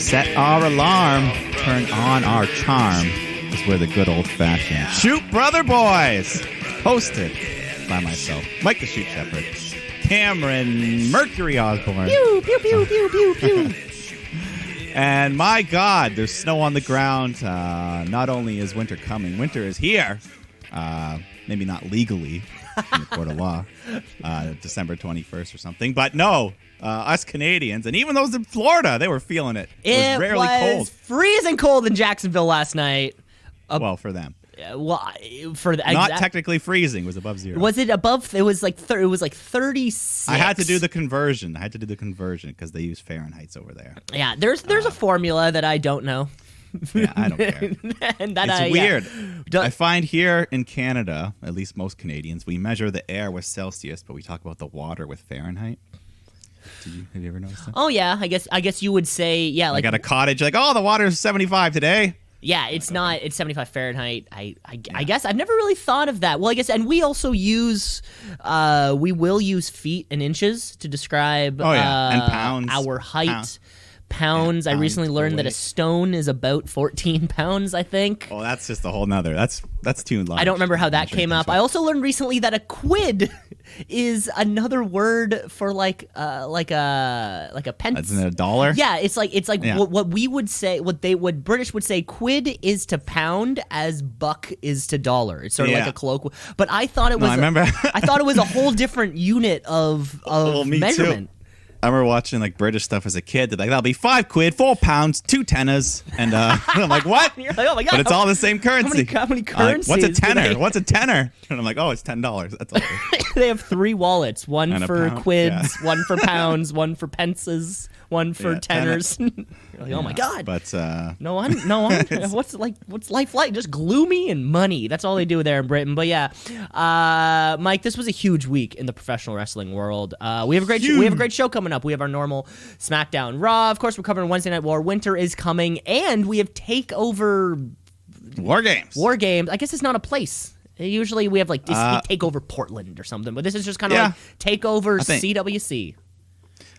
set our alarm, turn on our charm, is where the good old-fashioned Shoot Brother Boys, hosted by myself, Mike the Shoot Shepherd, Cameron Mercury Osborne. Pew, pew, pew, pew, pew, pew. And my God, there's snow on the ground. Not only is winter coming, winter is here. Maybe not legally in the court of law, December 21st or something. But no, us Canadians, and even those in Florida, they were feeling it. It was rarely cold. Freezing cold in Jacksonville last night. Well, for them. For the not technically freezing, it was above zero. Was it above? It was like 36. I had to do the conversion. Because they use Fahrenheit over there. Yeah, there's a formula that I don't know. Yeah, I don't care. And that it's weird. Yeah. I find here in Canada, at least most Canadians, we measure the air with Celsius, but we talk about the water with Fahrenheit. Have you ever noticed that? Oh yeah, I guess you would say like at a cottage, like the water's 75 today. Yeah, it's not. It's 75 Fahrenheit. I guess I've never really thought of that. Well, I guess, and we also use, we will use feet and inches to describe and pounds. Our height. Pounds. I recently learned that a stone is about 14 pounds, I think. Oh, that's just a whole nother. That's too large. I don't remember how that came up. I also learned recently that a quid is another word for like a pence. Isn't it a dollar? Yeah, it's like what we would say, what British would say, quid is to pound as buck is to dollar. It's sort of like a colloquial. But I thought it was. I remember. I thought it was a whole different unit of measurement. Too. I remember watching like British stuff as a kid. They're like, that'll be 5 quid, 4 pounds, 2 tenors, and I'm like, what? You're like, oh my God! But it's all the same currency. How many currencies? What's a tenor? What's a tenor? And I'm like, oh, it's $10. That's all. They have 3 wallets: one and for quids, one for pounds, one for pences, one for tenors. You're like, oh my God! But no one. What's life like? Just gloomy and money. That's all they do there in Britain. But yeah, Mike, this was a huge week in the professional wrestling world. We have a great show coming up. We have our normal SmackDown, Raw. Of course, we're covering Wednesday Night War. Winter is coming, and we have Takeover War Games. I guess it's not a place. Usually we have like Takeover Portland or something, but this is just kind of like Takeover CWC.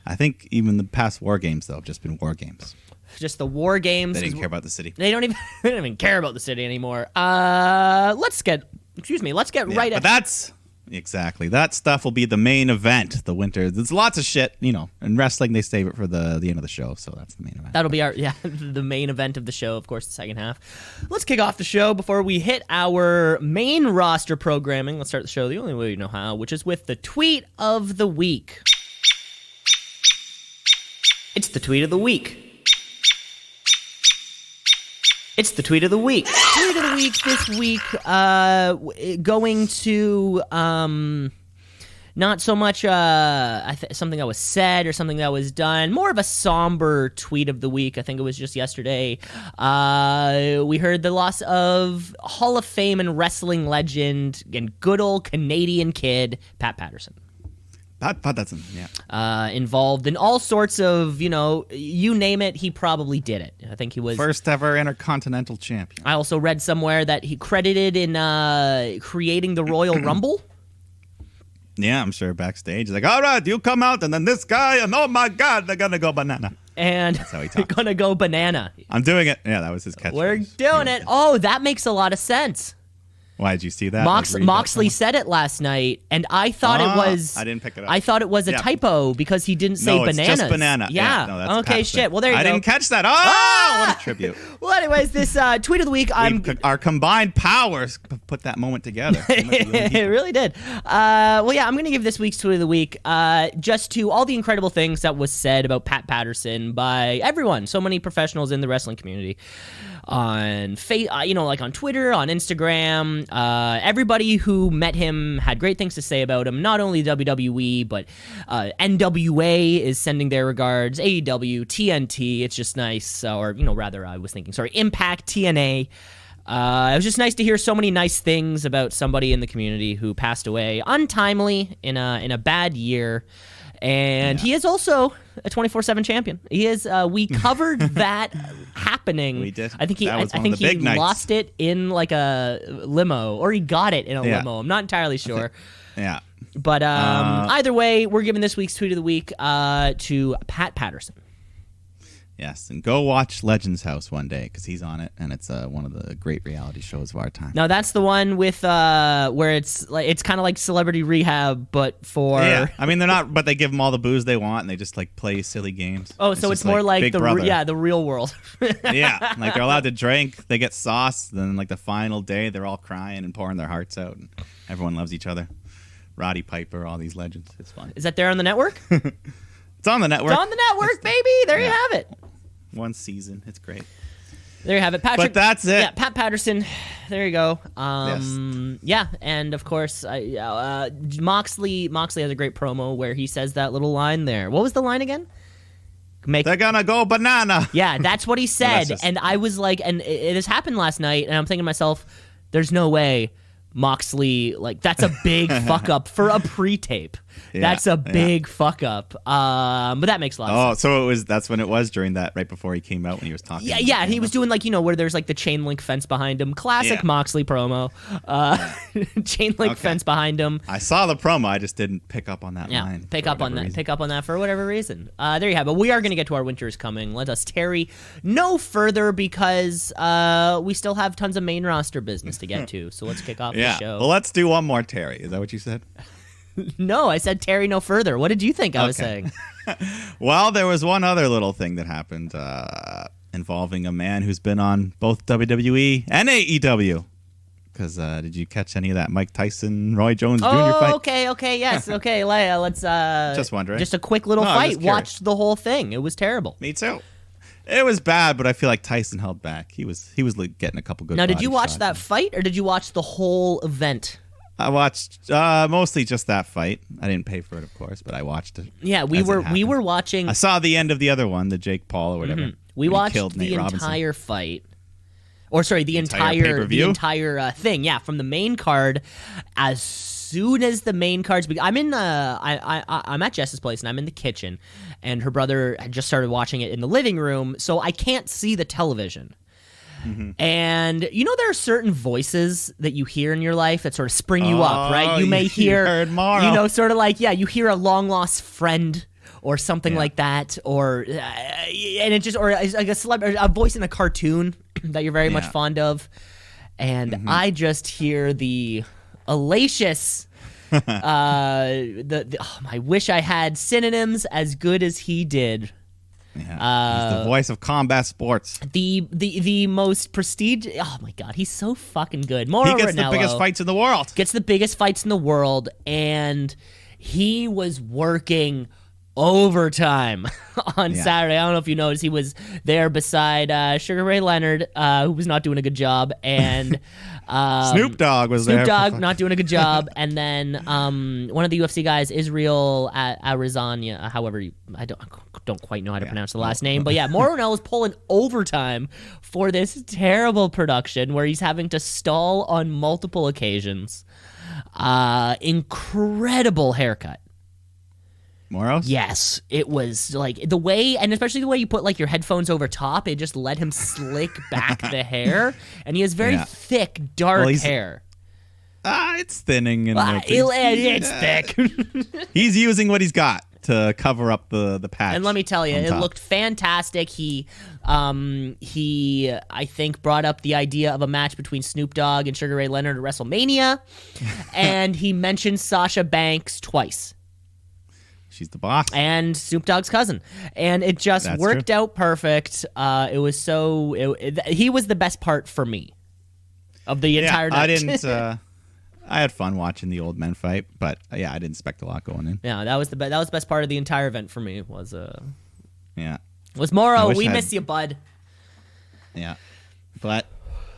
I think even the past War Games though have just been War Games. Just the War Games. They didn't care about the city. They don't even care about the city anymore. Let's get right at that's exactly. That stuff will be the main event, the winter. There's lots of shit, in wrestling they save it for the end of the show, so that's the main event. That'll be the main event of the show, of course, the second half. Let's kick off the show before we hit our main roster programming. Let's start the show the only way you know how, which is with the tweet of the week. It's the tweet of the week. It's the tweet of the week. Tweet of the week this week, going to not so much something that was said or something that was done, more of a somber tweet of the week. I think it was just yesterday. We heard the loss of Hall of Fame and wrestling legend and good old Canadian kid, Pat Patterson. Pat Patterson, yeah. Involved in all sorts of, you name it, he probably did it. I think he was first ever Intercontinental Champion. I also read somewhere that he credited in creating the Royal Rumble. Yeah, I'm sure backstage. He's like, all right, you come out, and then this guy, and oh my God, they're going to go banana. And that's how he talks. Gonna go banana. I'm doing it. Yeah, that was his catchphrase. We're doing it. Oh, that makes a lot of sense. Why did you see that? Moxley said it last night, and I thought it was. I didn't pick it up. I thought it was a typo because he didn't say bananas. No, it's just banana. Yeah. No, that's okay, shit. Well, there you go. I didn't catch that. Oh, what a tribute. Well, anyways, this tweet of the week. Our combined powers put that moment together. It really did. Well, yeah, I'm going to give this week's tweet of the week just to all the incredible things that was said about Pat Patterson by everyone. So many professionals in the wrestling community. On like on Twitter, on Instagram, everybody who met him had great things to say about him. Not only WWE, but NWA is sending their regards. AEW, TNT, it's just nice. Impact, TNA. It was just nice to hear so many nice things about somebody in the community who passed away untimely in a bad year. And he is also a 24/7 champion. He is. We covered that happening. We did. I think he lost it in like a limo, or he got it in a limo. I'm not entirely sure. Yeah. But either way, we're giving this week's tweet of the week to Pat Patterson. Yes, and go watch Legends House one day because he's on it, and it's one of the great reality shows of our time. No, that's the one with where it's kind of like Celebrity Rehab, but for I mean they're not, but they give them all the booze they want, and they just like play silly games. Oh, so it's more like Big Brother. the real world. Yeah, like they're allowed to drink, they get sauce, then like the final day they're all crying and pouring their hearts out, and everyone loves each other. Roddy Piper, all these legends. It's fun. Is that there on the network? It's on the network. It's on the network, baby. There you have it. One season. It's great. There you have it, Patrick. But that's it. Yeah, Pat Patterson. There you go. Yes. Yeah, and of course, Moxley has a great promo where he says that little line there. What was the line again? They're gonna go banana. Yeah, that's what he said. just... And I was like, and it has happened last night, and I'm thinking to myself, there's no way Moxley, like, that's a big fuck up for a pre-tape. That's a big fuck up. But that makes a lot of sense. So that's when it was during that, right before he came out when he was talking. Yeah, and he was doing like, where there's like the chain link fence behind him. Classic Moxley promo. Chain link fence behind him. I saw the promo, I just didn't pick up on that line. Pick up on that for whatever reason. There you have it. We are going to get to our Winter is Coming. Let us tarry no further because we still have tons of main roster business to get to. So let's kick off the show. Well, let's do one more Terry. Is that what you said? No, I said tarry no further. What did you think I was saying? Well, there was one other little thing that happened involving a man who's been on both WWE and AEW. Because did you catch any of that Mike Tyson, Roy Jones Jr. fight? Okay, yes, okay. Let's just wondering. Just a quick little fight. Watched the whole thing. It was terrible. Me too. It was bad, but I feel like Tyson held back. He was like, getting a couple good. Now, did you watch that fight, or did you watch the whole event? I watched mostly just that fight. I didn't pay for it, of course, but I watched it. Yeah, we were watching. I saw the end of the other one, the Jake Paul or whatever. Mm-hmm. We watched the entire fight. Or sorry, the entire thing. Yeah, from the main card. As soon as the main cards, I'm in I'm at Jess's place and I'm in the kitchen, and her brother had just started watching it in the living room, so I can't see the television. Mm-hmm. And there are certain voices that you hear in your life that sort of spring you up, right? You may hear, sort of like, you hear a long lost friend or something like that, or and it just, or like a voice in a cartoon that you're very much fond of, and I just hear the hellacious. I wish I had synonyms as good as he did. Yeah, he's the voice of combat sports. The most prestigious. Oh my God, he's so fucking good. Mauro he gets Ranallo the biggest fights in the world. Gets the biggest fights in the world, and he was working overtime on Saturday. I don't know if you noticed, he was there beside Sugar Ray Leonard, who was not doing a good job, and Snoop Dogg was there. Snoop Dogg not doing a good job, and then one of the UFC guys, Israel Arizanya, however I don't quite know how to pronounce the last name, but Mauro Ranallo is pulling overtime for this terrible production where he's having to stall on multiple occasions. Incredible haircut. Moros? Yes, it was like the way, and especially the way you put like your headphones over top, it just let him slick back the hair, and he has very thick, dark hair. It's thinning and it's thick. He's using what he's got to cover up the patch. And let me tell you, it looked fantastic. He I think brought up the idea of a match between Snoop Dogg and Sugar Ray Leonard at WrestleMania, and he mentioned Sasha Banks twice. She's the boss. And Snoop Dogg's cousin. And it just worked out perfect. It was he was the best part for me of the entire night. I had fun watching the old men fight, but I didn't expect a lot going in. Yeah, that was the best part of the entire event for me was Mauro. We miss you, bud. Yeah. But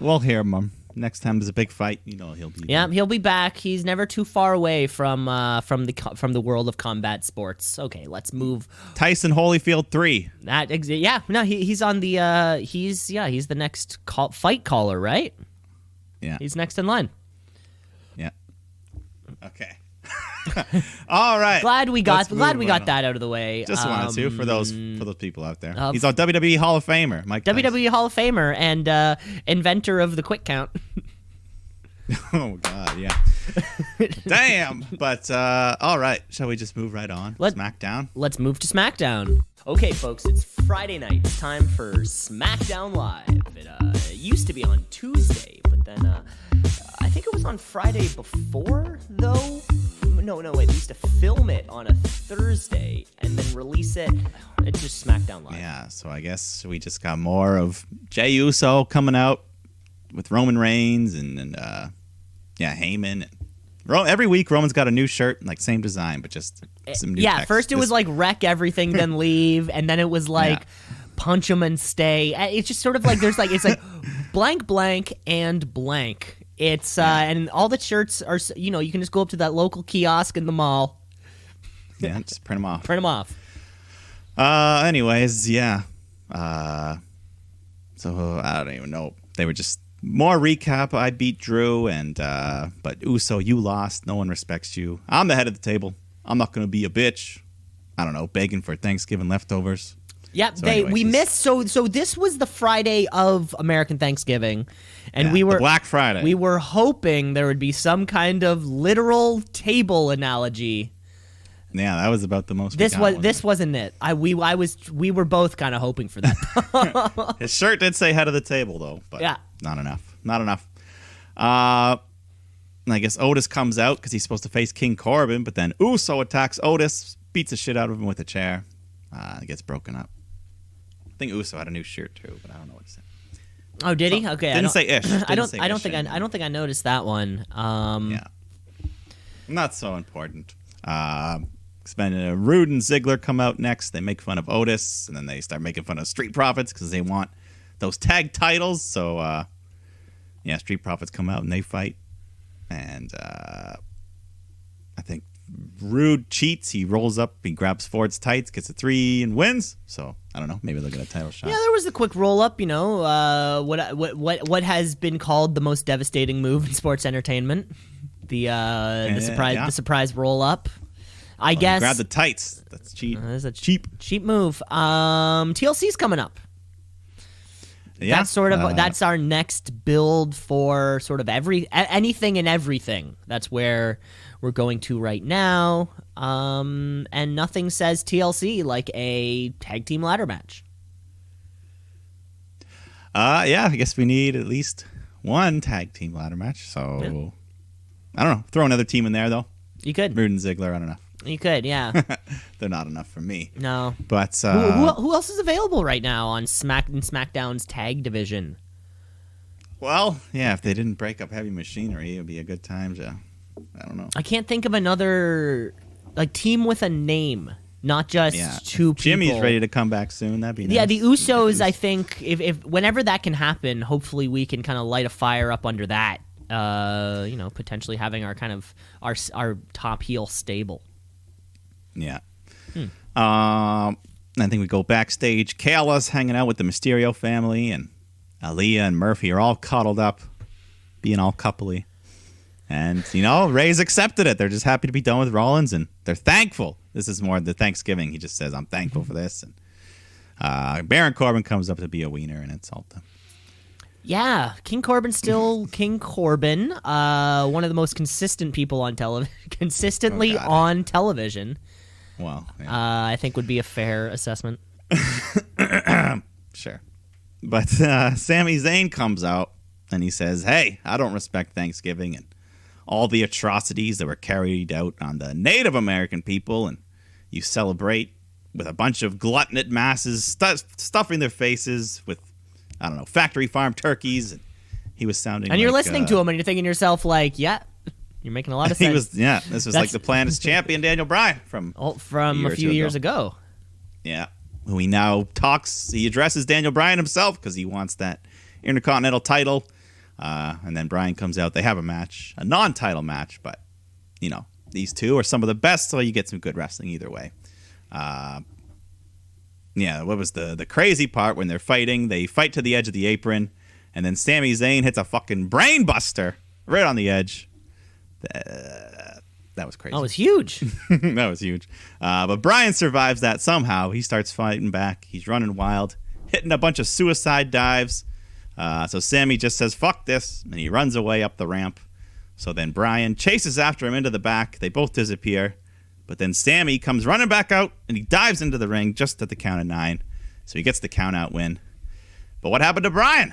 we'll hear him. Next time there's a big fight, he'll be. Yeah, he'll be back. He's never too far away from the world of combat sports. Okay, let's move. Tyson Holyfield 3. He's on the he's the next fight caller, right? Yeah, he's next in line. Yeah. Okay. All right. Glad we got that out of the way. Just wanted to for those people out there. He's a WWE Hall of Famer, Mike Tyson. WWE Hall of Famer and inventor of the quick count. Oh God, yeah. Damn. But all right, shall we just move right on? SmackDown. Let's move to SmackDown. Okay, folks, it's Friday night. It's time for SmackDown Live. It used to be on Tuesday, but then I think it was on Friday before, though. No, wait. We used to film it on a Thursday and then release it. It's just SmackDown Live. Yeah, so I guess we just got more of Jey Uso coming out with Roman Reigns and Heyman. Every week, Roman's got a new shirt, like same design, but just some new text. First it was like wreck everything, then leave, and then it was like punch them and stay. It's just sort of like it's like blank, blank, and blank. It's and all the shirts are, you can just go up to that local kiosk in the mall. Yeah, just print them off. Anyways, yeah. So I don't even know. They were just more recap. I beat Drew, but Uso, you lost. No one respects you. I'm the head of the table. I'm not going to be a bitch. I don't know, begging for Thanksgiving leftovers. Yep, So we missed. So this was the Friday of American Thanksgiving, and the we were Black Friday. We were hoping there would be some kind of literal table analogy. Yeah, that was about the most. This wasn't it. We were both kind of hoping for that. His shirt did say head of the table though, but not enough. I guess Otis comes out because he's supposed to face King Corbin, but then Uso attacks Otis, beats the shit out of him with a chair. It gets broken up. I think Uso had a new shirt too, but I don't know what to say. Oh, did he? Okay, didn't say ish. I don't think I noticed that one. Yeah, not so important. Rude and Ziggler come out next. They make fun of Otis, and then they start making fun of Street Profits because they want those tag titles. So, Street Profits come out and they fight. And I think Rude cheats. He rolls up, he grabs Ford's tights, gets a 3 and wins. So I don't know. Maybe they'll get a title shot. Yeah, there was a quick roll up. What has been called the most devastating move in sports entertainment. The surprise roll up. I guess grab the tights. That's cheap. That's a cheap move. TLC's coming up. Yeah, that's that's our next build for sort of anything and everything. That's where we're going to right now. And nothing says TLC like a tag team ladder match. I guess we need at least one tag team ladder match. So I don't know. Throw another team in there though. You could. Rude and Ziggler, I don't know. You could, yeah. They're not enough for me. No. But who else is available right now on SmackDown's tag division? Well, yeah, if they didn't break up Heavy Machinery, it would be a good time to. I don't know. I can't think of another team with a name, not just two people. Jimmy's ready to come back soon. That'd be nice. Yeah, the Usos. I think if whenever that can happen, hopefully we can kind of light a fire up under that. Potentially having our kind of our top heel stable. Yeah. I think we go backstage. Kayla's hanging out with the Mysterio family, and Aaliyah and Murphy are all cuddled up, being all coupley. And, Ray's accepted it. They're just happy to be done with Rollins, and they're thankful. This is more the Thanksgiving. He just says, I'm thankful for this. And Baron Corbin comes up to be a wiener and insult them. Yeah, King Corbin's still King Corbin. One of the most consistent people on television. Consistently on television. Well, I think would be a fair assessment. Sure. But Sami Zayn comes out and he says, hey, I don't respect Thanksgiving and all the atrocities that were carried out on the Native American people, and you celebrate with a bunch of gluttonous masses stuffing their faces with, I don't know, factory farm turkeys. And he was sounding and you're listening to him and you're thinking to yourself, you're making a lot of sense. This was like the Planet's champion, Daniel Bryan from a few years ago. Yeah. Who he now he addresses Daniel Bryan himself because he wants that Intercontinental title. And then Bryan comes out. They have a match, a non-title match, but, these two are some of the best, so you get some good wrestling either way. What was the crazy part when they're fighting? They fight to the edge of the apron, and then Sami Zayn hits a fucking brain buster right on the edge. That was crazy. That was huge. That was huge. But Bryan survives that somehow. He starts fighting back. He's running wild, hitting a bunch of suicide dives. So Sami just says, fuck this, and he runs away up the ramp. So then Bryan chases after him into the back. They both disappear. But then Sami comes running back out, and he dives into the ring just at the count of 9. So he gets the count-out win. But what happened to Bryan?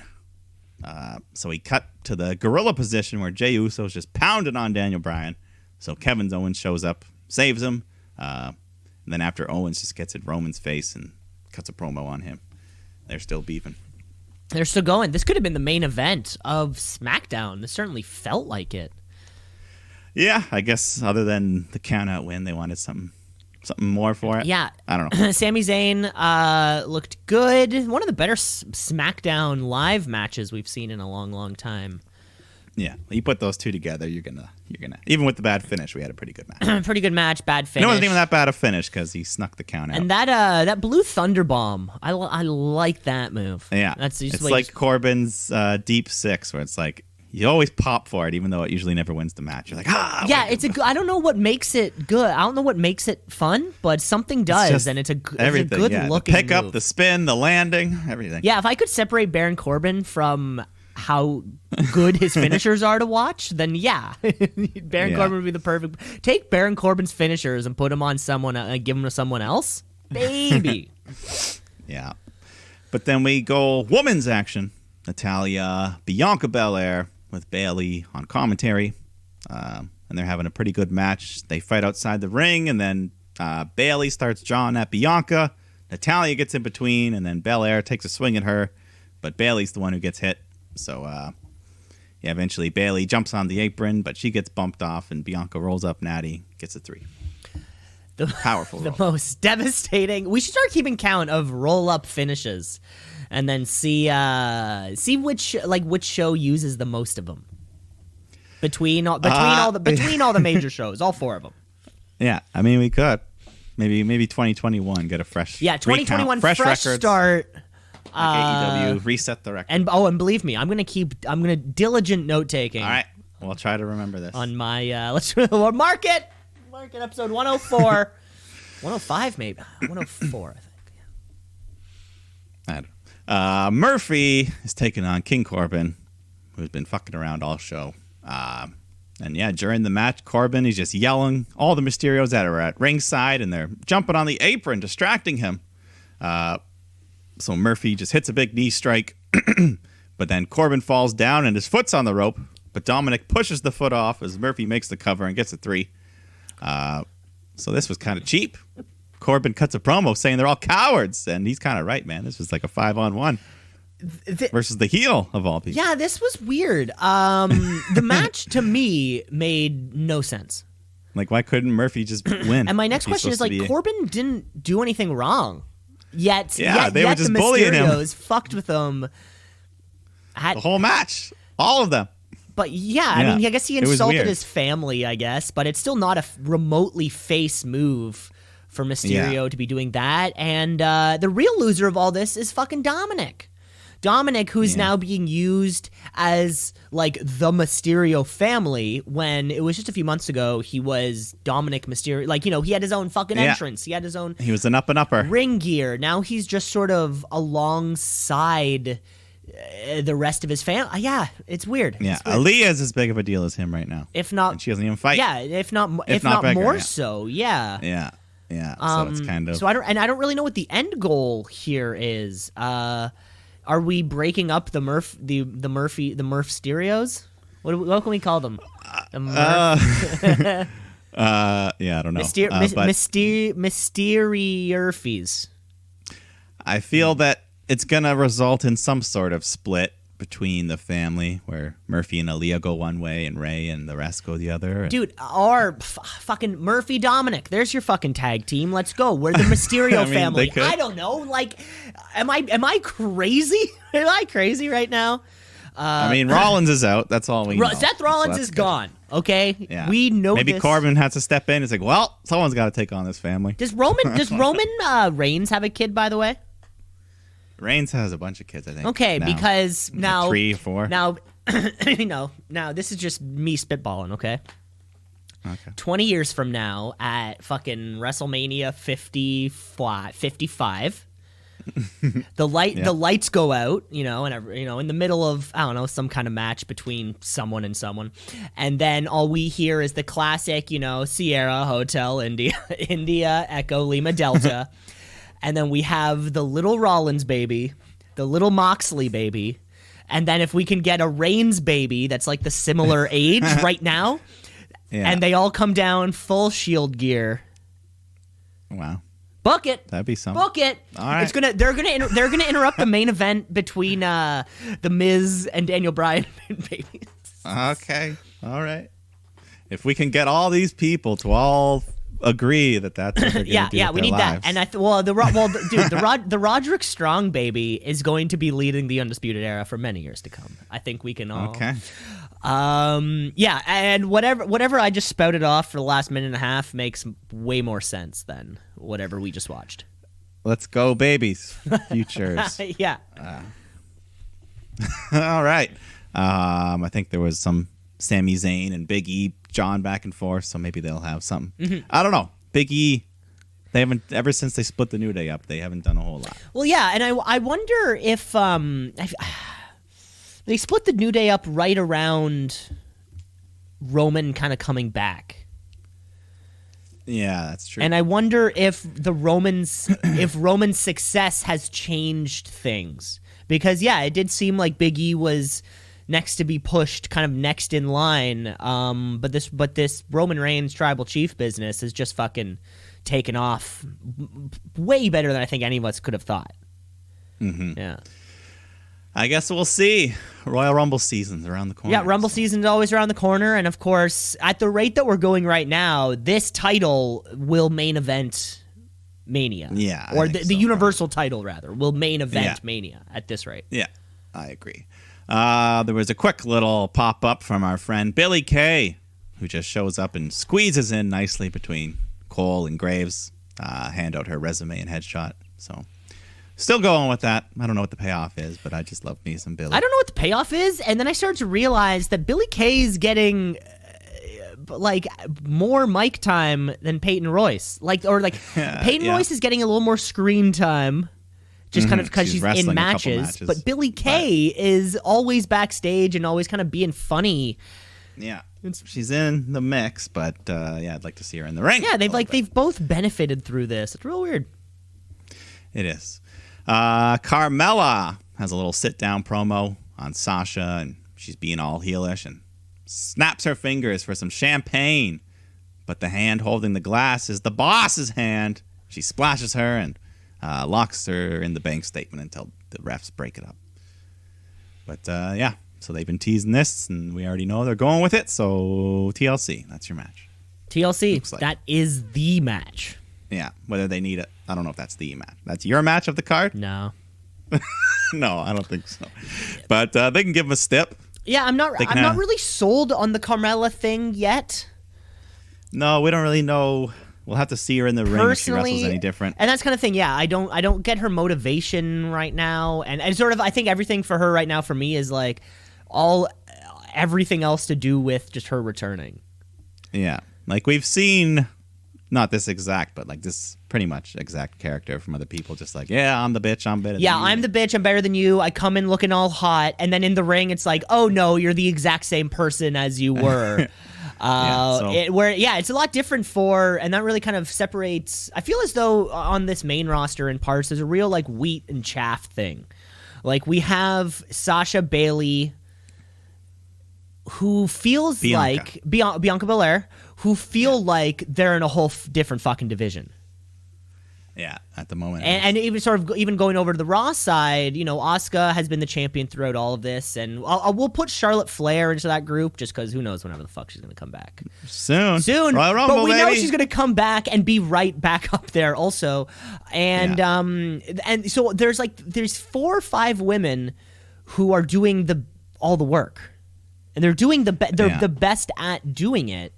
So he cut to the gorilla position where Jey Uso's just pounding on Daniel Bryan. So Kevin Owens shows up, saves him. And then after Owens just gets in Roman's face and cuts a promo on him. They're still beefing. They're still going. This could have been the main event of SmackDown. This certainly felt like it. Yeah, I guess other than the count-out win, they wanted something more for it. Yeah. I don't know. Sami Zayn looked good. One of the better SmackDown live matches we've seen in a long, long time. Yeah, you put those two together, you're gonna. Even with the bad finish, we had a pretty good match. Pretty good match, bad finish. It wasn't even that bad a finish because he snuck the count out. And that blue thunder bomb, I like that move. Yeah, it's like Corbin's deep six, where it's like you always pop for it, even though it usually never wins the match. You're like, yeah, I don't know what makes it good. I don't know what makes it fun, but something does, and it's a good looking the pickup, move. the spin, the landing, everything. Yeah, if I could separate Baron Corbin from how good his finishers are to watch, then yeah, Baron Corbin would be the perfect. Take Baron Corbin's finishers and put them on someone, give them to someone else, baby. Yeah, but then we go women's action. Natalya, Bianca Belair with Bayley on commentary, and they're having a pretty good match. They fight outside the ring, and then Bayley starts jawing at Bianca. Natalya gets in between, and then Belair takes a swing at her, but Bayley's the one who gets hit. So, eventually Bayley jumps on the apron, but she gets bumped off, and Bianca rolls up Natty, gets a 3. Powerful The roll. most devastating. We should start keeping count of roll-up finishes, and then see which show uses the most of them. Between all the major shows, all 4 of them. Yeah, I mean we could maybe 2021 get a fresh 2021 recount, fresh records. Start. Like AEW reset the record. And believe me, I'm gonna diligent note taking. All right, we'll try to remember this on my let's mark it episode 104, 105 maybe 104 I think. Murphy is taking on King Corbin, who's been fucking around all show. And yeah, during the match, Corbin, he's just yelling all the Mysterios that are at ringside, and they're jumping on the apron, distracting him. So Murphy just hits a big knee strike, but then Corbin falls down and his foot's on the rope, but Dominic pushes the foot off as Murphy makes the cover and gets a 3. So this was kind of cheap. Corbin cuts a promo saying they're all cowards, and he's kind of right, man. This was like a 5-on-1 versus the heel of all people. Yeah, this was weird. The match to me made no sense. Like, why couldn't Murphy just win? And my next question is, like, Corbin didn't do anything wrong. Yet they were just the bullying him. Mysterios fucked with him. The whole match. All of them. But I mean, I guess he insulted his family, I guess, but it's still not a remotely face move for Mysterio to be doing that. And the real loser of all this is fucking Dominic. Dominic, who's now being used as, like, the Mysterio family, when it was just a few months ago, he was Dominic Mysterio. Like, you know, he had his own fucking entrance. He had his own... He was an up-and-upper. Ring gear. Now he's just sort of alongside the rest of his family. Yeah, it's weird. Yeah, Aaliyah's as big of a deal as him right now. If not... And she doesn't even fight. Yeah, if not bigger, more so, yeah. Yeah. So it's kind of... So I don't really know what the end goal here is. Are we breaking up the Murph stereos? What can we call them? The Murph. I don't know. Mysterierfies. I feel that it's gonna result in some sort of split between the family, where Murphy and Aaliyah go one way and Ray and the rest go the other. Dude, our fucking Murphy Dominic, there's your fucking tag team. Let's go. We're the Mysterio family. I don't know. Like, am I crazy? Am I crazy right now? I mean, Rollins is out. That's all we know. Seth Rollins is gone. Okay, we know. Maybe this. Corbin has to step in. It's like, well, someone's got to take on this family. Does Roman Reigns have a kid, by the way? Reigns has a bunch of kids, I think. Okay, because now 3 or 4. Now, now this is just me spitballing. Okay. 20 years from now, at fucking WrestleMania 55, The lights go out, and in the middle of, I don't know, some kind of match between someone and someone, and then all we hear is the classic, Sierra Hotel India India Echo Lima Delta, and then we have the little Rollins baby, the little Moxley baby, and then if we can get a Reigns baby that's like the similar age right now, and they all come down full Shield gear. Wow. Book it. That'd be something. Book it. All right. They're gonna interrupt the main event between the Miz and Daniel Bryan baby. Okay. All right. If we can get all these people to all agree that that's what they're gonna do with we their need lives. that. And the Roderick Strong baby is going to be leading the Undisputed Era for many years to come. I think we can all. Okay. And whatever I just spouted off for the last minute and a half makes way more sense than whatever we just watched. Let's go, babies. Futures. Yeah. All right. I think there was some Sami Zayn and Big E, John back and forth, so maybe they'll have something. Mm-hmm. I don't know. Big E, they haven't, ever since they split the New Day up, they haven't done a whole lot. Well, yeah, and I wonder if they split the New Day up right around Roman kind of coming back. Yeah, that's true. And I wonder if Roman's success has changed things. Because it did seem like Big E was next to be pushed, kind of next in line. But this Roman Reigns tribal chief business has just fucking taken off way better than I think any of us could have thought. Mm-hmm. Yeah. I guess we'll see. Royal Rumble season's around the corner. Yeah, Rumble season's always around the corner, and of course, at the rate that we're going right now, this title will main event Mania. Yeah, or the Universal title rather will main event Mania at this rate. Yeah, I agree. There was a quick little pop up from our friend Billy Kay, who just shows up and squeezes in nicely between Cole and Graves. Hand out her resume and headshot. So. Still going with that. I don't know what the payoff is, but I just love me some Billy. I don't know what the payoff is, and then I started to realize that Billy Kay is getting more mic time than Peyton Royce. Peyton Royce is getting a little more screen time, just kind of because she's in matches. But Billy Kay is always backstage and always kind of being funny. Yeah, she's in the mix, but I'd like to see her in the ring. Yeah, they've both benefited through this. It's real weird. It is. Carmella has a little sit-down promo on Sasha, and she's being all heelish and snaps her fingers for some champagne. But the hand holding the glass is the boss's hand. She splashes her and locks her in the bank statement until the refs break it up. But, so they've been teasing this, and we already know they're going with it. So TLC, that's your match. TLC, that is the match. Yeah, whether they need it, I don't know if that's the match. That's your match of the card? No. No, I don't think so. But they can give him a stip. Yeah, I'm not really sold on the Carmella thing yet. No, we don't really know. We'll have to see her in the ring if she wrestles any different. And that's kind of thing. Yeah, I don't get her motivation right now, and sort of I think everything for her right now for me is like everything else to do with just her returning. Yeah, like we've seen. Not this exact, but like this pretty much exact character from other people. Just like, I'm the bitch, I'm better than you. Yeah, I'm the bitch, I'm better than you. I come in looking all hot. And then in the ring, it's like, oh no, you're the exact same person as you were. It's a lot different and that really kind of separates. I feel as though on this main roster in parts, there's a real like wheat and chaff thing. Like we have Sasha Bailey, who feels like Bianca Belair, who feel like they're in a whole different fucking division. Yeah, at the moment. And even going over to the Raw side, Asuka has been the champion throughout all of this, and we'll put Charlotte Flair into that group just because who knows whenever the fuck she's going to come back. Soon. Royal Rumble, but we know she's going to come back and be right back up there also. And and so there's 4 or 5 women who are doing all the work. And they're doing the best at doing it.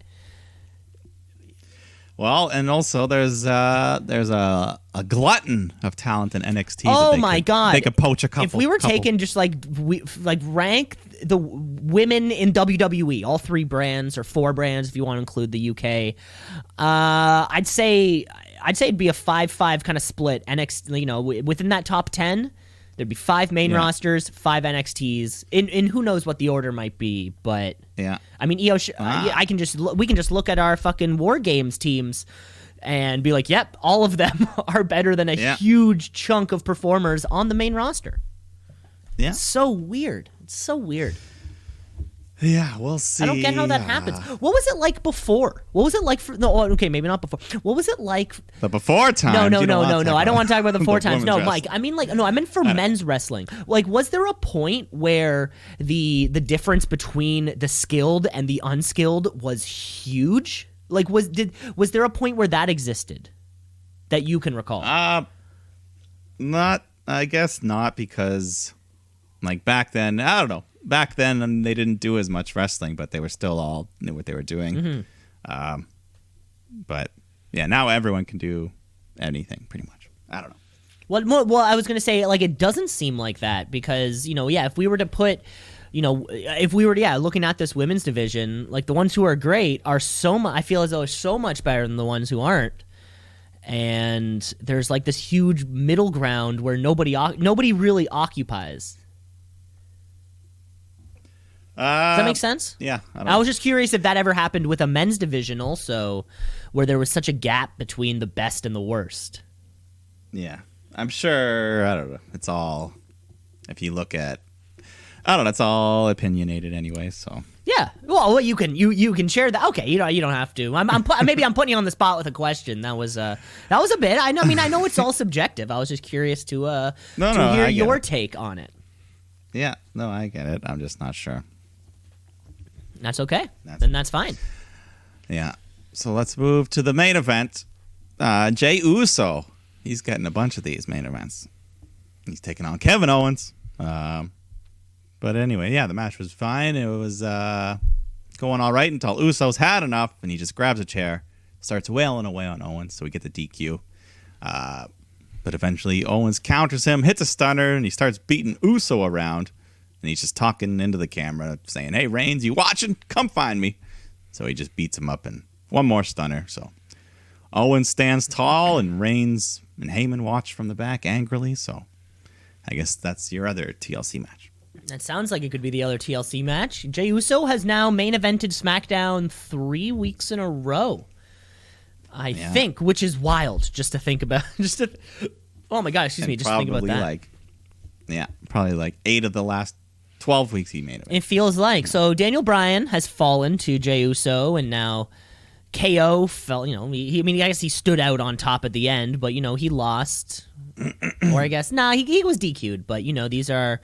Well, and also there's a glutton of talent in NXT. Oh my god! They could poach a couple. If we were taking just rank the women in WWE, all 3 brands or 4 brands if you want to include the UK, I'd say I'd say it'd be a 5-5 kind of split. NXT, within that top 10, there'd be 5 main rosters, 5 NXTs. In who knows what the order might be, but yeah. I mean, we can just look at our fucking War Games teams and be like, yep, all of them are better than a huge chunk of performers on the main roster. Yeah. It's so weird. It's so weird. Yeah, we'll see. I don't get how that happens. What was it like before? What was it like for... No, okay, maybe not before. What was it like... The before times? No. I don't want to talk about the before times. No, wrestling. Mike, I meant for men's wrestling. Like, was there a point where the difference between the skilled and the unskilled was huge? Like, was there a point where that existed that you can recall? I guess not, because like back then, I don't know. Back then, they didn't do as much wrestling, but they were still all knew what they were doing. Mm-hmm. But yeah, now everyone can do anything pretty much. I don't know. Well, I was going to say, like, it doesn't seem like that because, if we were to put, looking at this women's division, like the ones who are great are I feel as though are so much better than the ones who aren't. And there's like this huge middle ground where nobody really occupies. Does that make sense? Yeah. I was just curious if that ever happened with a men's division also, where there was such a gap between the best and the worst. Yeah. I'm sure, I don't know. It's all, if you look at, I don't know, it's all opinionated anyway, so. Yeah. Well, you can share that. Okay, you don't have to. Maybe I'm putting you on the spot with a question. That was a bit. I know it's all subjective. I was just curious to hear your take on it. Yeah. No, I get it. I'm just not sure. That's okay. That's fine. Yeah. So let's move to the main event. Jey Uso. He's getting a bunch of these main events. He's taking on Kevin Owens. But anyway, yeah, the match was fine. It was going all right until Usos had enough, and he just grabs a chair, starts wailing away on Owens, so we get the DQ. But eventually Owens counters him, hits a stunner, and he starts beating Uso around. And he's just talking into the camera, saying, "Hey, Reigns, you watching? Come find me." So he just beats him up, and one more stunner. So Owens stands tall, and Reigns and Heyman watch from the back angrily. So I guess that's your other TLC match. That sounds like it could be the other TLC match. Jey Uso has now main evented SmackDown 3 weeks in a row. I think, which is wild just to think about. Oh my God, excuse me, just think about that. Probably like 8 of the last 12 weeks he made it. It feels like. So Daniel Bryan has fallen to Jey Uso, and now KO fell, I guess he stood out on top at the end, but, he lost. Or I guess, he was DQ'd, but, these are,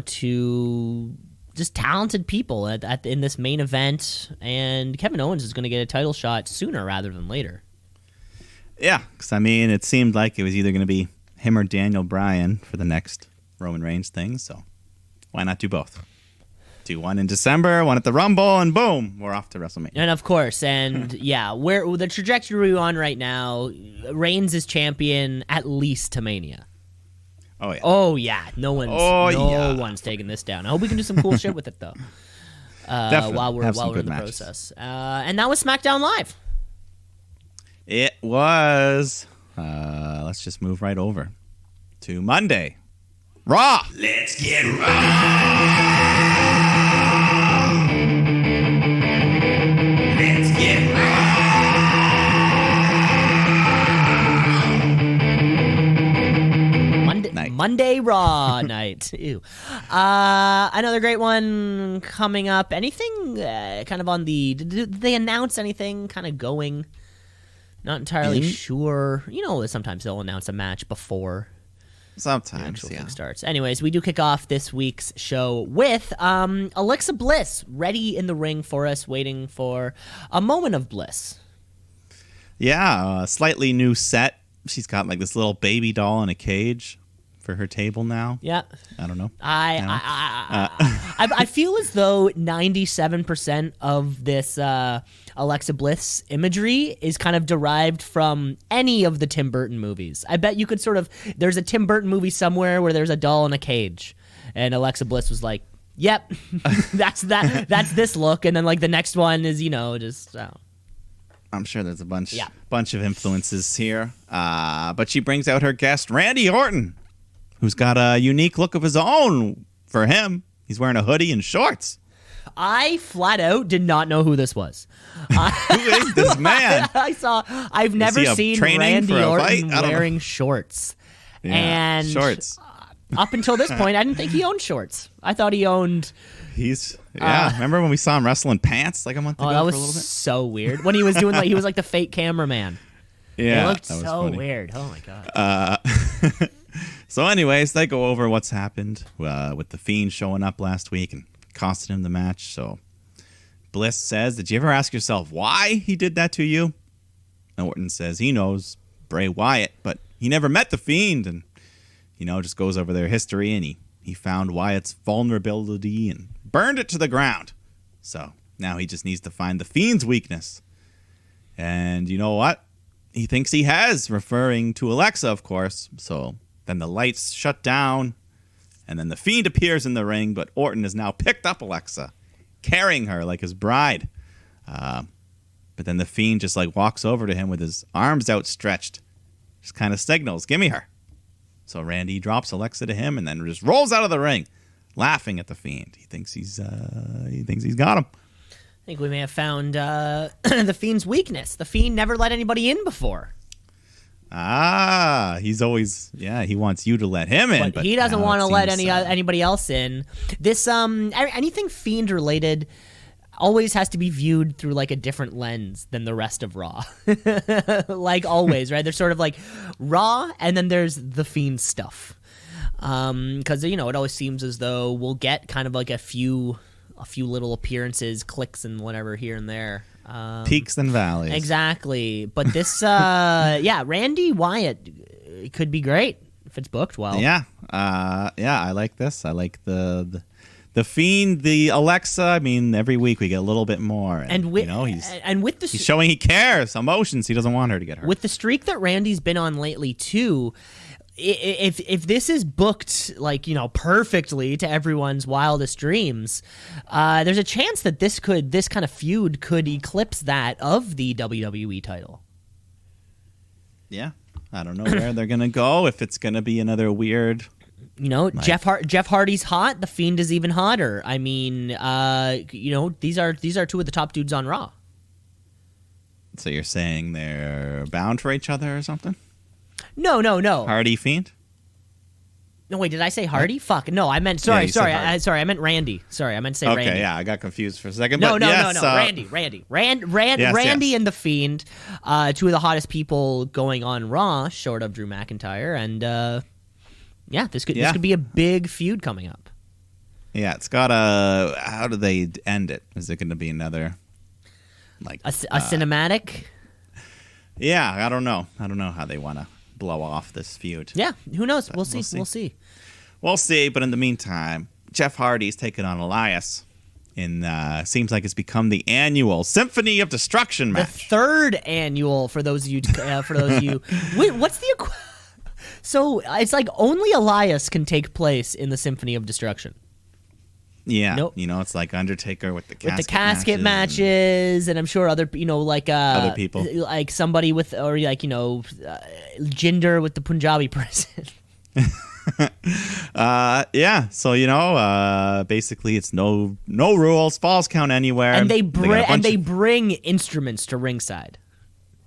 two just talented people in this main event, and Kevin Owens is going to get a title shot sooner rather than later. Yeah, because, it seemed like it was either going to be him or Daniel Bryan for the next Roman Reigns thing, so why not do both? Do one in December, one at the Rumble, and boom, we're off to WrestleMania. And of course, where the trajectory we're on right now, Reigns is champion at least to Mania. Oh yeah. Oh yeah. No one's taking this down. I hope we can do some cool shit with it though. While we're in the process. And that was SmackDown Live. It was. Let's just move right over to Monday. Raw. Let's get raw. Let's get raw. Monday Raw night. Ew. Another great one coming up. Anything kind of on the... Did they announce anything kind of going? Not entirely sure. Sometimes they'll announce a match before sometimes the actual thing starts. Anyways, we do kick off this week's show with Alexa Bliss ready in the ring for us, waiting for a moment of bliss. Yeah, slightly new set. She's got like this little baby doll in a cage for her table now. Yeah. I don't know. I feel as though 97% of this Alexa Bliss imagery is kind of derived from any of the Tim Burton movies. I bet you could there's a Tim Burton movie somewhere where there's a doll in a cage, and Alexa Bliss was like, "Yep, that's this look," and then like the next one is I'm sure there's a bunch Yeah. of influences here. But she brings out her guest, Randy Orton, who's got a unique look of his own for him. He's wearing a hoodie and shorts. I flat out did not know who this was. Who is this man? I've never he a seen training Randy for a Orton fight? I don't know. wearing shorts. Yeah, And shorts. Up until this point, I didn't think he owned shorts. I thought he owned. Remember when we saw him wrestle in pants like a month ago Oh, that was for a little bit? so weird. When he was doing he was like the fake cameraman. Yeah, It looked that was so funny. weird. Oh my god. So anyways, they go over what's happened with the Fiend showing up last week and costing him the match. So Bliss says, did you ever ask yourself why he did that to you? And Orton says he knows Bray Wyatt, but he never met the Fiend, and just goes over their history, and he found Wyatt's vulnerability and burned it to the ground. So now he just needs to find the Fiend's weakness. And you know what? He thinks he has, referring to Alexa, of course. So then the lights shut down, and then the Fiend appears in the ring, but Orton has now picked up Alexa, carrying her like his bride. But then the Fiend just walks over to him with his arms outstretched, just kind of signals, "Gimme her." So Randy drops Alexa to him and then just rolls out of the ring, laughing at the Fiend. He thinks he's got him. I think we may have found the Fiend's weakness. The Fiend never let anybody in before. He's always he wants you to let him in, But he doesn't now want it to let seems, anybody else in. This anything Fiend related always has to be viewed through a different lens than the rest of Raw. Like always, right? There's sort of Raw, and then there's the Fiend stuff. Because it always seems as though we'll get kind of a few little appearances, clicks, and whatever here and there. peaks and valleys. Exactly. But this, Randy Wyatt could be great if it's booked well. Yeah, I like this. I like the Fiend, the Alexa. I mean, every week we get a little bit more, and with he's showing he cares, emotions. He doesn't want her to get hurt. With the streak that Randy's been on lately too. If this is booked perfectly to everyone's wildest dreams, there's a chance that this kind of feud could eclipse that of the WWE title. Yeah, I don't know where they're gonna go. If it's gonna be another weird, Jeff Hardy's hot. The Fiend is even hotter. I mean, these are two of the top dudes on Raw. So you're saying they're bound for each other or something? No. Hardy Fiend? No, wait, did I say Hardy? What? Fuck, no, I meant, you said Hardy. I meant Randy. Sorry, I meant to say Randy. Okay, yeah, I got confused for a second. No, but yes, Randy. Randy and The Fiend, two of the hottest people going on Raw, short of Drew McIntyre, and this could be a big feud coming up. Yeah, it's got a. How do they end it? Is it going to be another, a cinematic? Yeah, I don't know. I don't know how they want to blow off this feud. Yeah, who knows? We'll see. We'll see. But in the meantime, Jeff Hardy's taking on Elias. Seems like it's become the annual Symphony of Destruction match. The third annual for those of you. Wait, what's the? So it's only Elias can take place in the Symphony of Destruction. Yeah, nope. It's like Undertaker with the casket matches, and I'm sure other other people, like somebody with Jinder with the Punjabi person. So basically it's no rules, falls count anywhere, and they bring instruments to ringside.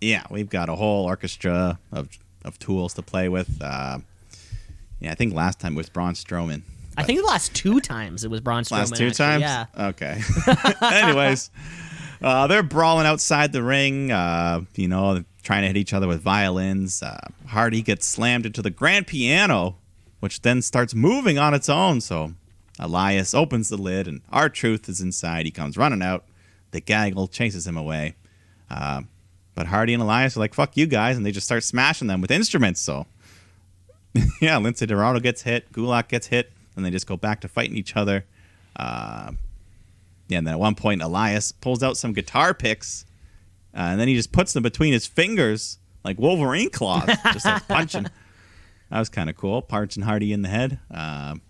Yeah, we've got a whole orchestra of tools to play with. I think last time it was Braun Strowman. I think the last two times it was Braun Strowman. Last two times? Yeah. Okay. Anyways, they're brawling outside the ring, trying to hit each other with violins. Hardy gets slammed into the grand piano, which then starts moving on its own. So Elias opens the lid, and R-Truth is inside. He comes running out. The gaggle chases him away. But Hardy and Elias are like, fuck you guys, and they just start smashing them with instruments. So, yeah, Lindsay Dorado gets hit. Gulak gets hit. And they just go back to fighting each other. And then at one point, Elias pulls out some guitar picks, and then he just puts them between his fingers like Wolverine claws, just like punching. That was kind of cool, punching Hardy in the head. And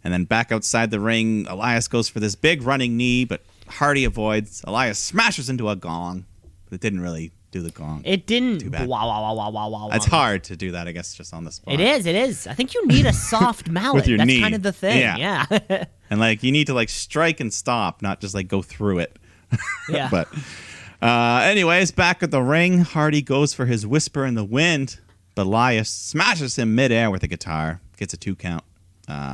then back outside the ring, Elias goes for this big running knee, but Hardy avoids. Elias smashes into a gong, But it didn't really do the gong. It didn't. Too bad. Wow, wow, wow, wow, wow, wow. It's hard to do that, I guess, just on the spot. It is. I think you need a soft mallet. With your That's knee. kind of the thing. Yeah. Yeah. And like you need to like strike and stop, not just like go through it. Yeah. But anyways, back at the ring, Hardy goes for his whisper in the wind, but Elias smashes him midair with a guitar, gets a 2 count.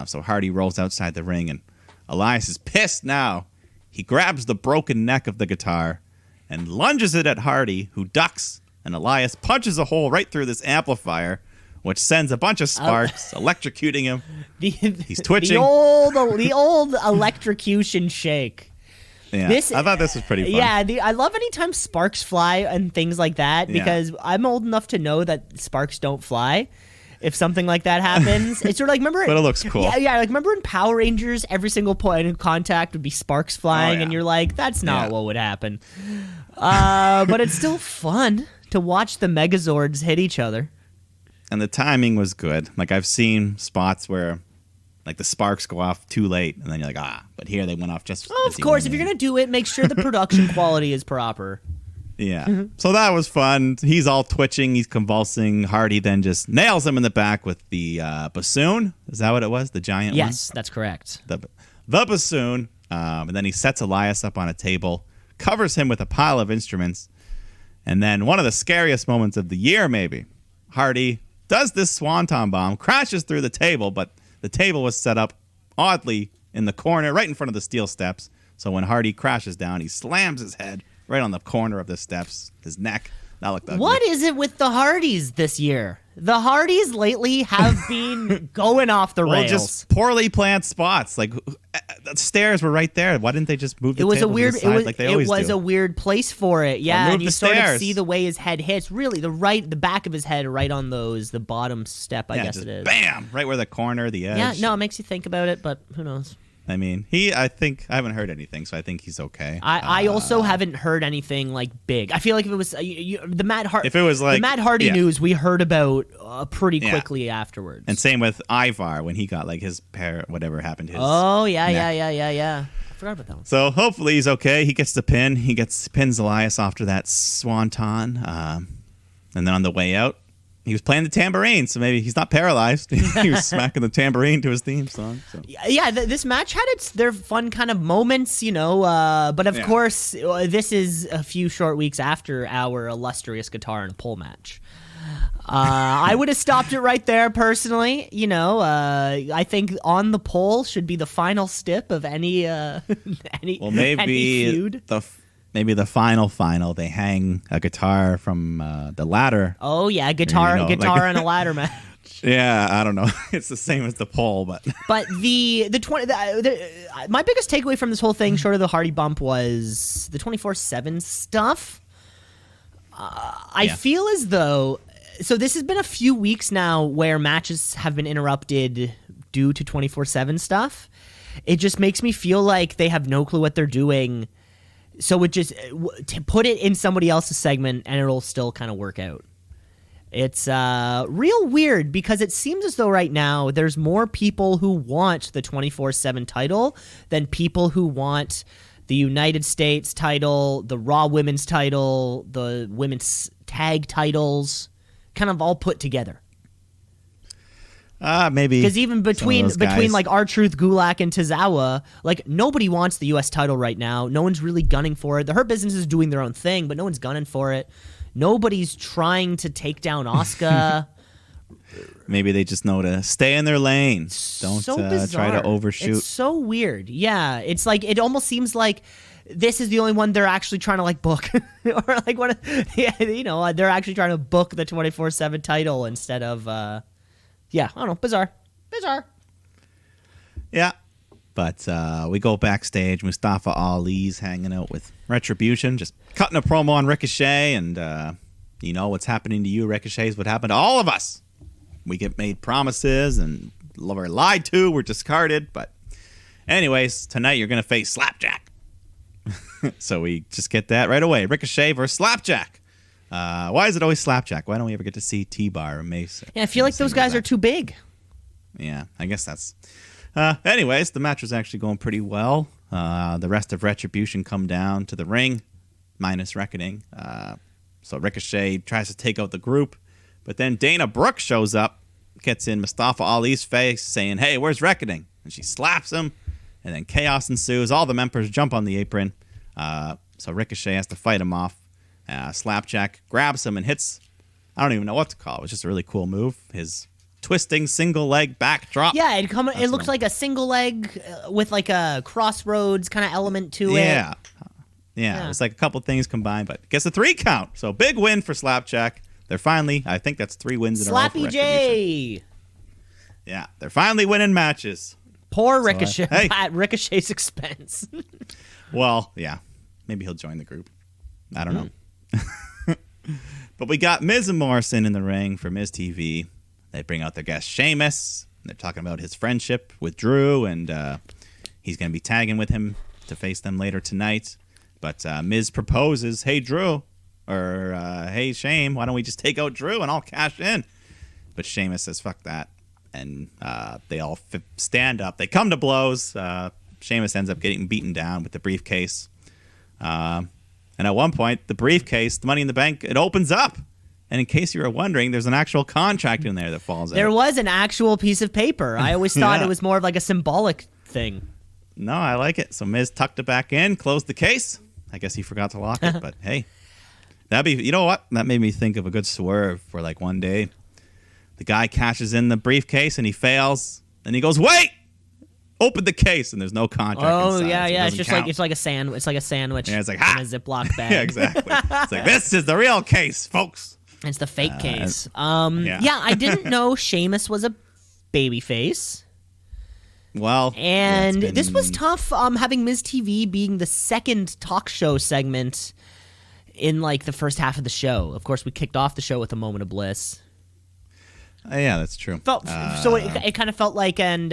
So Hardy rolls outside the ring, and Elias is pissed now. He grabs the broken neck of the guitar and lunges it at Hardy, who ducks, and Elias punches a hole right through this amplifier, which sends a bunch of sparks, electrocuting him. He's twitching. The old electrocution shake. Yeah, I thought this was pretty fun. Yeah, I love anytime sparks fly and things like that because I'm old enough to know that sparks don't fly. If something like that happens, it's sort of like, remember? But it looks cool. Yeah, like remember in Power Rangers, every single point of contact would be sparks flying, and you're like, that's not what would happen. But it's still fun to watch the Megazords hit each other. And the timing was good. Like I've seen spots where like the sparks go off too late, and then you're like, but here they went off just. Oh, of course, if you're gonna do it, make sure the production quality is proper. Yeah. So that was fun. He's all twitching. He's convulsing. Hardy then just nails him in the back with the bassoon. Is that what it was? The giant one? Yes, that's correct. The bassoon. And then he sets Elias up on a table, covers him with a pile of instruments. And then one of the scariest moments of the year, maybe, Hardy does this swanton bomb, crashes through the table, but the table was set up oddly in the corner, right in front of the steel steps. So when Hardy crashes down, he slams his head right on the corner of the steps, his neck. That looked ugly. What is it with the Hardys this year? The Hardys lately have been going off the rails. Just poorly planned spots. Like the stairs were right there. Why didn't they just move the table to the side like they always do? It was a weird place for it. Yeah, and you sort stairs. of see the way his head hits. Really, the back of his head right on the bottom step. I guess it is. Bam! Right where the corner, the edge. Yeah, no, it makes you think about it, but who knows? I mean, I think I haven't heard anything, so I think he's okay. I also haven't heard anything like big. I feel like if it was the Matt Hardy, if it was like the Matt Hardy news, we heard about pretty quickly afterwards. And same with Ivar when he got like his whatever happened to his. Oh yeah, neck. yeah. I forgot about that one. So hopefully he's okay. He gets the pin. He pins Elias after that swanton, and then on the way out, he was playing the tambourine, so maybe he's not paralyzed. He was smacking the tambourine to his theme song. So. Yeah, this match had their fun kind of moments, but of course, this is a few short weeks after our illustrious guitar and pole match. I would have stopped it right there, personally. I think on the pole should be the final step of any any feud. Maybe the final, they hang a guitar from the ladder. Oh yeah, guitar and a ladder match. Yeah, I don't know. It's the same as the pole, but my biggest takeaway from this whole thing, short of the Hardy bump, was the 24/7 stuff. I feel as though this has been a few weeks now where matches have been interrupted due to 24/7 stuff. It just makes me feel like they have no clue what they're doing. So it just to put it in somebody else's segment and it'll still kind of work out. It's real weird because it seems as though right now there's more people who want the 24/7 title than people who want the United States title, the Raw Women's title, the Women's Tag titles, kind of all put together. Maybe because even between like R-Truth, Gulak, and Tozawa, like nobody wants the U.S. title right now. No one's really gunning for it. The Hurt Business is doing their own thing, but no one's gunning for it. Nobody's trying to take down Asuka. Maybe they just know to stay in their lane. Don't try to overshoot. It's so weird. Yeah, it's like it almost seems like this is the only one they're actually trying to like book, or like they're actually trying to book the 24/7 title instead of. Yeah, I don't know. Bizarre. Yeah. But we go backstage. Mustafa Ali's hanging out with Retribution, just cutting a promo on Ricochet. And, what's happening to you, Ricochet, is what happened to all of us. We get made promises and we're lied to. We're discarded. But anyways, tonight you're going to face Slapjack. So we just get that right away. Ricochet versus Slapjack. Why is it always Slapjack? Why don't we ever get to see T-Bar or Mace? Yeah, I feel like those guys are too big. Yeah, I guess that's... anyways, the match was actually going pretty well. The rest of Retribution come down to the ring. minus Reckoning. So Ricochet tries to take out the group, but then Dana Brooke shows up, gets in Mustafa Ali's face, saying, "Hey, where's Reckoning?" And she slaps him, and then chaos ensues. All the members jump on the apron, so Ricochet has to fight him off. Slapjack grabs him and hits, I don't even know what to call it. It was just a really cool move. His twisting single leg backdrop. Yeah, it looks like a single leg with like a crossroads kind of element to it. Yeah, it's like a couple things combined, but gets a 3 count. So big win for Slapjack. They're finally, I think that's 3 wins in a row for Slappy J. Yeah, they're finally winning matches. Poor Ricochet hey. at Ricochet's expense. Well, yeah, maybe he'll join the group. I don't know. But we got Miz and Morrison in the ring for Miz TV. They bring out their guest Sheamus. They're talking about his friendship with Drew, and he's going to be tagging with him to face them later tonight. But Miz proposes, "Hey, Drew," or "Hey, Shame, why don't we just take out Drew and I'll cash in?" But Sheamus says, "Fuck that." And they all stand up. They come to blows. Sheamus ends up getting beaten down with the briefcase. And at one point, the briefcase, the Money in the Bank, it opens up. And in case you were wondering, there's an actual contract in there that falls out. There was an actual piece of paper. I always thought Yeah. it was more of like a symbolic thing. No, I like it. So Miz tucked it back in, closed the case. I guess he forgot to lock it, but hey. That'd be, you know what? That made me think of a good swerve for like one day. The guy cashes in the briefcase and he fails. And he goes, "Wait! Open the case," and there's no contract inside, Yeah, so it yeah. It's doesn't just count. like a sandwich. It's like a sandwich. Yeah, it's like, in ha! a Ziploc bag. Yeah, exactly. It's like, this is the real case, folks. It's the fake case. yeah. Yeah, I didn't know Sheamus was a babyface. Well, And yeah, it's this been- was tough, having Miz TV being the second talk show segment in like the first half of the show. Of course, we kicked off the show with a moment of bliss. yeah, that's true. So it kind of felt like, and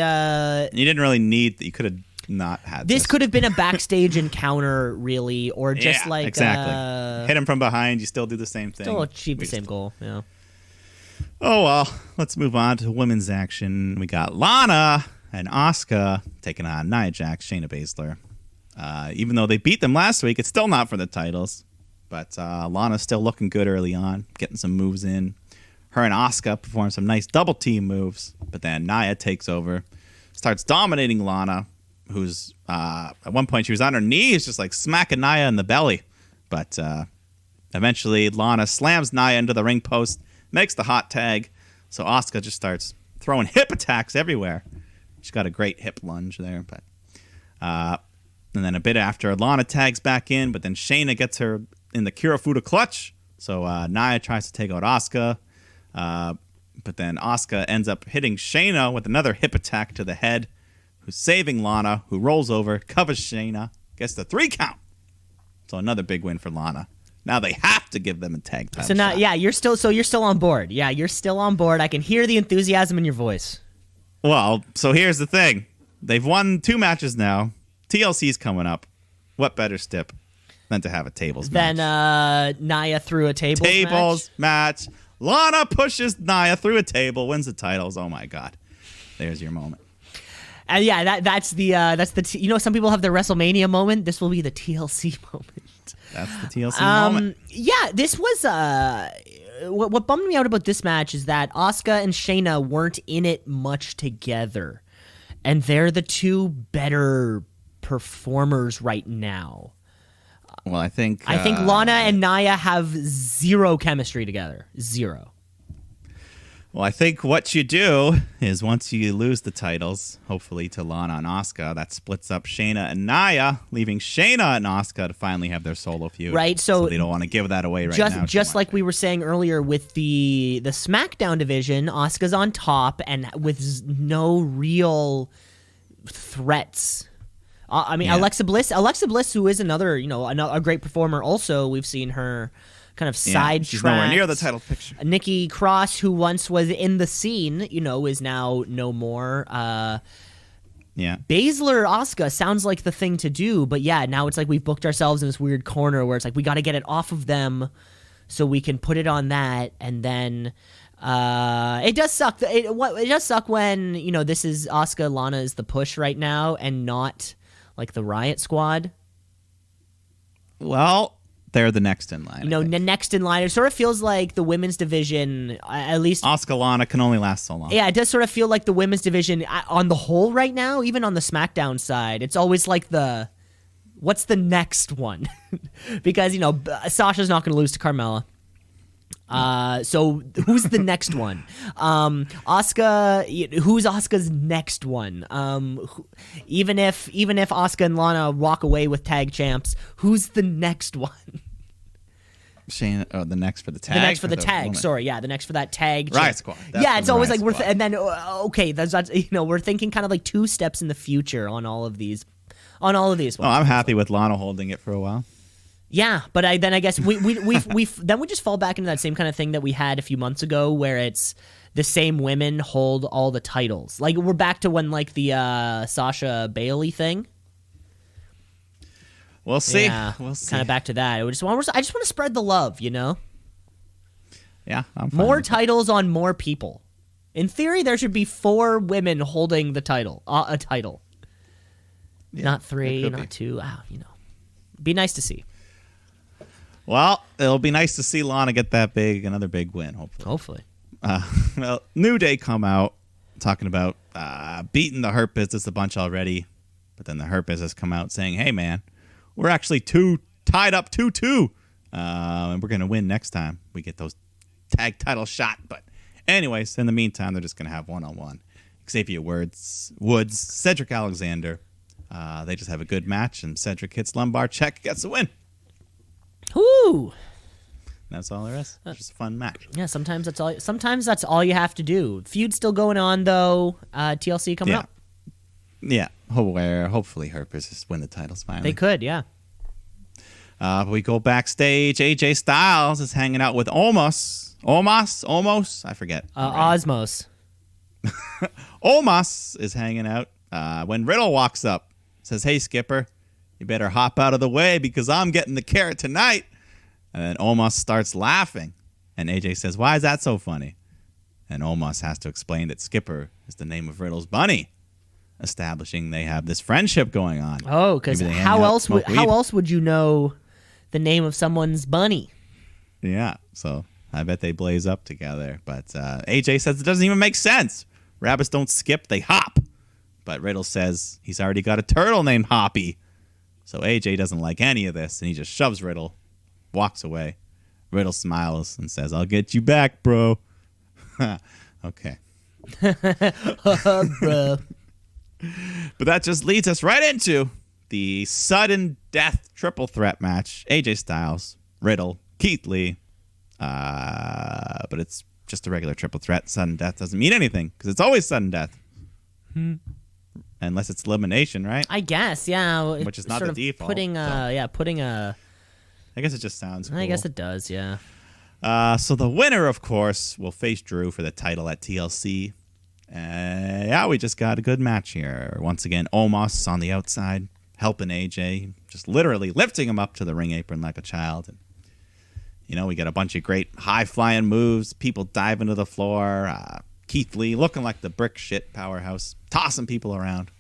You didn't really need. You could have not had this could have been a backstage encounter, really, or just yeah, like exactly. Hit him from behind. You still do the same thing. still achieve We the same just- goal. Yeah. Oh well, let's move on to women's action. We got Lana and Asuka taking on Nia Jax, Shayna Baszler. Even though they beat them last week, it's still not for the titles. But Lana's still looking good early on, getting some moves in. Her and Asuka perform some nice double team moves, but then Nia takes over, starts dominating Lana, who's at one point she was on her knees, just like smacking Nia in the belly. But eventually Lana slams Nia into the ring post, makes the hot tag, so Asuka just starts throwing hip attacks everywhere. She's got a great hip lunge there, but and then a bit after, Lana tags back in, but then Shayna gets her in the Kirifuda clutch, so Nia tries to take out Asuka. But then Asuka ends up hitting Shayna with another hip attack to the head, who's saving Lana, who rolls over, covers Shayna, gets the 3 count. So another big win for Lana. Now they have to give them a tag title So now, shot. yeah, you're still on board. Yeah, you're still on board. I can hear the enthusiasm in your voice. Well, so here's the thing. They've won 2 matches now. TLC's coming up. What better step than to have a tables match? Then Nia threw a Tables match. Lana pushes Nia through a table, wins the titles. Oh my God. There's your moment. And yeah, that's the you know, some people have their WrestleMania moment. This will be the TLC moment. That's the TLC moment. Yeah, this was what bummed me out about this match is that Asuka and Shayna weren't in it much together, and they're the 2 better performers right now. Well, I think Lana and Nia have 0 chemistry together. 0. Well, I think what you do is once you lose the titles, hopefully to Lana and Asuka, that splits up Shayna and Nia, leaving Shayna and Asuka to finally have their solo feud. Right, so they don't want to give that away right now. Just like we were saying earlier with the SmackDown division, Asuka's on top and with no real threats. I mean, Yeah. Alexa Bliss, who is another, a great performer. Also, we've seen her kind of Yeah, she's nowhere near the title picture. Nikki Cross, who once was in the scene, is now no more. Yeah. Baszler Asuka sounds like the thing to do, but yeah, now it's like we've booked ourselves in this weird corner where it's like we got to get it off of them so we can put it on that, and then it does suck. It does suck when this is Asuka, Lana is the push right now, and not like the Riot Squad. Well, they're the next in line. You know, next in line. It sort of feels like the women's division, at least. Asuka Lana can only last so long. Yeah, it does sort of feel like the women's division on the whole right now, even on the SmackDown side. It's always like what's the next one? Because, you know, Sasha's not going to lose to Carmella. So who's the next one? Asuka, who's Asuka's next one? Even if Asuka and Lana walk away with tag champs, who's the next one? Shane, the next for the tag. The next for the tag. woman. Sorry, yeah, the next for that tag. Riot Squad. Yeah, it's always like Riot Squad. and then okay, that's you know, we're thinking kind of like 2 steps in the future on all of these. On all of these. Oh, I'm happy with Lana holding it for a while. Yeah, but I guess we then we just fall back into that same kind of thing that we had a few months ago, where it's the same women hold all the titles. Like we're back to when like the Sasha Bailey thing. We'll see. Yeah, We'll see. kind of back to that. I just want to spread the love, you know. Yeah, I'm fine More with that. titles on more people. In theory, there should be 4 women holding the title, a title. Yeah, Not it 3, could not be. 2. You know, be nice to see. Well, it'll be nice to see Lana get another big win, hopefully. Hopefully. Well, New Day come out talking about beating the Hurt Business a bunch already, but then the Hurt Business come out saying, "Hey, man, we're actually tied up 2-2, and we're gonna win next time we get those tag title shot." But anyways, in the meantime, they're just gonna have one-on-one. Xavier Woods, Cedric Alexander. They just have a good match, and Cedric hits lumbar check, gets the win. Whoo! That's all there is. It's just a fun match. Yeah, sometimes that's all. Sometimes that's all you have to do. Feud's still going on though. TLC coming Yeah. up. Yeah, hopefully Hurt Business win the titles finally. They could, yeah. But we go backstage. AJ Styles is hanging out with Omos, I forget. Osmos. Omos is hanging out when Riddle walks up. Says, "Hey, Skipper, you better hop out of the way because I'm getting the carrot tonight." And then Omos starts laughing. And AJ says, "Why is that so funny?" And Omos has to explain that Skipper is the name of Riddle's bunny, establishing they have this friendship going on. Oh, because Maybe they hang how out, else smoke weed. would you know the name of someone's bunny? Yeah, so I bet they blaze up together. But AJ says it doesn't even make sense. Rabbits don't skip, they hop. But Riddle says he's already got a turtle named Hoppy. So AJ doesn't like any of this, and he just shoves Riddle, walks away. Riddle smiles and says, "I'll get you back, bro." Okay. Bruh. But that just leads us right into the sudden death triple threat match. AJ Styles, Riddle, Keith Lee. But it's just a regular triple threat. Sudden death doesn't mean anything because it's always sudden death. Unless it's elimination, right? I guess, yeah. Which is not sort the of default, Putting I guess it just sounds cool. I guess it does, yeah. So the winner, of course, will face Drew for the title at TLC. Yeah, we just got a good match here. Once again, Omos on the outside, helping AJ, just literally lifting him up to the ring apron like a child. And, you know, we get a bunch of great high-flying moves, people diving to the floor, Keith Lee looking like the brick shit powerhouse, tossing people around.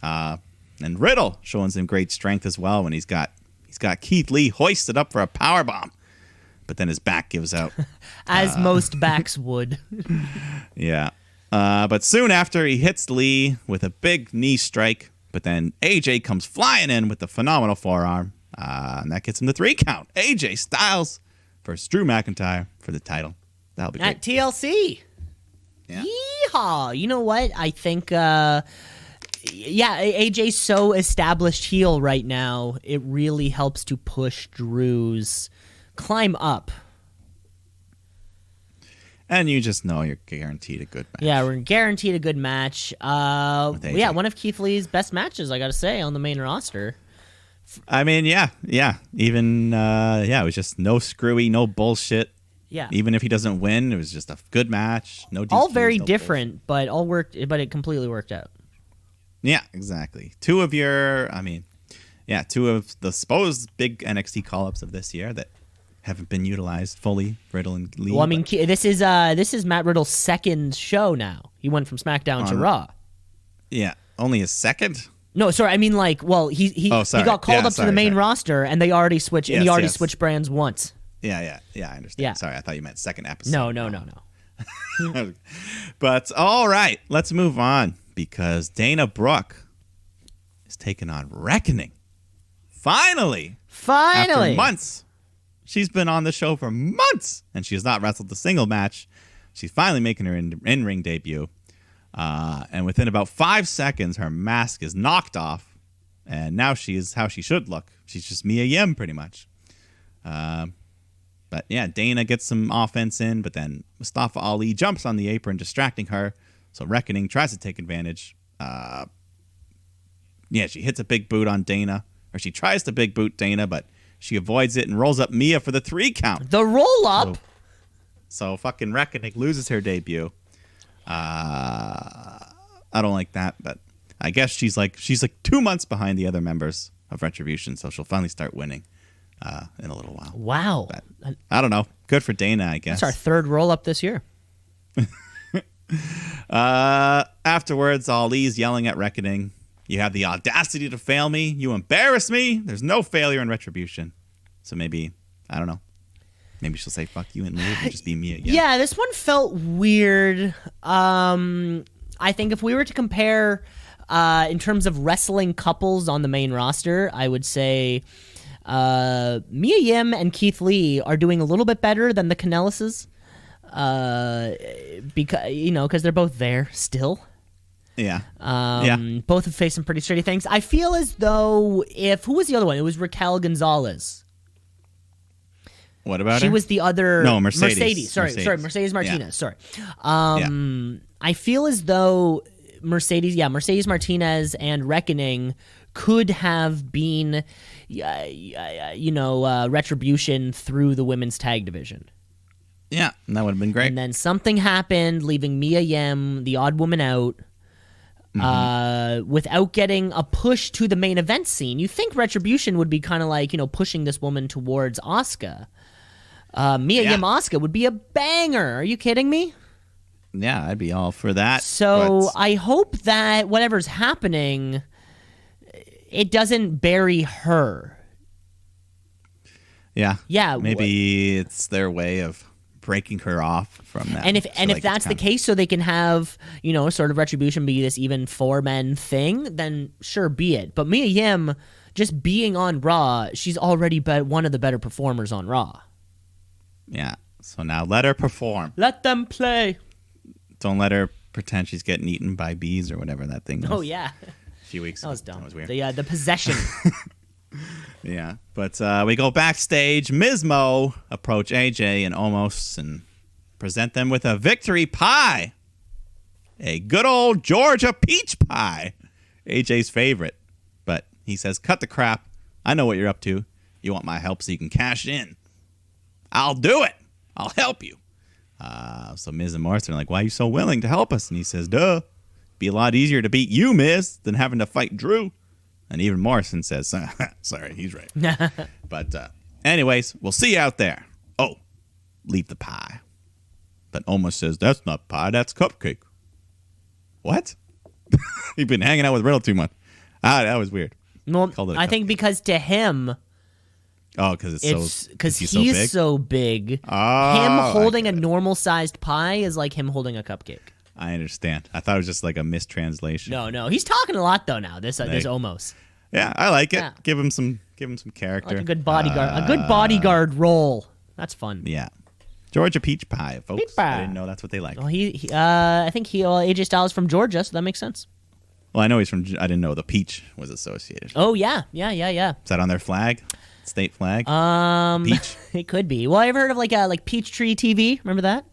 And Riddle showing some great strength as well when he's got Keith Lee hoisted up for a powerbomb. But then his back gives out. As most backs would. Yeah. But soon after, he hits Lee with a big knee strike. But then AJ comes flying in with the phenomenal forearm. And that gets him the 3 count. AJ Styles versus Drew McIntyre for the title. That'll be At great. TLC. Yeah. Yeehaw. You know what? I think, AJ's so established heel right now, it really helps to push Drew's climb up. And you just know you're guaranteed a good match. Yeah, we're guaranteed a good match. AJ. Yeah, one of Keith Lee's best matches, I got to say, on the main roster. I mean, yeah. Even, it was just no screwy, no bullshit. Yeah. Even if he doesn't win, it was just a good match. No All DQs, very no different, but it completely worked out. Yeah, exactly. Two of the supposed big NXT call-ups of this year that haven't been utilized fully, Riddle and Lee. Well, I mean, this is Matt Riddle's second show now. He went from SmackDown to Raw. Yeah, only his second? No, sorry. I mean, like, well, he got called up to the main roster, and they already switched. And he already switched brands once. Yeah. I understand. Yeah. Sorry, I thought you meant second episode. No. But all right, let's move on because Dana Brooke is taking on Reckoning. Finally, after months. She's been on the show for months, and she has not wrestled a single match. She's finally making her in-ring debut. And within about 5 seconds, her mask is knocked off, and now she is how she should look. She's just Mia Yim, pretty much. But yeah, Dana gets some offense in, but then Mustafa Ali jumps on the apron, distracting her. So Reckoning tries to take advantage. She hits a big boot on Dana, or she tries to big boot Dana, but she avoids it and rolls up Mia for the 3 count. The roll up? So fucking Reckoning loses her debut. I don't like that, but I guess she's like 2 months behind the other members of Retribution, so she'll finally start winning in a little while. Wow. But, I don't know. Good for Dana, I guess. That's our 3rd roll up this year. Afterwards, Ali's yelling at Reckoning. You have the audacity to fail me. You embarrass me. There's no failure in Retribution. So maybe, I don't know. Maybe she'll say fuck you and leave and just be me again. Yeah, this one felt weird. I think if we were to compare in terms of wrestling couples on the main roster, I would say Mia Yim and Keith Lee are doing a little bit better than the Kanellises. Because they're both there still. Yeah. Both have faced some pretty sturdy things. I feel as though who was the other one? It was Raquel Gonzalez. What about her? She was the other. No, Mercedes. Sorry, Mercedes Martinez. Yeah. Sorry. I feel as though Mercedes Martinez and Reckoning could have been, Retribution through the women's tag division. Yeah, that would have been great. And then something happened, leaving Mia Yim, the odd woman, out. Without getting a push to the main event scene. You think Retribution would be kind of like, pushing this woman towards Asuka. Mia Yim Asuka would be a banger. Are you kidding me? Yeah, I'd be all for that. So I hope that whatever's happening, it doesn't bury her. Yeah. Yeah. Maybe it's their way of breaking her off from that. And if that's the case, so they can have, sort of Retribution be this even 4-men thing, then sure, be it. But Mia Yim, just being on Raw, she's already one of the better performers on Raw. Yeah. So now let her perform. Let them play. Don't let her pretend she's getting eaten by bees or whatever that thing was. Oh, yeah. A few weeks ago. That was dumb. That was weird. The possession. Yeah, but we go backstage. Ms. Mo approach AJ and Omos and present them with a victory pie. A good old Georgia peach pie. AJ's favorite. But he says, cut the crap. I know what you're up to. You want my help so you can cash in. I'll do it. I'll help you. So Miz and Morrison are like, why are you so willing to help us? And he says, duh. Be a lot easier to beat you, Miz, than having to fight Drew. And even Morrison says, sorry, he's right. But anyways, we'll see you out there. Oh, leave the pie. But Omos says, that's not pie, that's cupcake. What? You've been hanging out with Riddle too much. That was weird. Well, I think because to him... Oh, because he's so big. Oh, him holding a normal-sized pie is like him holding a cupcake. I understand. I thought it was just like a mistranslation. No. He's talking a lot though now. This Omos. Yeah, I like it. Yeah. Give him some character. Like a good bodyguard. A good bodyguard role. That's fun. Yeah. Georgia peach pie, folks. Peach pie. I didn't know that's what they like. Well, I think AJ Styles is from Georgia, so that makes sense. Well, I know he's from. I didn't know the peach was associated. Oh yeah. Is that on their flag? State flag? Peach. It could be. Well, I ever heard of like Peachtree TV? Remember that?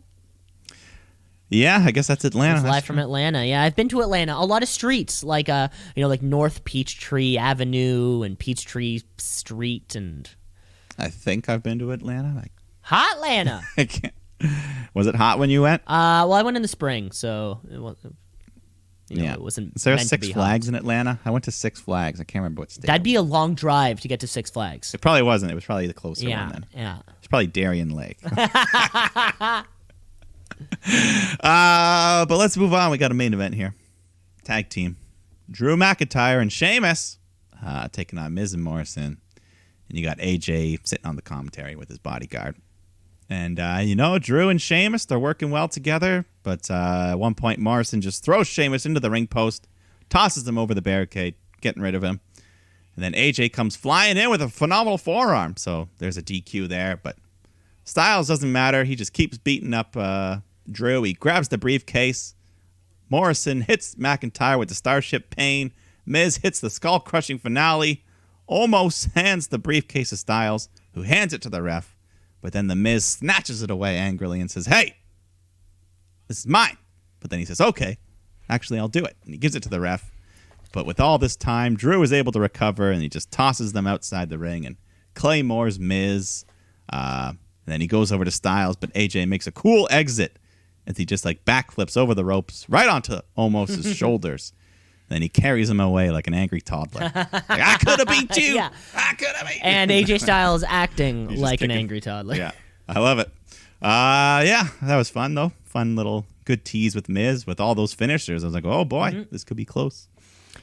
Yeah, I guess that's Atlanta. It's live from Atlanta. Yeah, I've been to Atlanta. A lot of streets, like North Peachtree Avenue and Peachtree Street, and I think I've been to Atlanta. Hot Atlanta. I can't. Was it hot when you went? Well, I went in the spring, so it wasn't. It wasn't. Is there meant Six to be Flags hot. in Atlanta? I went to Six Flags. I can't remember what state. That'd be a long drive to get to Six Flags. It probably wasn't. It was probably the closer one then. Yeah. It's probably Darien Lake. But let's move on. We got a main event here. Tag team. Drew McIntyre and Sheamus taking on Miz and Morrison. And you got AJ sitting on the commentary with his bodyguard. And, Drew and Sheamus, they're working well together. But at one point, Morrison just throws Sheamus into the ring post, tosses him over the barricade, getting rid of him. And then AJ comes flying in with a phenomenal forearm. So there's a DQ there. But Styles doesn't matter. He just keeps beating up Drew. He grabs the briefcase. Morrison hits McIntyre with the Starship Pain. Miz hits the skull-crushing finale. Almost hands the briefcase to Styles, who hands it to the ref. But then the Miz snatches it away angrily and says, "Hey, this is mine." But then he says, "Okay, actually I'll do it." And he gives it to the ref. But with all this time, Drew is able to recover, and he just tosses them outside the ring. And Claymore's Miz. And then he goes over to Styles, but AJ makes a cool exit as he just backflips over the ropes right onto Omos's shoulders. Then he carries him away like an angry toddler. I could have beat you. Yeah. I could have beat you. And AJ Styles acting like an kicking. angry toddler. Yeah, I love it. That was fun, though. Fun little good tease with Miz with all those finishers. I was like, oh, boy, this could be close.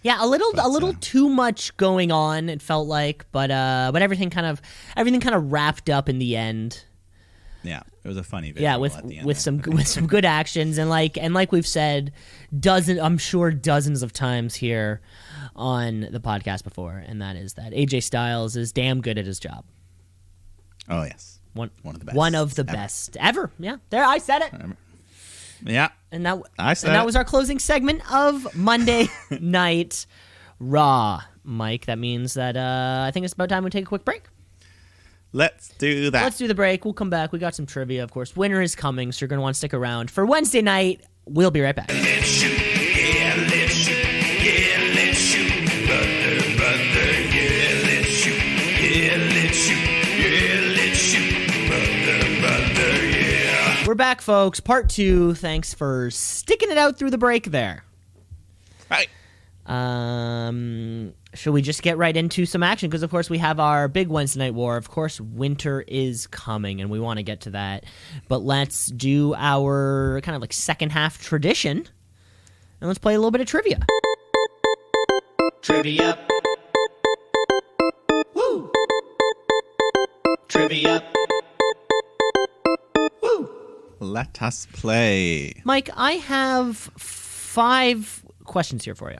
Yeah, a little too much going on, it felt like, but everything kind of wrapped up in the end. Yeah, it was a funny video. Yeah, at the end with there. some good actions and like we've said dozens of times here on the podcast before, and that is that AJ Styles is damn good at his job. Oh yes, one of the best. One of the best ever. Yeah, there I said it. Yeah, And that that was our closing segment of Monday Night Raw. Mike, that means that I think it's about time we take a quick break. Let's do that. Let's do the break. We'll come back. We got some trivia, of course. Winter is coming, so you're going to want to stick around for Wednesday night. We'll be right back. Let's shoot, yeah, let's shoot, yeah, let's shoot, brother, yeah, let's shoot, yeah, let's shoot, yeah, let's shoot, brother, yeah. We're back, folks. Part 2. Thanks for sticking it out through the break there. Right. Should we just get right into some action? Because, of course, we have our big Wednesday Night War. Of course, winter is coming, and we want to get to that. But let's do our kind of second half tradition, and let's play a little bit of trivia. Trivia. Woo. Trivia. Woo. Let us play. Mike, I have 5 questions here for you.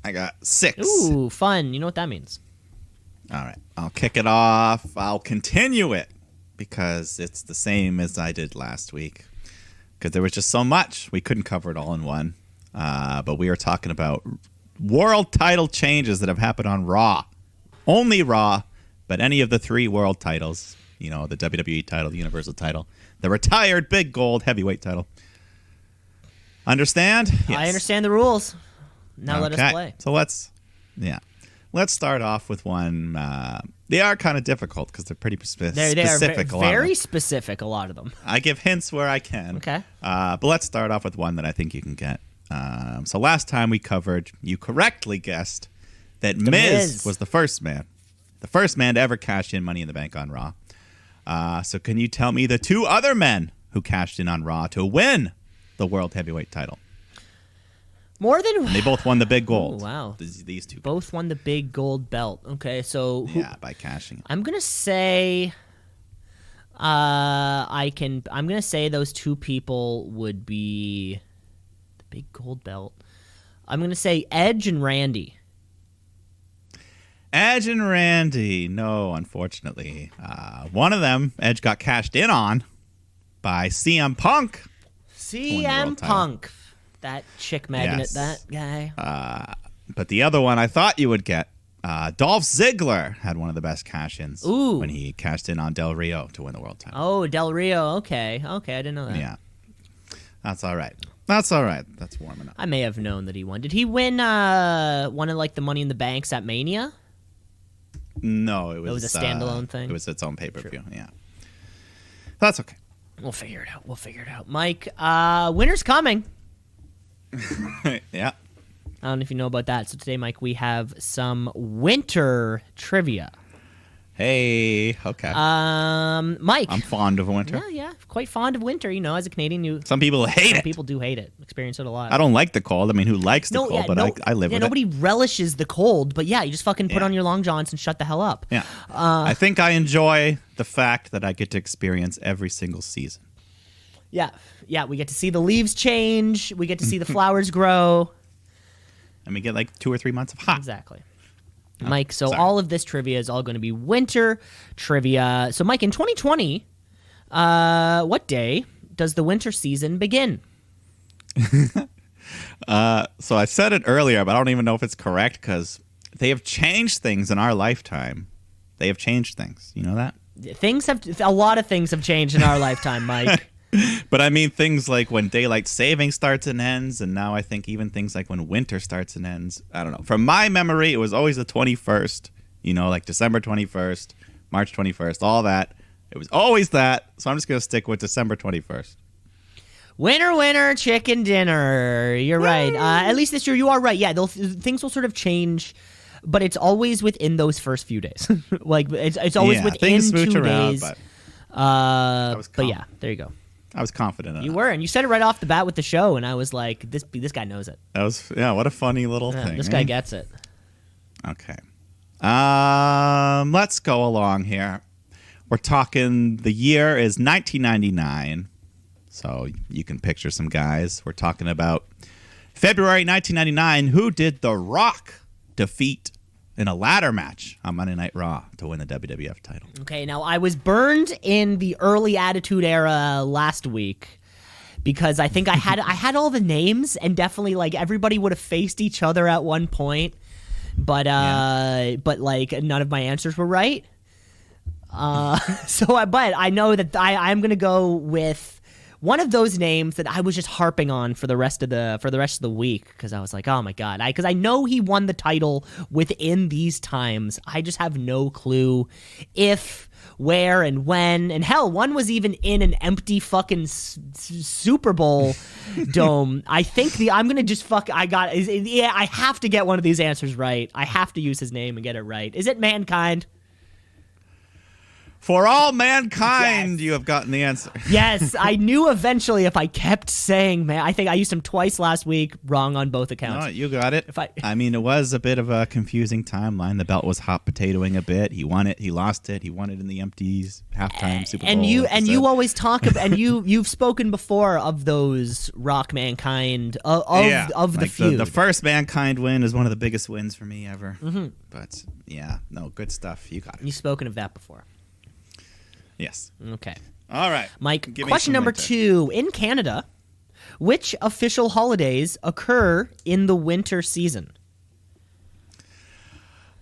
I got 6. Ooh, fun. You know what that means. All right. I'll kick it off. I'll continue it because it's the same as I did last week. Because there was just so much. We couldn't cover it all in one. But we are talking about world title changes that have happened on Raw. Only Raw, but any of the 3 world titles. The WWE title, the Universal title, the retired big gold heavyweight title. Understand? Yes. I understand the rules. Now let us play. So let's start off with one. They are kind of difficult because they're pretty specific. They are very them. specific, a lot of them. I give hints where I can. Okay. But let's start off with one that I think you can get. So last time we covered, you correctly guessed that Miz was the first man to ever cash in Money in the Bank on Raw. So can you tell me the 2 other men who cashed in on Raw to win the World Heavyweight title? More than... And they both won the big gold. Oh, wow. These 2. Both won the big gold belt. Okay, so... by cashing. I'm going to say... I'm going to say those 2 people would be... The big gold belt. I'm going to say Edge and Randy. Edge and Randy. No, unfortunately. One of them, Edge got cashed in on by CM Punk. CM Punk. That chick magnet, Yes. that guy. But the other one I thought you would get, Dolph Ziggler had one of the best cash-ins Ooh. when he cashed in on Del Rio to win the world title. Oh, Del Rio. Okay, I didn't know that. Yeah. That's all right. That's warm enough. I may have known that he won. Did he win one of the Money in the Banks at Mania? No, it was a standalone thing? It was its own pay-per-view, yeah. That's okay. We'll figure it out. Mike, winter's coming. Yeah. I don't know if you know about that. So today, Mike, we have some winter trivia. Hey, okay. Mike. I'm fond of winter. Yeah, quite fond of winter. You know, as a Canadian, Some people hate some it. people do hate it. Experience it a lot. I don't like the cold. I mean, who likes the cold? yeah, But I live with nobody relishes the cold, but yeah, you just fucking put Yeah. on your long johns and shut the hell up. it. Yeah. I think I enjoy the fact that I get to experience every single season. Yeah, we get to see the leaves change. We get to see the flowers grow. And we get like 2 or 3 months of hot. Exactly. Mike, so sorry. all of this trivia is all going to be winter trivia. So, Mike, in 2020, what day does the winter season begin? So I said it earlier, but I don't even know if it's correct because they have changed things in our lifetime. They have changed things. You know that? A lot of things have changed in our lifetime, Mike. But I mean things like when daylight saving starts and ends, and now I think even things like when winter starts and ends. I don't know. From my memory, it was always the 21st, you know, like December 21st, March 21st, all that. It was always that, so I'm just going to stick with December 21st. Winner, chicken dinner. You're right. At least this year, you are right. Yeah, things will sort of change, but it's always within those first few days. Like, it's always within things 2 smooch around, days. but But yeah, there you go. I was confident in You it. were, and you said it right off the bat with the show, and I was like, this guy knows it. That was, what a funny little Yeah, thing. this eh? guy gets it. Okay. Let's go along here. We're talking, the year is 1999. So you can picture some guys. We're talking about February 1999. Who did The Rock defeat in a ladder match on Monday Night Raw to win the WWF title? Okay, now I was burned in the early Attitude Era last week because I think I had all the names, and definitely like everybody would have faced each other at one point, but like none of my answers were right. But I know that I'm gonna go with one of those names that I was just harping on for the rest of the week because I was like, oh my god, because I know he won the title within these times. I just have no clue if, where, and when. And hell, one was even in an empty fucking Super Bowl dome. I think I'm gonna just I have to get one of these answers right. I have to use his name and get it right. Is it Mankind? For all mankind, Yes. you have gotten the answer. Yes, I knew eventually if I kept saying, man, I think I used him twice last week, wrong on both accounts. No, you got it. If I mean, it was a bit of a confusing timeline. The belt was hot potatoing a bit. He won it. He lost it. He won it in the empties halftime Super Bowl. and you like you said. always talk about, and you've spoken before of those Rock Mankind of the like feud. The first Mankind win is one of the biggest wins for me ever. Mm-hmm. But yeah, no, good stuff. You got it. You've spoken of that before. Yes. Okay. All right. Mike, Give me question some number winter. 2. In Canada, which official holidays occur in the winter season?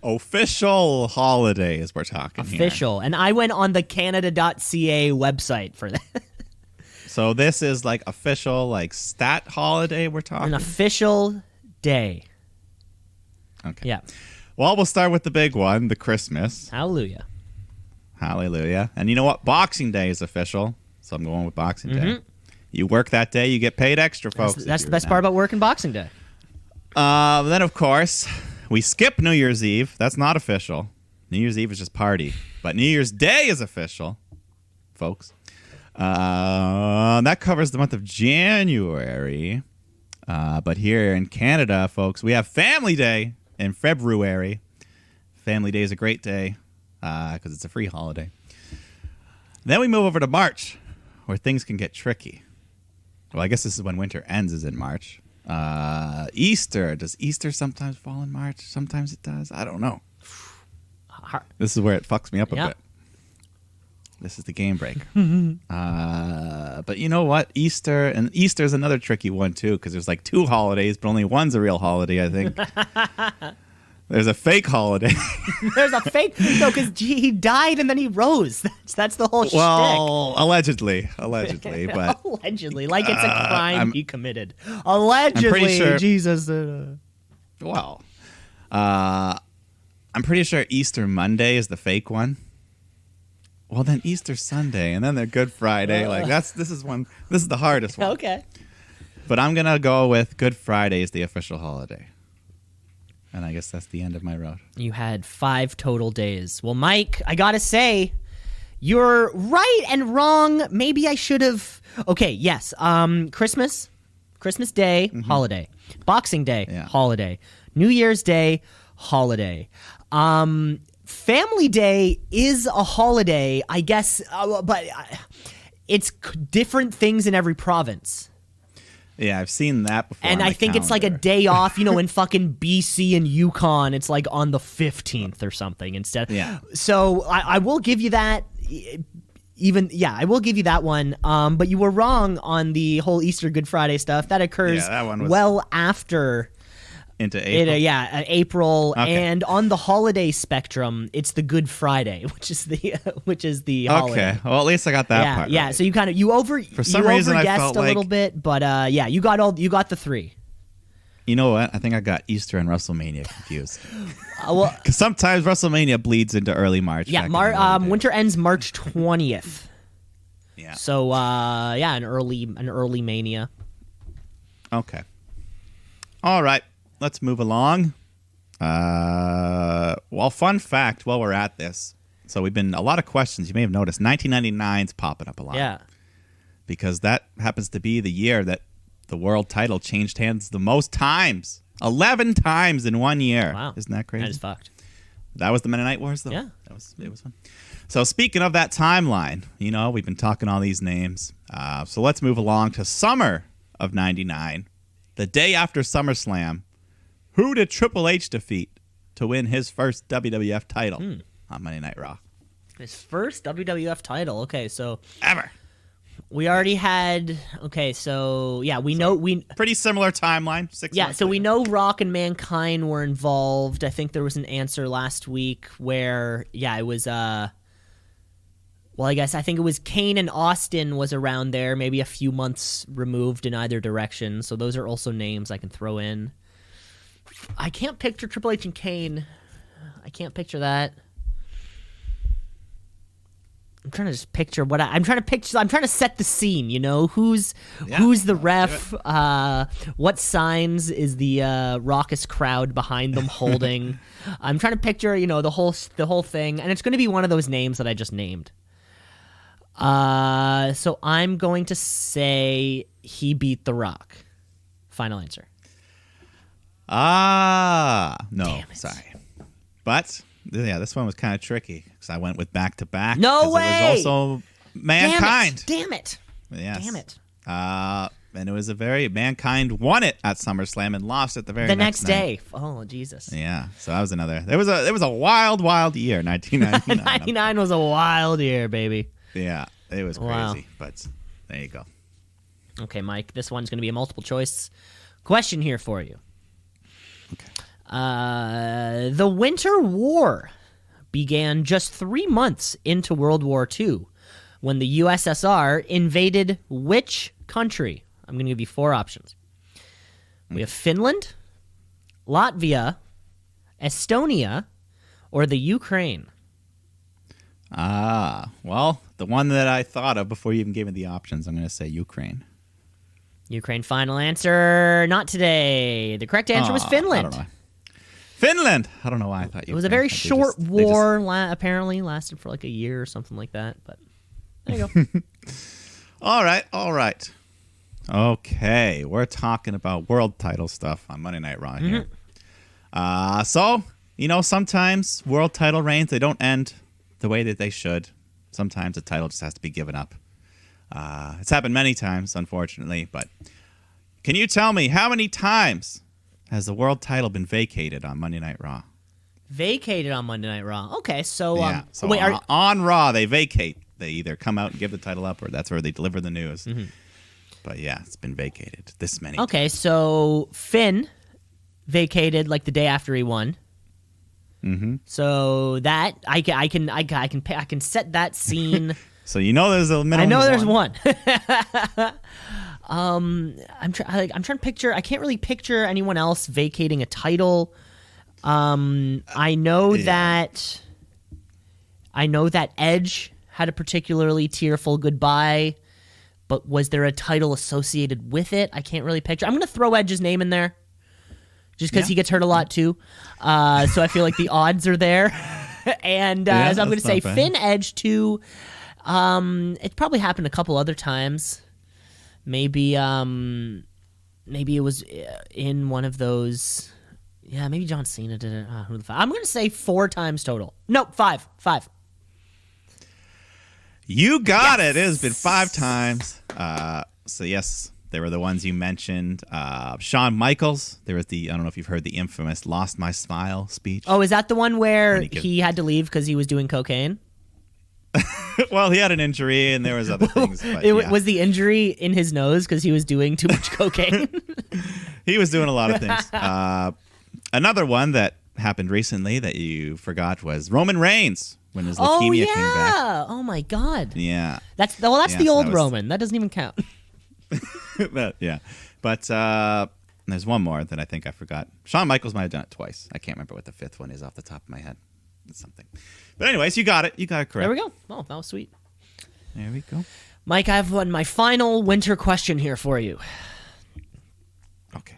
Official holidays we're talking here. Official. And I went on the Canada.ca website for that. So this is like official, like stat holiday we're talking. An official day. Okay. Yeah. Well, we'll start with the big one, the Christmas. Hallelujah. Hallelujah. And you know what? Boxing Day is official. So I'm going with Boxing Day. Mm-hmm. You work that day, you get paid extra, folks. That's the best part about working Boxing Day. Then, of course, we skip New Year's Eve. That's not official. New Year's Eve is just party. But New Year's Day is official, folks. That covers the month of January. But here in Canada, folks, we have Family Day in February. Family Day is a great day because it's a free holiday. Then we move over to March, where things can get tricky. Well, I guess this is when winter ends, is in March. Easter. Does Easter sometimes fall in March? Sometimes it does. I don't know. This is where it fucks me up a Yeah. bit. This is the game breaker. But you know what? Easter is another tricky one, too, because there's like 2 holidays, but only one's a real holiday, I think. There's a fake holiday. There's a fake. No, because he died and then he rose. That's the whole Well, allegedly, but allegedly, like it's a crime he committed. Allegedly, I'm pretty sure- Jesus. well, I'm pretty sure Easter Monday is the fake one. Well, then Easter Sunday, and then they're Good Friday. Like this is the hardest one. Okay. But I'm gonna go with Good Friday is the official holiday. And I guess that's the end of my road. You had 5 total days. Well, Mike, I gotta say, you're right and wrong. Maybe I should have. Okay, yes. Christmas Day, holiday. Boxing Day, holiday. New Year's Day, holiday. Family Day is a holiday, I guess, but it's different things in every province. Yeah, I've seen that before. And I think it's like a day off, in fucking BC and Yukon, it's like on the 15th or something instead. Yeah. So I will give you that. I will give you that one. But you were wrong on the whole Easter Good Friday stuff. That occurs that one was well after. Into April. April. Okay. And on the holiday spectrum, it's the Good Friday, which is the holiday. Okay. Well, at least I got that part. Yeah. Right. So you kind of For some reason, I felt a little bit, but you got the 3. You know what? I think I got Easter and WrestleMania confused. Well, Because sometimes WrestleMania bleeds into early March. yeah. back in the early days. Winter ends March 20th. Yeah. So an early Mania. Okay. All right. Let's move along. Well, fun fact while we're at this. So we've been a lot of questions. You may have noticed 1999's popping up a lot. Yeah. Because that happens to be the year that the world title changed hands the most times. 11 times in 1 year. Wow. Isn't that crazy? That is fucked. That was the Mennonite Wars, though. Yeah. It was fun. So speaking of that timeline, we've been talking all these names. So let's move along to summer of 99. The day after SummerSlam, who did Triple H defeat to win his first WWF title on Monday Night Raw? His first WWF title. Okay, so Ever. we already had. Okay, so yeah, we Pretty similar timeline. 6 Yeah, months so we later. know Rock and Mankind were involved. I think there was an answer last week where, it was, I think it was Kane and Austin was around there, maybe a few months removed in either direction. So those are also names I can throw in. I can't picture Triple H and Kane. I can't picture that. I'm trying to just picture I'm trying to set the scene, who's the ref, what signs is the raucous crowd behind them holding. I'm trying to picture, the whole thing, and it's going to be one of those names that I just named. So I'm going to say he beat The Rock. Final answer. No, sorry. But yeah, this one was kind of tricky because I went with back-to-back. No way! It was also Mankind. Damn it. Yes. Damn it. And it was Mankind won it at SummerSlam and lost it the next day. night. Oh, Jesus. Yeah, so that was another. It was a wild, wild year, 1999. 99 was a wild year, baby. Yeah, it was crazy. Wow. But there you go. Okay, Mike, this one's going to be a multiple choice question here for you. Okay. The Winter War began just 3 months into World War II when the USSR invaded which country? I'm going to give you 4 options. We have Finland, Latvia, Estonia, or the Ukraine. Well, the one that I thought of before you even gave me the options, I'm going to say Ukraine. Ukraine, final answer. Not today. The correct answer was Finland. I don't know. Finland! I don't know why I thought It was a very short war, apparently. Lasted for like a year or something like that. But there you go. All right. Okay, we're talking about world title stuff on Monday Night Raw here. So, sometimes world title reigns, they don't end the way that they should. Sometimes the title just has to be given up. It's happened many times, unfortunately, but can you tell me how many times has the world title been vacated on Monday Night Raw? Vacated on Monday Night Raw. Okay, so, So wait, on Raw, they vacate. They either come out and give the title up, or that's where they deliver the news. But yeah, it's been vacated this many. Okay, so Finn vacated like the day after he won. So that I can set that scene. So there's a minimum. I know there's one. I'm trying to picture. I can't really picture anyone else vacating a title. I know that Edge had a particularly tearful goodbye, but was there a title associated with it? I can't really picture. I'm going to throw Edge's name in there just because he gets hurt a lot too. So I feel like the odds are there. And as I'm going to say, Finn Edge too. It's probably happened a couple other times. Maybe it was in one of those. Yeah, maybe John Cena did it. I'm going to say 4 times total. Nope, 5. You got it. It has been 5 times. So yes, they were the ones you mentioned. Shawn Michaels. There was I don't know if you've heard the infamous "Lost My Smile" speech. Oh, is that the one where he had to leave because he was doing cocaine? Well, he had an injury and there was other things. But, Was the injury in his nose because he was doing too much cocaine? He was doing a lot of things. Another one that happened recently that you forgot was Roman Reigns when his leukemia came back. Oh my God. Yeah. That's the old Roman. That doesn't even count. Yeah. But there's one more that I think I forgot. Shawn Michaels might have done it twice. I can't remember what the 5th one is off the top of my head. It's something. But anyways, you got it. You got it correct. There we go. Oh, that was sweet. There we go. Mike, I have my final winter question here for you.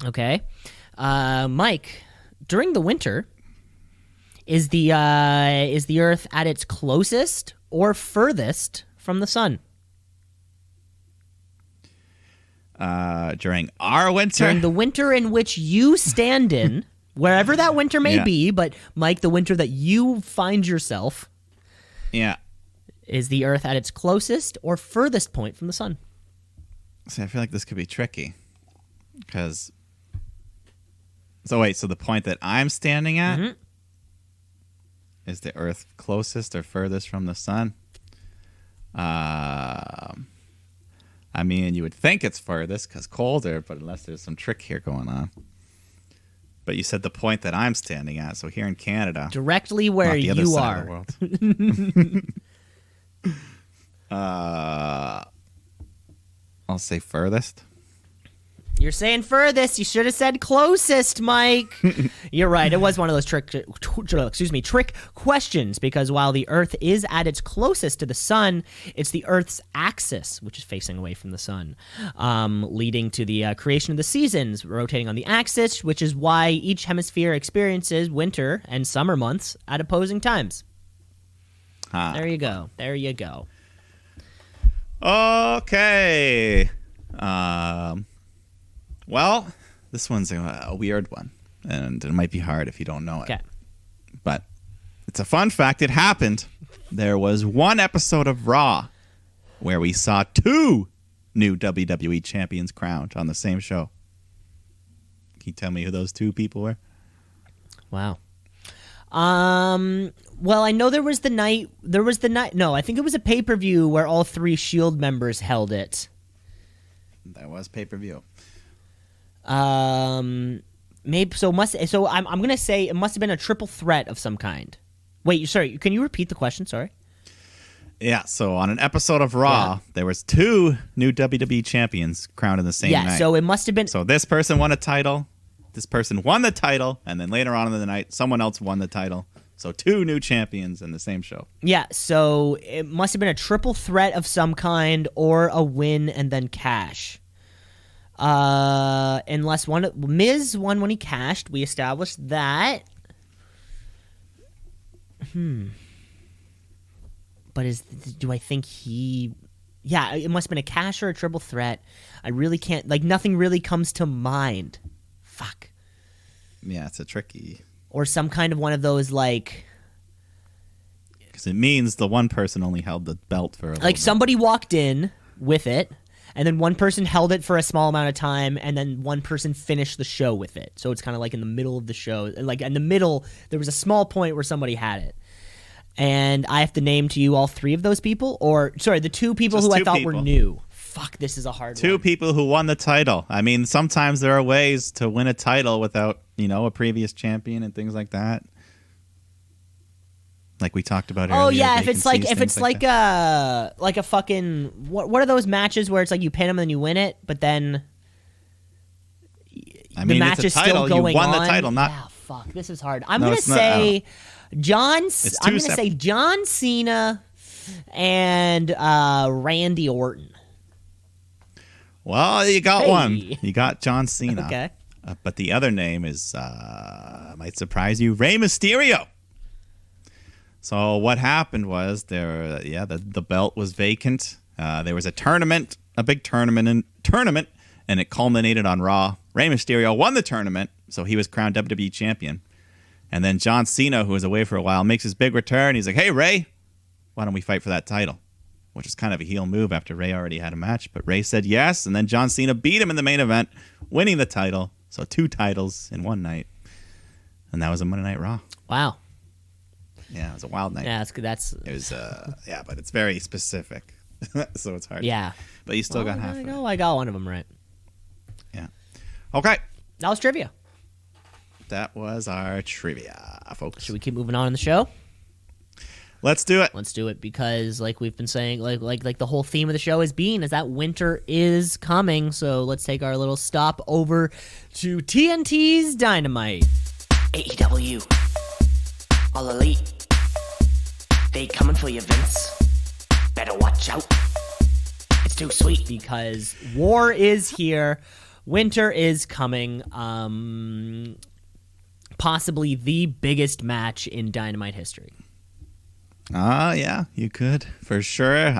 Okay. Mike, during the winter, is the Earth at its closest or furthest from the sun? During our winter? During the winter in which you stand in, wherever that winter may be, but Mike, the winter that you find yourself, is the Earth at its closest or furthest point from the sun? See, I feel like this could be tricky. Because... So wait, so the point that I'm standing at is the Earth closest or furthest from the sun? I mean, you would think it's furthest because colder, but unless there's some trick here going on. But you said the point that I'm standing at, so here in Canada, directly where not the other you side are. Of the world. I'll say furthest. You're saying furthest. You should have said closest, Mike. You're right. It was one of those trick questions because while the Earth is at its closest to the sun, it's the Earth's axis, which is facing away from the sun, leading to the creation of the seasons, rotating on the axis, which is why each hemisphere experiences winter and summer months at opposing times. There you go. There you go. Okay. Well, this one's a weird one, and it might be hard if you don't know it. Okay. But it's a fun fact. It happened. There was one episode of Raw where we saw 2 new WWE champions crowned on the same show. Can you tell me who those 2 people were? Wow. Well, I know there was the night. No, I think it was a pay-per-view where all 3 Shield members held it. That was pay-per-view. Maybe so. I'm gonna say it must have been a triple threat of some kind. Wait, sorry. Can you repeat the question? Sorry. Yeah. So on an episode of Raw, there was 2 new WWE champions crowned in the same night. Yeah. So it must have been. So this person won a title. This person won the title, and then later on in the night, someone else won the title. So 2 new champions in the same show. Yeah. So it must have been a triple threat of some kind, or a win and then cash. Unless Miz won when he cashed, we established that. But do I think he? Yeah, it must have been a cash or a triple threat. I really can't. Nothing really comes to mind. Fuck. Yeah, it's a tricky. Or some kind of one of those because it means the one person only held the belt for a little bit. Somebody walked in with it. And then one person held it for a small amount of time, and then one person finished the show with it. So it's kind of in the middle of the show. In the middle, there was a small point where somebody had it. And I have to name to you all 3 of those people? Or, sorry, the 2 people Just who I 2 thought people. were new. Fuck, this is a hard 2 one. people who won the title. I mean, sometimes there are ways to win a title without, a previous champion and things like that. Like we talked about earlier. Oh yeah, if it's like that. a fucking what are those matches where it's you pin them and then you win it, but then the match is still going you won on. The title, not. Yeah, fuck. This is hard. I'm gonna say John Cena and Randy Orton. Well, you got one. You got John Cena. Okay. But the other name is, might surprise you, Rey Mysterio. So what happened was the belt was vacant. There was a tournament, a big tournament, and it culminated on Raw. Rey Mysterio won the tournament, so he was crowned WWE champion. And then John Cena, who was away for a while, makes his big return. He's like, "Hey, Rey, why don't we fight for that title?" Which is kind of a heel move after Rey already had a match. But Rey said yes, and then John Cena beat him in the main event, winning the title. So 2 titles in one night. And that was a Monday Night Raw. Wow. Yeah, it was a wild night. Yeah, that's It was, but it's very specific. So it's hard. yeah. But you still got half of it. I got one of them right. Yeah. Okay. That was trivia. That was our trivia, folks. Should we keep moving on in the show? Let's do it. Let's do it because, like we've been saying, like the whole theme of the show is that winter is coming. So let's take our little stop over to TNT's Dynamite. AEW. All Elite. They coming for you, Vince. Better watch out. It's too sweet. Because war is here. Winter is coming. Possibly the biggest match in Dynamite history. Yeah, you could for sure.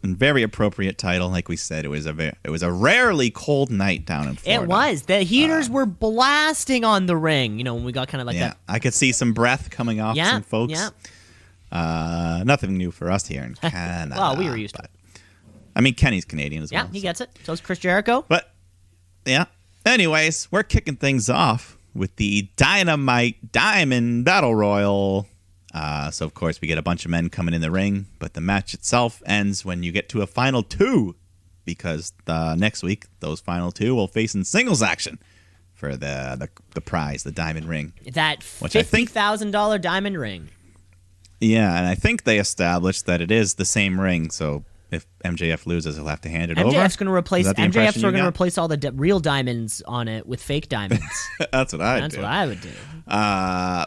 Very appropriate title, like we said. It was a rarely cold night down in Florida. It was. The heaters were blasting on the ring. You know, when we got kind of like that. I could see some breath coming off some folks. Yeah. Nothing new for us here in Canada. Well, we were used to it. I mean, Kenny's Canadian as well. Yeah, he gets it. So is Chris Jericho. But yeah. Anyways, we're kicking things off with the Dynamite Diamond Battle Royal. So, of course, we get a bunch of men coming in the ring, but the match itself ends when you get to a final 2, because next week, those final 2 will face in singles action for the prize, the diamond ring. That $50,000 diamond ring. Yeah, and I think they established that it is the same ring, so if MJF loses, he'll have to hand it over. MJF's going to replace MJF's going to replace all the real diamonds on it with fake diamonds. That's what I would do.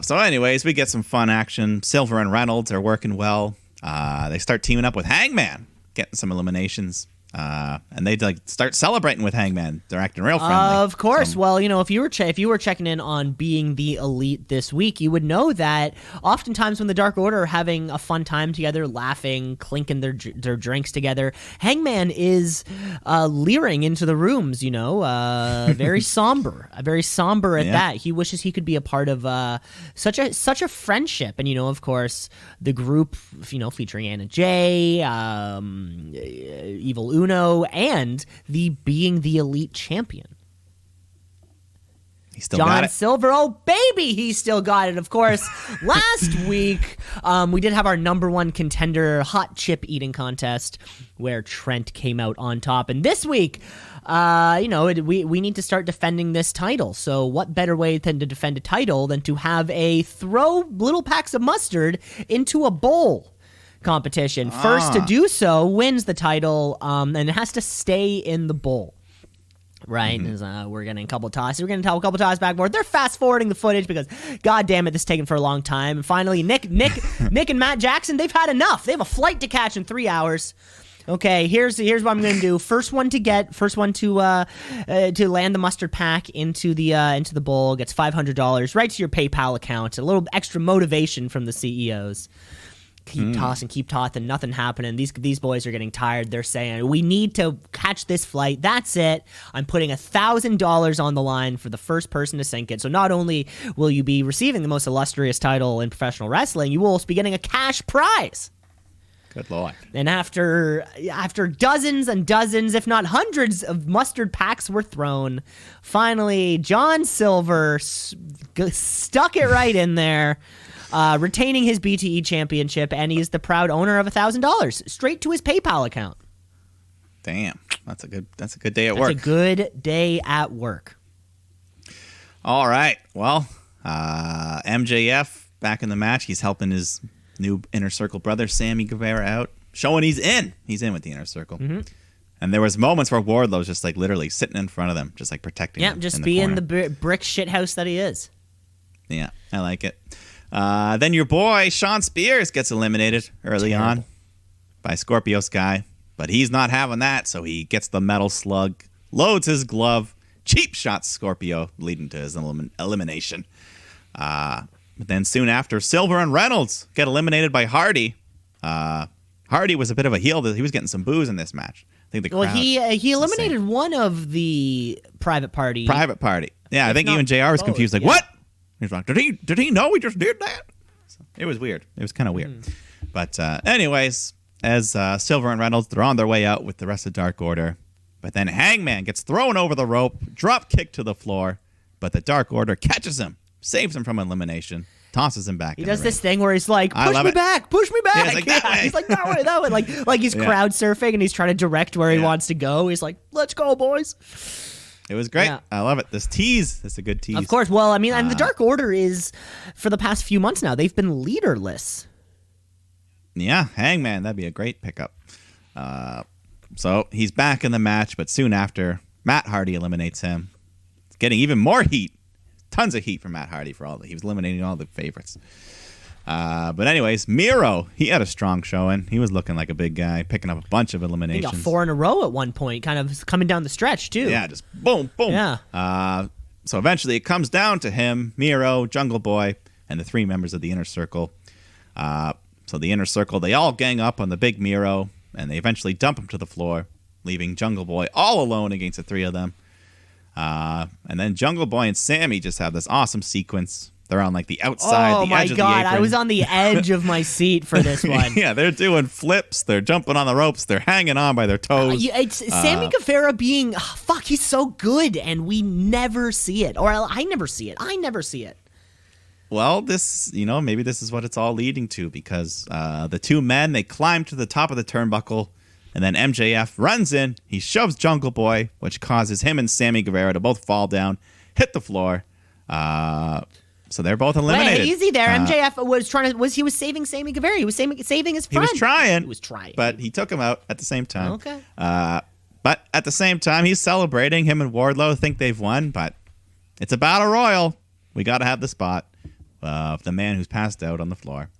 So anyways, we get some fun action. Silver and Reynolds are working well. They start teaming up with Hangman, getting some eliminations. And they start celebrating with Hangman. They're acting real friendly. Of course. Well, you know, if you were checking in on being the Elite this week, you would know that oftentimes when the Dark Order are having a fun time together, laughing, clinking their drinks together, Hangman is leering into the rooms. You know, very somber, at that. He wishes he could be a part of such a friendship. And you know, of course, the group, you know, featuring Anna Jay, Evil Uno, and being the Elite champion. He still got John it. Silver, oh baby, he still got it. Of course, last week we did have our number 1 contender hot chip eating contest where Trent came out on top, and this week, you know, we need to start defending this title. So what better way than to defend a title than to have a throw little packs of mustard into a bowl competition. First to do so wins the title, and it has to stay in the bowl. Right? We're getting a couple tosses. We're going to tell a couple tosses back more. They're fast forwarding the footage because, god damn it, this is taking for a long time. And finally, Nick and Matt Jackson, they've had enough. They have a flight to catch in 3 hours. Okay, here's what I'm going to do. First one to land the mustard pack into the bowl gets $500 right to your PayPal account. A little extra motivation from the CEOs. Keep tossing, nothing happening. These boys are getting tired. They're saying, we need to catch this flight. That's it. I'm putting $1,000 on the line for the first person to sink it. So not only will you be receiving the most illustrious title in professional wrestling, you will also be getting a cash prize. Good Lord. And after dozens and dozens, if not hundreds of mustard packs were thrown, finally John Silver stuck it right in there. Retaining his BTE championship, and he is the proud owner of $1,000 straight to his PayPal account. Damn, that's a good day at work. That's a good day at work. All right, well, MJF back in the match. He's helping his new Inner Circle brother Sammy Guevara out, showing he's in with the Inner Circle. Mm-hmm. And there was moments where Wardlow was just like literally sitting in front of them, just like protecting them. Yeah, just being the brick shithouse that he is. Yeah, I like it. Then your boy Sean Spears gets eliminated early on by Scorpio Sky, but he's not having that, so he gets the metal slug, loads his glove, cheap shot Scorpio, leading to his elimination. But then soon after, Silver and Reynolds get eliminated by Hardy. Hardy was a bit of a heel. He was getting some boos in this match. I think the crowd. Well, he eliminated one of the Private Party. Private Party. Yeah, I think even JR was confused. Like, what? He's like, did he know we just did that? So it was weird. It was kind of weird. But anyways, as Silver and Reynolds, they're on their way out with the rest of Dark Order. But then Hangman gets thrown over the rope, drop kick to the floor. But the Dark Order catches him, saves him from elimination, tosses him back. He does this thing where he's like, push me back. Yeah, he's like, that way. He's like, that way. Like he's crowd surfing and he's trying to direct where he wants to go. He's like, let's go, boys. It was great. Yeah. I love it. This tease. It's a good tease. Of course. Well, I mean, and the Dark Order is, for the past few months now, they've been leaderless. Yeah, Hangman. That'd be a great pickup. So he's back in the match, but soon after, Matt Hardy eliminates him. It's getting even more heat. Tons of heat from Matt Hardy for he was eliminating all the favorites. But anyways, Miro, he had a strong showing. He was looking like a big guy, picking up a bunch of eliminations. He got 4 in a row at one point, kind of coming down the stretch, too. Yeah, just boom, boom. Yeah. So eventually it comes down to him, Miro, Jungle Boy, and the 3 members of the Inner Circle. So the Inner Circle, they all gang up on the big Miro, and they eventually dump him to the floor, leaving Jungle Boy all alone against the 3 of them. And then Jungle Boy and Sami just have this awesome sequence. They're on like the outside, the edge of the apron. Oh my God, I was on the edge of my seat for this one. Yeah, they're doing flips. They're jumping on the ropes. They're hanging on by their toes. It's Sammy Guevara being, he's so good, and we never see it. Or I never see it. Well, maybe this is what it's all leading to, because the 2 men, they climb to the top of the turnbuckle, and then MJF runs in. He shoves Jungle Boy, which causes him and Sammy Guevara to both fall down, hit the floor. So they're both eliminated. Wait, easy there. MJF was saving Sammy Guevara. He was saving his friend. He was trying. trying. But he took him out at the same time. Okay. But at the same time, he's celebrating. Him and Wardlow think they've won, but it's a battle royal. We got to have the spot of the man who's passed out on the floor.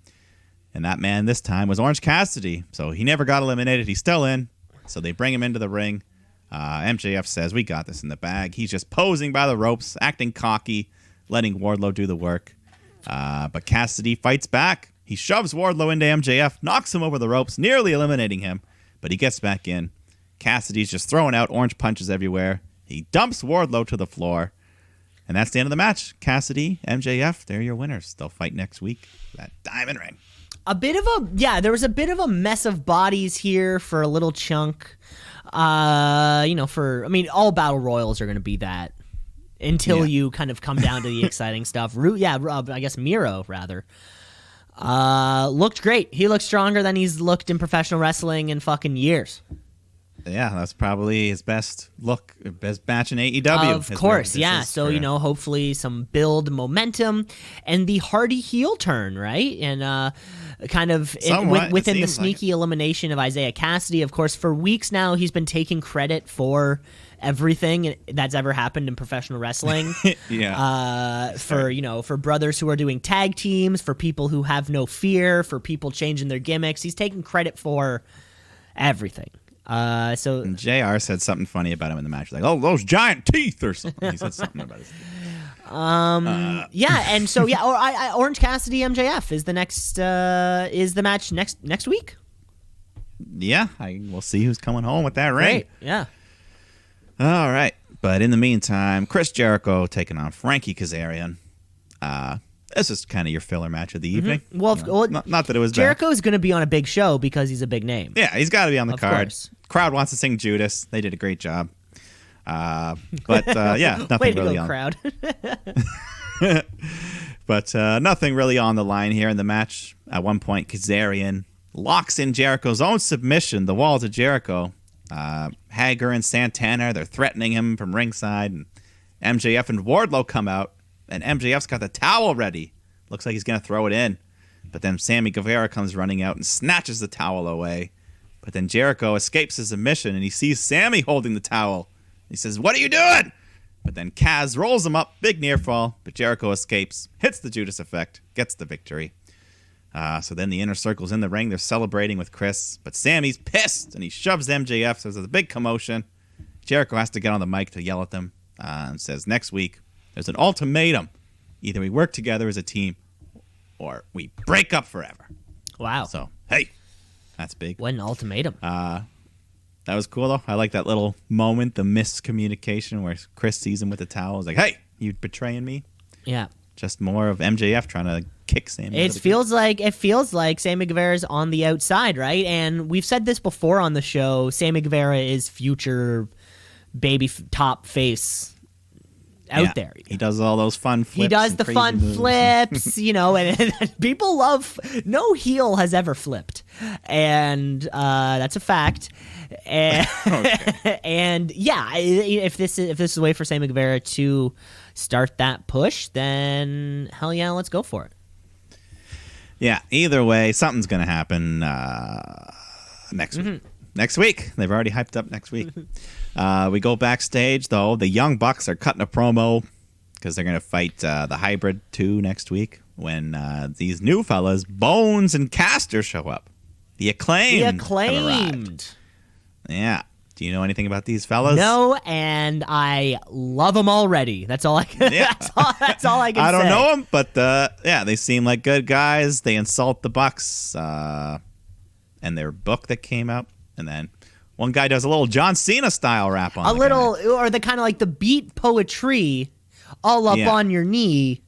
And that man this time was Orange Cassidy. So he never got eliminated. He's still in. So they bring him into the ring. MJF says, we got this in the bag. He's just posing by the ropes, acting cocky, letting Wardlow do the work. But Cassidy fights back. He shoves Wardlow into MJF, knocks him over the ropes, nearly eliminating him. But he gets back in. Cassidy's just throwing out orange punches everywhere. He dumps Wardlow to the floor. And that's the end of the match. Cassidy, MJF, they're your winners. They'll fight next week for that diamond ring. There was a bit of a mess of bodies here for a little chunk. All battle royals are going to be that. Until you kind of come down to the exciting stuff. I guess Miro, rather. Looked great. He looked stronger than he's looked in professional wrestling in fucking years. Yeah, that's probably his best match in AEW. Of course, yeah. So, hopefully some build momentum and the Hardy heel turn, right? And kind of within the sneaky elimination of Isaiah Cassidy. Of course, for weeks now, he's been taking credit for everything that's ever happened in professional wrestling. For brothers who are doing tag teams, for people who have no fear, for people changing their gimmicks. He's taking credit for everything. And JR said something funny about him in the match. Like, oh, those giant teeth or something. He said something about his teeth. Orange Cassidy MJF is the match next week. Yeah, we'll see who's coming home with that ring. Great. Yeah. All right, but in the meantime, Chris Jericho taking on Frankie Kazarian. This is kind of your filler match of the evening. Well, not that it was Jericho bad. is going to be on a big show because he's a big name. Yeah, he's got to be on the card. Course. Crowd wants to sing Judas. They did a great job. Nothing Way to really go, on. crowd. But nothing really on the line here in the match. At one point, Kazarian locks in Jericho's own submission, the walls of Jericho. Hager and Santana, they're threatening him from ringside. And MJF and Wardlow come out, and MJF's got the towel ready. Looks like he's going to throw it in. But then Sammy Guevara comes running out and snatches the towel away. But then Jericho escapes his submission, and he sees Sammy holding the towel. He says, "What are you doing?" But then Kaz rolls him up, big near fall, but Jericho escapes, hits the Judas effect, gets the victory. So then the Inner Circle's in the ring. They're celebrating with Chris, but Sammy's pissed, and he shoves MJF, so there's a big commotion. Jericho has to get on the mic to yell at them. and says next week there's an ultimatum. Either we work together as a team or we break up forever. Wow. So, hey, that's big. What an ultimatum. That was cool, though. I like that little moment, the miscommunication where Chris sees him with the towel. He's like, hey, you betraying me? Yeah. Just more of MJF trying to kick Sammy. It feels like Sammy Guevara's on the outside, right? And we've said this before on the show. Sammy Guevara is future baby top face out there. He does all those fun flips. He does and the crazy fun moves. flips, and people love. No heel has ever flipped, and that's a fact. And, and yeah, if this is a way for Sammy Guevara to start that push, then hell yeah, let's go for it. Yeah, either way, something's going to happen next week. Next week. They've already hyped up next week. We go backstage, though. The Young Bucks are cutting a promo because they're going to fight the Hybrid 2 next week when these new fellas, Bones and Caster, show up. The Acclaimed. have arrived. Yeah. Do you know anything about these fellas? No, and I love them already. That's all I can. Yeah. that's all I can say. I don't know them, but they seem like good guys. They insult the Bucks, and their book that came out, and then one guy does a little John Cena style rap on or the kind of like the beat poetry, all up on your knee,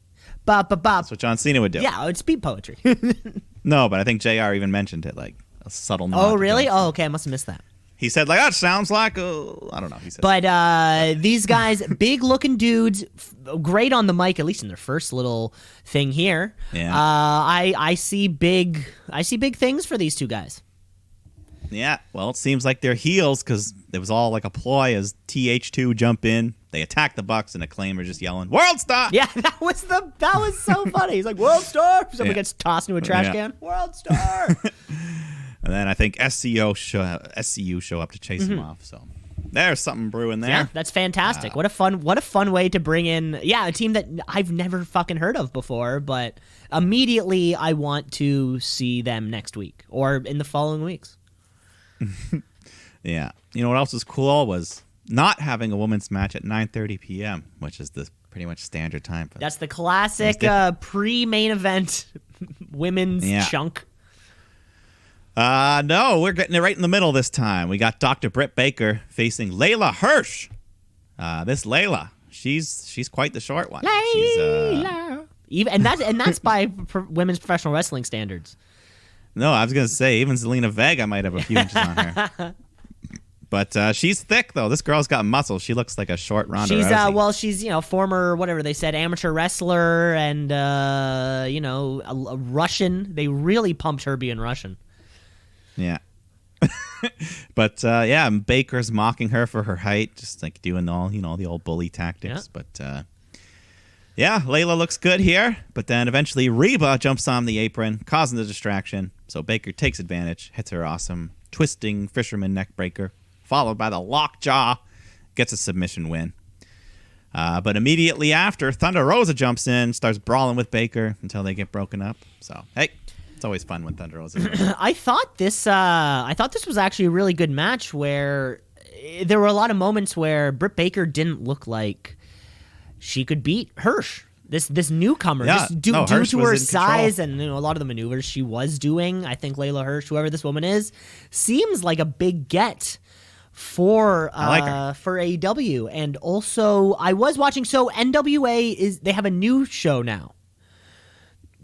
bop bop bop. That's what John Cena would do. Yeah, it's beat poetry. No, but I think JR even mentioned it, like a subtle nod. Oh, really? Oh, okay. I must have missed that. He said, like, that sounds like, I don't know. He said, but these guys, big looking dudes, great on the mic, at least in their first little thing here. Yeah. I see big things for these two guys. Yeah, well, it seems like they're heels because it was all like a ploy as TH2 jump in. They attack the Bucks and Acclaim are just yelling, World Star! Yeah, that was so funny. He's like, World Star! Somebody gets tossed into a trash can. World Star! And then I think SCU show up to chase him off. So there's something brewing there. Yeah, that's fantastic. What a fun way to bring in a team that I've never fucking heard of before, but immediately I want to see them next week or in the following weeks. Yeah. You know what else was cool was not having a women's match at 9:30 p.m., which is the pretty much standard time. That's the classic pre-main event women's chunk. No, we're getting it right in the middle this time. We got Dr. Britt Baker facing Layla Hirsch. This Layla, she's quite the short one. Layla. And that's by women's professional wrestling standards. No, I was gonna say even Zelina Vega might have a few inches on her. But she's thick though. This girl's got muscle. She looks like a short Ronda Rousey. She's former whatever they said amateur wrestler and a Russian. They really pumped her being Russian. Yeah. But Baker's mocking her for her height, just like doing all the old bully tactics. Yeah. But Layla looks good here. But then eventually Reba jumps on the apron, causing the distraction. So Baker takes advantage, hits her awesome twisting fisherman neck breaker, followed by the lockjaw, gets a submission win. But immediately after, Thunder Rosa jumps in, starts brawling with Baker until they get broken up. So hey, it's always fun when Thunder Rosa. I thought this was actually a really good match where there were a lot of moments where Britt Baker didn't look like she could beat Hirsch. This newcomer, due to her size and a lot of the maneuvers she was doing. I think Layla Hirsch, whoever this woman is, seems like a big get for AEW. And also, I was watching. So NWA they have a new show now.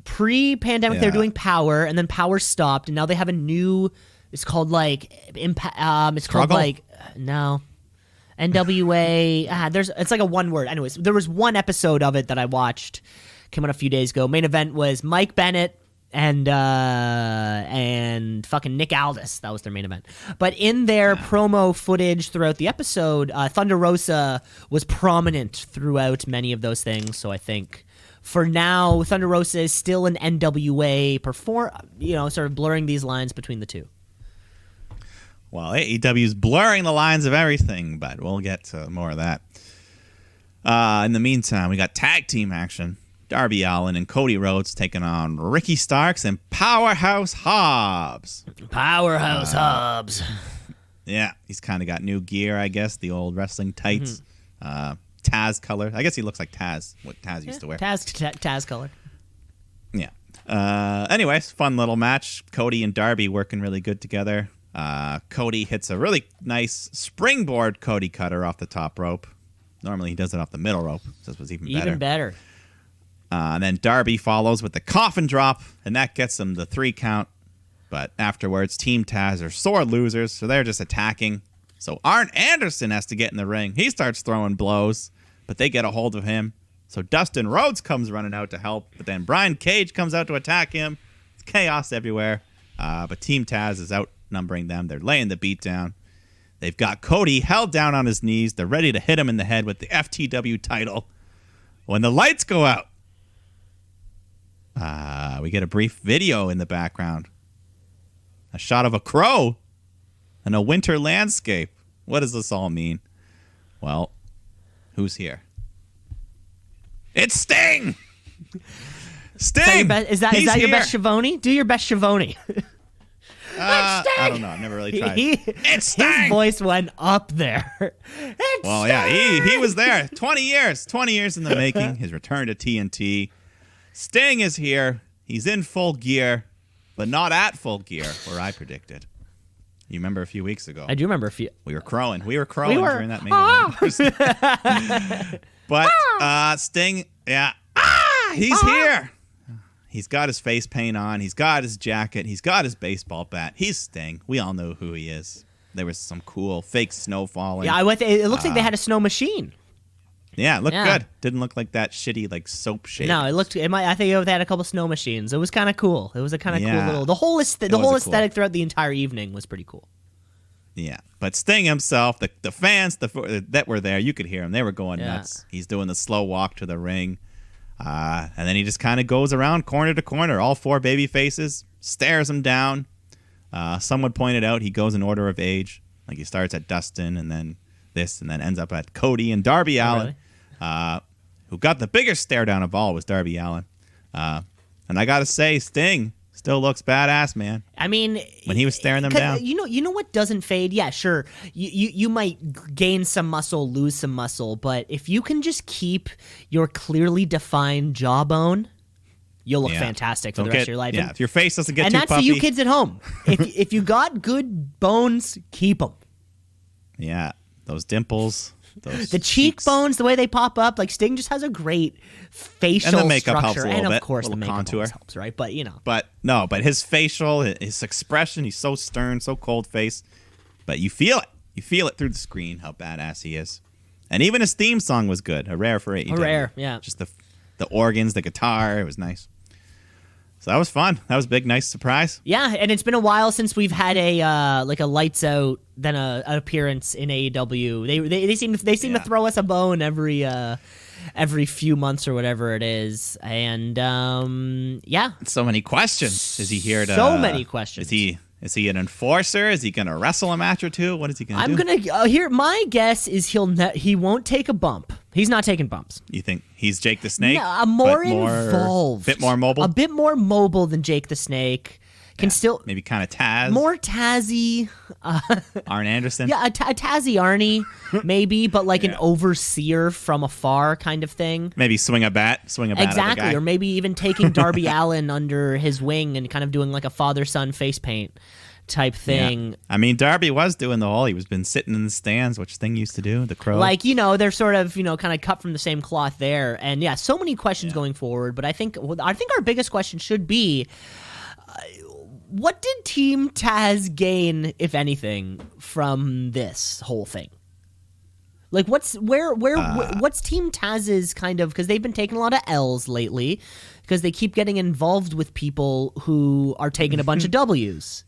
Pre-pandemic, they're doing Power, and then Power stopped, and now they have a new. It's called like Impact. It's Struggle? called like no. NWA. It's like a one word. Anyways, there was one episode of it that I watched. Came out a few days ago. Main event was Mike Bennett and fucking Nick Aldis. That was their main event. But in their promo footage throughout the episode, Thunder Rosa was prominent throughout many of those things. So I think for now, Thunder Rosa is still an NWA sort of blurring these lines between the two. Well, AEW's blurring the lines of everything, but we'll get to more of that. In the meantime, we got tag team action. Darby Allin and Cody Rhodes taking on Ricky Starks and Powerhouse Hobbs. Hobbs. Yeah, he's kind of got new gear, I guess, the old wrestling tights. Taz color. I guess he looks like Taz, what Taz used to wear. Taz color. Yeah. Anyways, fun little match. Cody and Darby working really good together. Cody hits a really nice springboard Cody cutter off the top rope. Normally he does it off the middle rope. This was even better. Even better. And then Darby follows with the coffin drop, and that gets them the 3 count. But afterwards, Team Taz are sore losers, so they're just attacking. So Arn Anderson has to get in the ring. He starts throwing blows, but they get a hold of him. So Dustin Rhodes comes running out to help, but then Brian Cage comes out to attack him. It's chaos everywhere. But Team Taz is outnumbering them. They're laying the beat down. They've got Cody held down on his knees. They're ready to hit him in the head with the FTW title. When the lights go out, we get a brief video in the background. A shot of a crow and a winter landscape. What does this all mean? Well, who's here? It's Sting! Sting! Is that your best Schiavone? Do your best Schiavone. I don't know. I've never really tried. It's Sting! His voice went up there. Well, yeah, he was there. 20 years. 20 years in the making. His return to TNT. Sting is here. He's in full gear, but not at full gear, where I predicted. You remember a few weeks ago? I do remember a few. We were crowing during that main event. But Sting, yeah, he's here. He's got his face paint on. He's got his jacket. He's got his baseball bat. He's Sting. We all know who he is. There was some cool fake snow falling. Yeah, it looks like they had a snow machine. Yeah, it looked good. Didn't look like that shitty like soap shade. No, it looked. I think they had a couple snow machines. It was kind of cool. It was a kind of cool little. The whole aesthetic throughout the entire evening was pretty cool. Yeah, but Sting himself, the fans that were there, you could hear them. They were going nuts. He's doing the slow walk to the ring, and then he just kind of goes around corner to corner. All 4 baby faces, stares him down. Someone pointed out he goes in order of age. Like he starts at Dustin, and then this, and then ends up at Cody and Darby Allin. Really? Who got the biggest stare down of all was Darby Allin. And I got to say, Sting still looks badass, man. I mean, when he was staring them down. You know what doesn't fade? Yeah, sure. You might gain some muscle, lose some muscle, but if you can just keep your clearly defined jawbone, you'll look fantastic for the rest of your life. Yeah, if your face doesn't get and too that's puffy. for you kids at home. If you got good bones, keep them. Yeah, those dimples. The cheekbones, the way they pop up, like Sting just has a great facial and the makeup structure, helps a little and bit, of course the little makeup contour. always helps, right? But you know, but his facial, his expression, he's so stern, so cold faced, but you feel it through the screen how badass he is, and even his theme song was good, a rare for AEW. Yeah. Just the organs, the guitar, it was nice. So that was fun. That was a big, nice surprise. Yeah, and it's been a while since we've had a lights out then an appearance in AEW. They seem to throw us a bone every few months or whatever it is, and So many questions. Is he here to? So many questions. Is he an enforcer? Is he going to wrestle a match or two? What is he going to do? I'm gonna here. My guess is he won't take a bump. He's not taking bumps. You think he's Jake the Snake? No, more involved, a bit more mobile, a bit more mobile than Jake the Snake. Can still maybe kind of Taz, more Tazzy, Arn Anderson. Yeah, a Tazzy Arnie, maybe, but like an overseer from afar kind of thing. Maybe swing a bat exactly, at the guy. Or maybe even taking Darby Allin under his wing and kind of doing like a father-son face paint type thing. Yeah. I mean, Darby was doing the whole. He was been sitting in the stands, which Sting used to do. The Crow, like they're sort of kind of cut from the same cloth there, and so many questions going forward. But I think our biggest question should be. What did Team Taz gain, if anything, from this whole thing? Like, what's Team Taz's kind of, because they've been taking a lot of L's lately, because they keep getting involved with people who are taking a bunch of W's.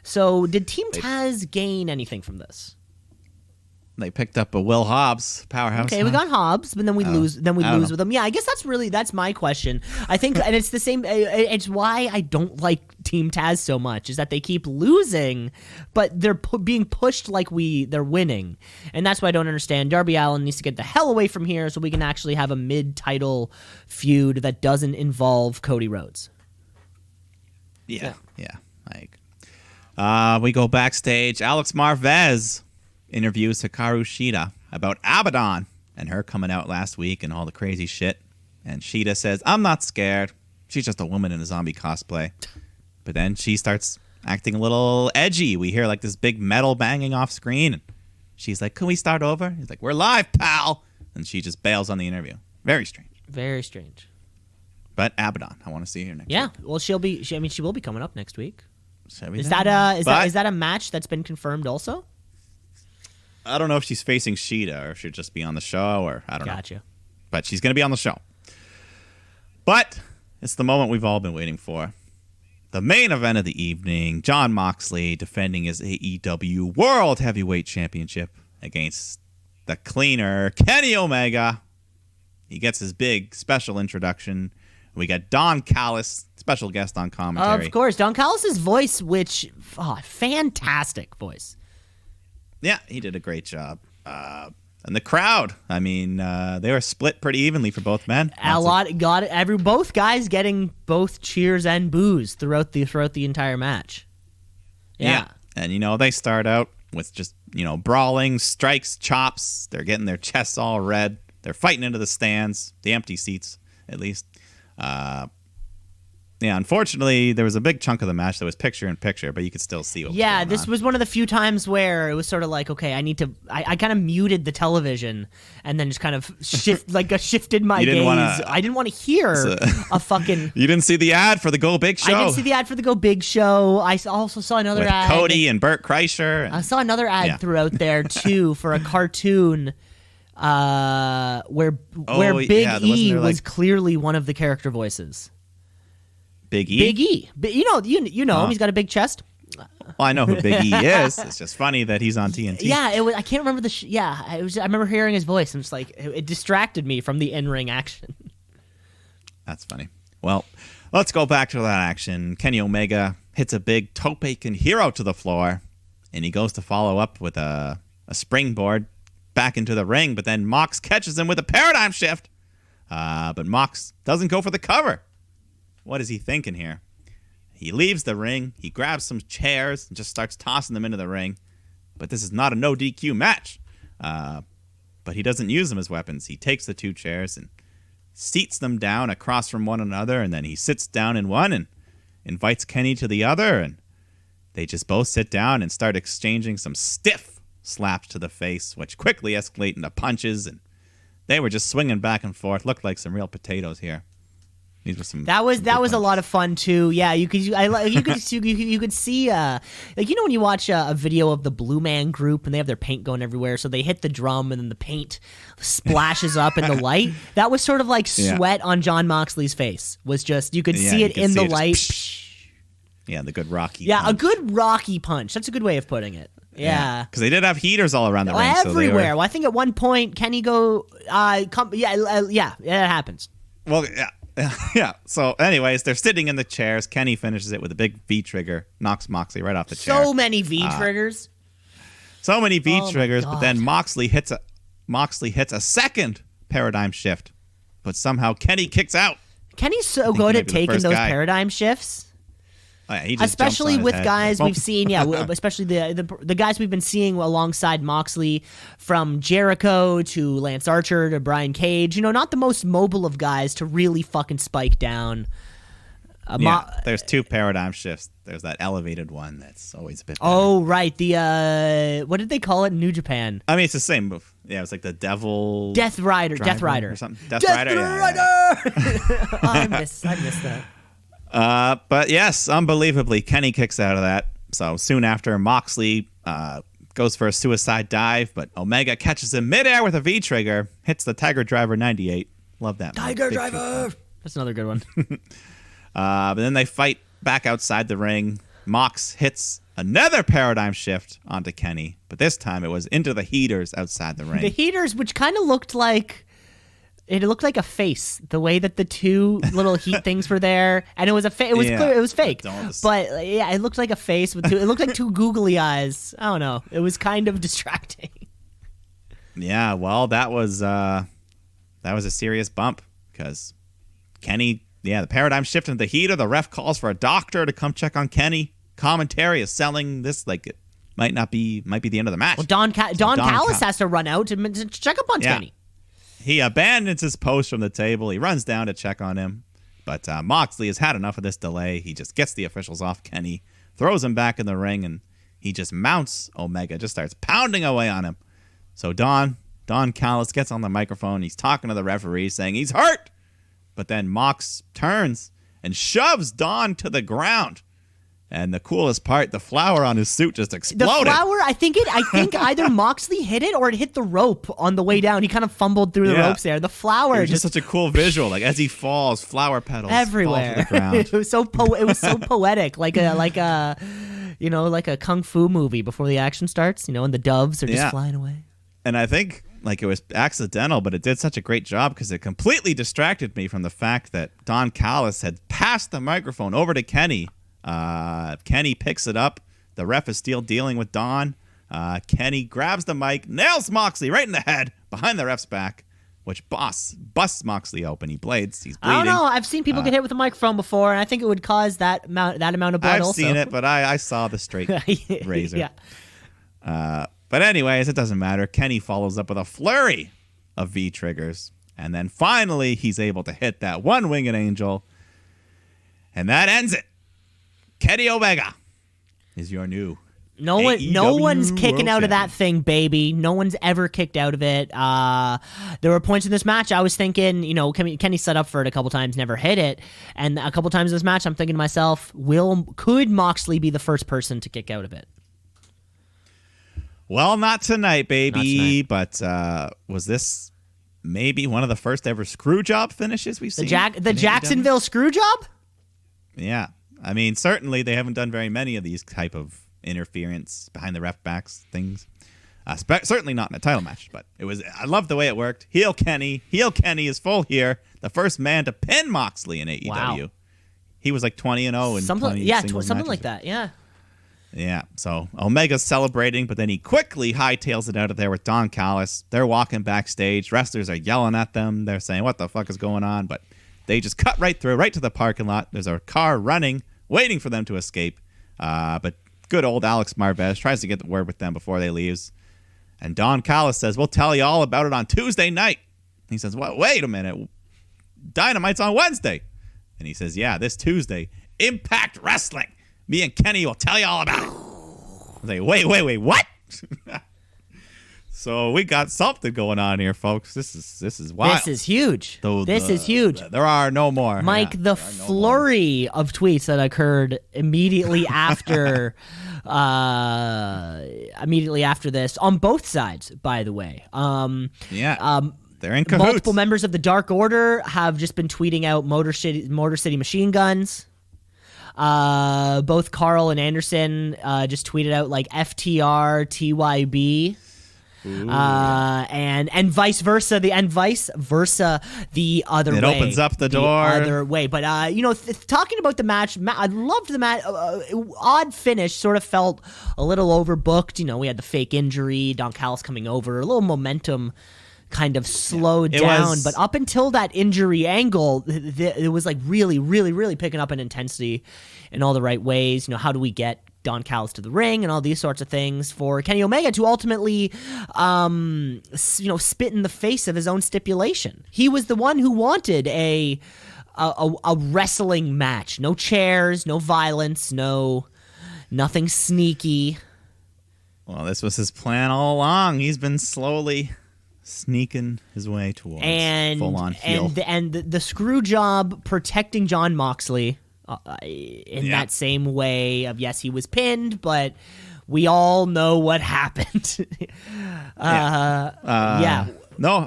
So, did Team Taz gain anything from this? They picked up a Will Hobbs powerhouse. Okay, we got Hobbs, but then we lose. Then we lose with them. Yeah, I guess that's my question. I think, and it's the same. It's why I don't like Team Taz so much is that they keep losing, but they're being pushed like they're winning, and that's why I don't understand. Darby Allin needs to get the hell away from here so we can actually have a mid-title feud that doesn't involve Cody Rhodes. Yeah. We go backstage. Alex Marvez interviews Hikaru Shida about Abaddon. and her coming out last week and all the crazy shit. And Sheeta says, I'm not scared. She's just a woman in a zombie cosplay. But then she starts acting a little edgy. We hear like this big metal banging off screen. And she's like, can we start over? He's like, we're live, pal. And she just bails on the interview. Very strange. Very strange. But Abaddon, I want to see her next Yeah, week. well, she will be coming up next week. Shall we Is then? that a match that's been confirmed also? I don't know if she's facing Sheeta or if she'll just be on the show or I don't know. Gotcha. But she's going to be on the show. But it's the moment we've all been waiting for. The main event of the evening, Jon Moxley defending his AEW World Heavyweight Championship against the cleaner Kenny Omega. He gets his big special introduction. We got Don Callis, special guest on commentary. Of course, Don Callis' voice, which fantastic voice. Yeah, he did a great job. And the crowd, I mean, they were split pretty evenly for both men. Both guys getting both cheers and boos throughout the entire match. Yeah. And they start out with just, brawling, strikes, chops. They're getting their chests all red. They're fighting into the stands, the empty seats, at least. Unfortunately, there was a big chunk of the match that was picture-in-picture, but you could still see what was going on. This was one of the few times where it was sort of like, okay, I kind of muted the television and then just kind of shifted my gaze. I didn't want to hear a fucking... You didn't see the ad for the Go Big Show? I didn't see the ad for the Go Big Show. I also saw another with ad. Cody and Burt Kreischer. I saw another ad throughout there, too, for a cartoon where Big E was clearly one of the character voices. Big E? Big E. You know him. He's got a big chest. Well, I know who Big E is. It's just funny that he's on TNT. Yeah, I can't remember I remember hearing his voice, and it's like it distracted me from the in-ring action. That's funny. Well, let's go back to that action. Kenny Omega hits a big tope con hero to the floor, and he goes to follow up with a springboard back into the ring, but then Mox catches him with a paradigm shift. But Mox doesn't go for the cover. What is he thinking here? He leaves the ring, he grabs some chairs and just starts tossing them into the ring. But this is not a no DQ match. But he doesn't use them as weapons. He takes the two chairs and seats them down across from one another, and then he sits down in one and invites Kenny to the other, and they just both sit down and start exchanging some stiff slaps to the face, which quickly escalate into punches, and they were just swinging back and forth. Looked like some real potatoes here. These were some. That was a lot of fun too. Yeah, you could see when you watch a video of the Blue Man Group and they have their paint going everywhere, so they hit the drum and then the paint splashes up in the light. That was sort of like sweat on Jon Moxley's face. Was just you could see it in the light. Yeah, the good Rocky. Yeah, punch. A good Rocky punch. That's a good way of putting it. Yeah, because they did have heaters all around the ring. Everywhere. So well, I think at one point Kenny it happens. Well, yeah. Yeah. So, anyways, they're sitting in the chairs. Kenny finishes it with a big V trigger, knocks Moxley right off the chair. So many V triggers. So many V triggers, but then Moxley hits a second paradigm shift, but somehow Kenny kicks out. Kenny's so good at taking those paradigm shifts. Oh, yeah, he just especially with head. guys we've seen, especially the guys we've been seeing alongside Moxley, from Jericho to Lance Archer to Brian Cage. Not the most mobile of guys to really fucking spike down. There's two paradigm shifts. There's that elevated one that's always a bit better. Oh, right. The what did they call it in New Japan? I mean, it's the same move. Yeah, it was like the Devil Death Rider or something. Death Rider. Oh, I missed that. But yes, unbelievably, Kenny kicks out of that. So soon after, Moxley goes for a suicide dive, but Omega catches him midair with a V-trigger, hits the Tiger Driver 98. Love that. Tiger Driver! That's another good one. But then they fight back outside the ring. Mox hits another paradigm shift onto Kenny, but this time it was into the heaters outside the ring. The heaters, which kind of looked like... It looked like a face, the way that the two little heat things were there, and it was clear it was fake. But it looked like a face with it looked like two googly eyes. I don't know. It was kind of distracting. Yeah, well, that was a serious bump because Kenny, the paradigm shift into the heater. The ref calls for a doctor to come check on Kenny. Commentary is selling this like it might be the end of the match. Well, Don Callis has to run out to check up on Kenny. He abandons his post from the table. He runs down to check on him. But Moxley has had enough of this delay. He just gets the officials off Kenny, throws him back in the ring, and he just mounts Omega, just starts pounding away on him. So Don Callis gets on the microphone. He's talking to the referee, saying he's hurt. But then Mox turns and shoves Don to the ground. And the coolest part, the flower on his suit just exploded. The flower, I think either Moxley hit it or it hit the rope on the way down. He kind of fumbled through the ropes there. The flower it was just such a cool visual. Like as he falls, flower petals everywhere. fall to the ground. It was so poetic, like a kung fu movie before the action starts. And the doves are just flying away. And I think it was accidental, but it did such a great job because it completely distracted me from the fact that Don Callis had passed the microphone over to Kenny. Kenny picks it up. The ref is still dealing with Don. Kenny grabs the mic, nails Moxley right in the head behind the ref's back, which busts Moxley open. He's bleeding. I don't know. I've seen people get hit with a microphone before, and I think it would cause that amount of blood. I've also. seen it, but I saw the straight razor. Yeah. But anyways, it doesn't matter. Kenny follows up with a flurry of V triggers, and then finally he's able to hit that one winged angel, and that ends it. Kenny Omega is your new No one's kicking out of that thing, baby. No one's ever kicked out of it. There were points in this match I was thinking, Kenny set up for it a couple times, never hit it, and a couple times in this match I'm thinking to myself, could Moxley be the first person to kick out of it? Well, not tonight, baby. But was this maybe one of the first ever Screwjob finishes we've seen? The Jacksonville Screwjob? Yeah. I mean, certainly they haven't done very many of these type of interference behind the ref backs things. Certainly not in a title match, but I love the way it worked. Heel Kenny is full here. The first man to pin Moxley in AEW. Wow. He was like 20-0 and something like that. Yeah. Yeah. So Omega's celebrating, but then he quickly hightails it out of there with Don Callis. They're walking backstage. Wrestlers are yelling at them. They're saying, "What the fuck is going on?" But they just cut right through, right to the parking lot. There's a car running, waiting for them to escape. But good old Alex Marvez tries to get the word with them before they leaves. And Don Callis says, "We'll tell you all about it on Tuesday night." He says, "What? Wait a minute. Dynamite's on Wednesday." And he says, "Yeah, this Tuesday. Impact Wrestling. Me and Kenny will tell you all about it." I was like, wait, what? So we got something going on here, folks. This is wild. This is huge. This is huge. There are no more. Mike, the flurry of tweets that occurred immediately after this on both sides, by the way. They're in cahoots. Multiple members of the Dark Order have just been tweeting out Motor City Machine Guns. Both Carl and Anderson just tweeted out like FTR TYB. And vice versa the other way. It opens up the door the other way. But talking about the match, I loved the match. Odd finish, sort of felt a little overbooked. We had the fake injury, Don Callis coming over, a little momentum kind of slowed down, but up until that injury angle, it was like really, really, really picking up in intensity in all the right ways. How do we get Don Callis to the ring and all these sorts of things for Kenny Omega to ultimately, spit in the face of his own stipulation. He was the one who wanted a wrestling match. No chairs, no violence, nothing sneaky. Well, this was his plan all along. He's been slowly sneaking his way towards full-on heel. And the screw job protecting Jon Moxley in that same way of, yes, he was pinned, but we all know what happened. No,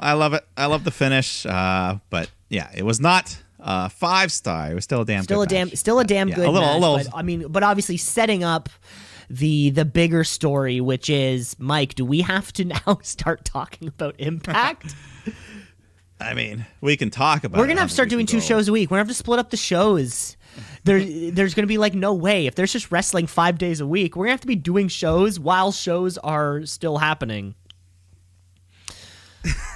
I love it. I love the finish. But yeah, it was not 5-star. It was still a damn good match. Still a damn good match. But obviously setting up the bigger story, which is, Mike, do we have to now start talking about Impact? I mean, we can talk about it. We're going to have to start doing 2 shows a week. We're going to have to split up the shows. There's going to be like no way. If there's just wrestling 5 days a week, we're going to have to be doing shows while shows are still happening.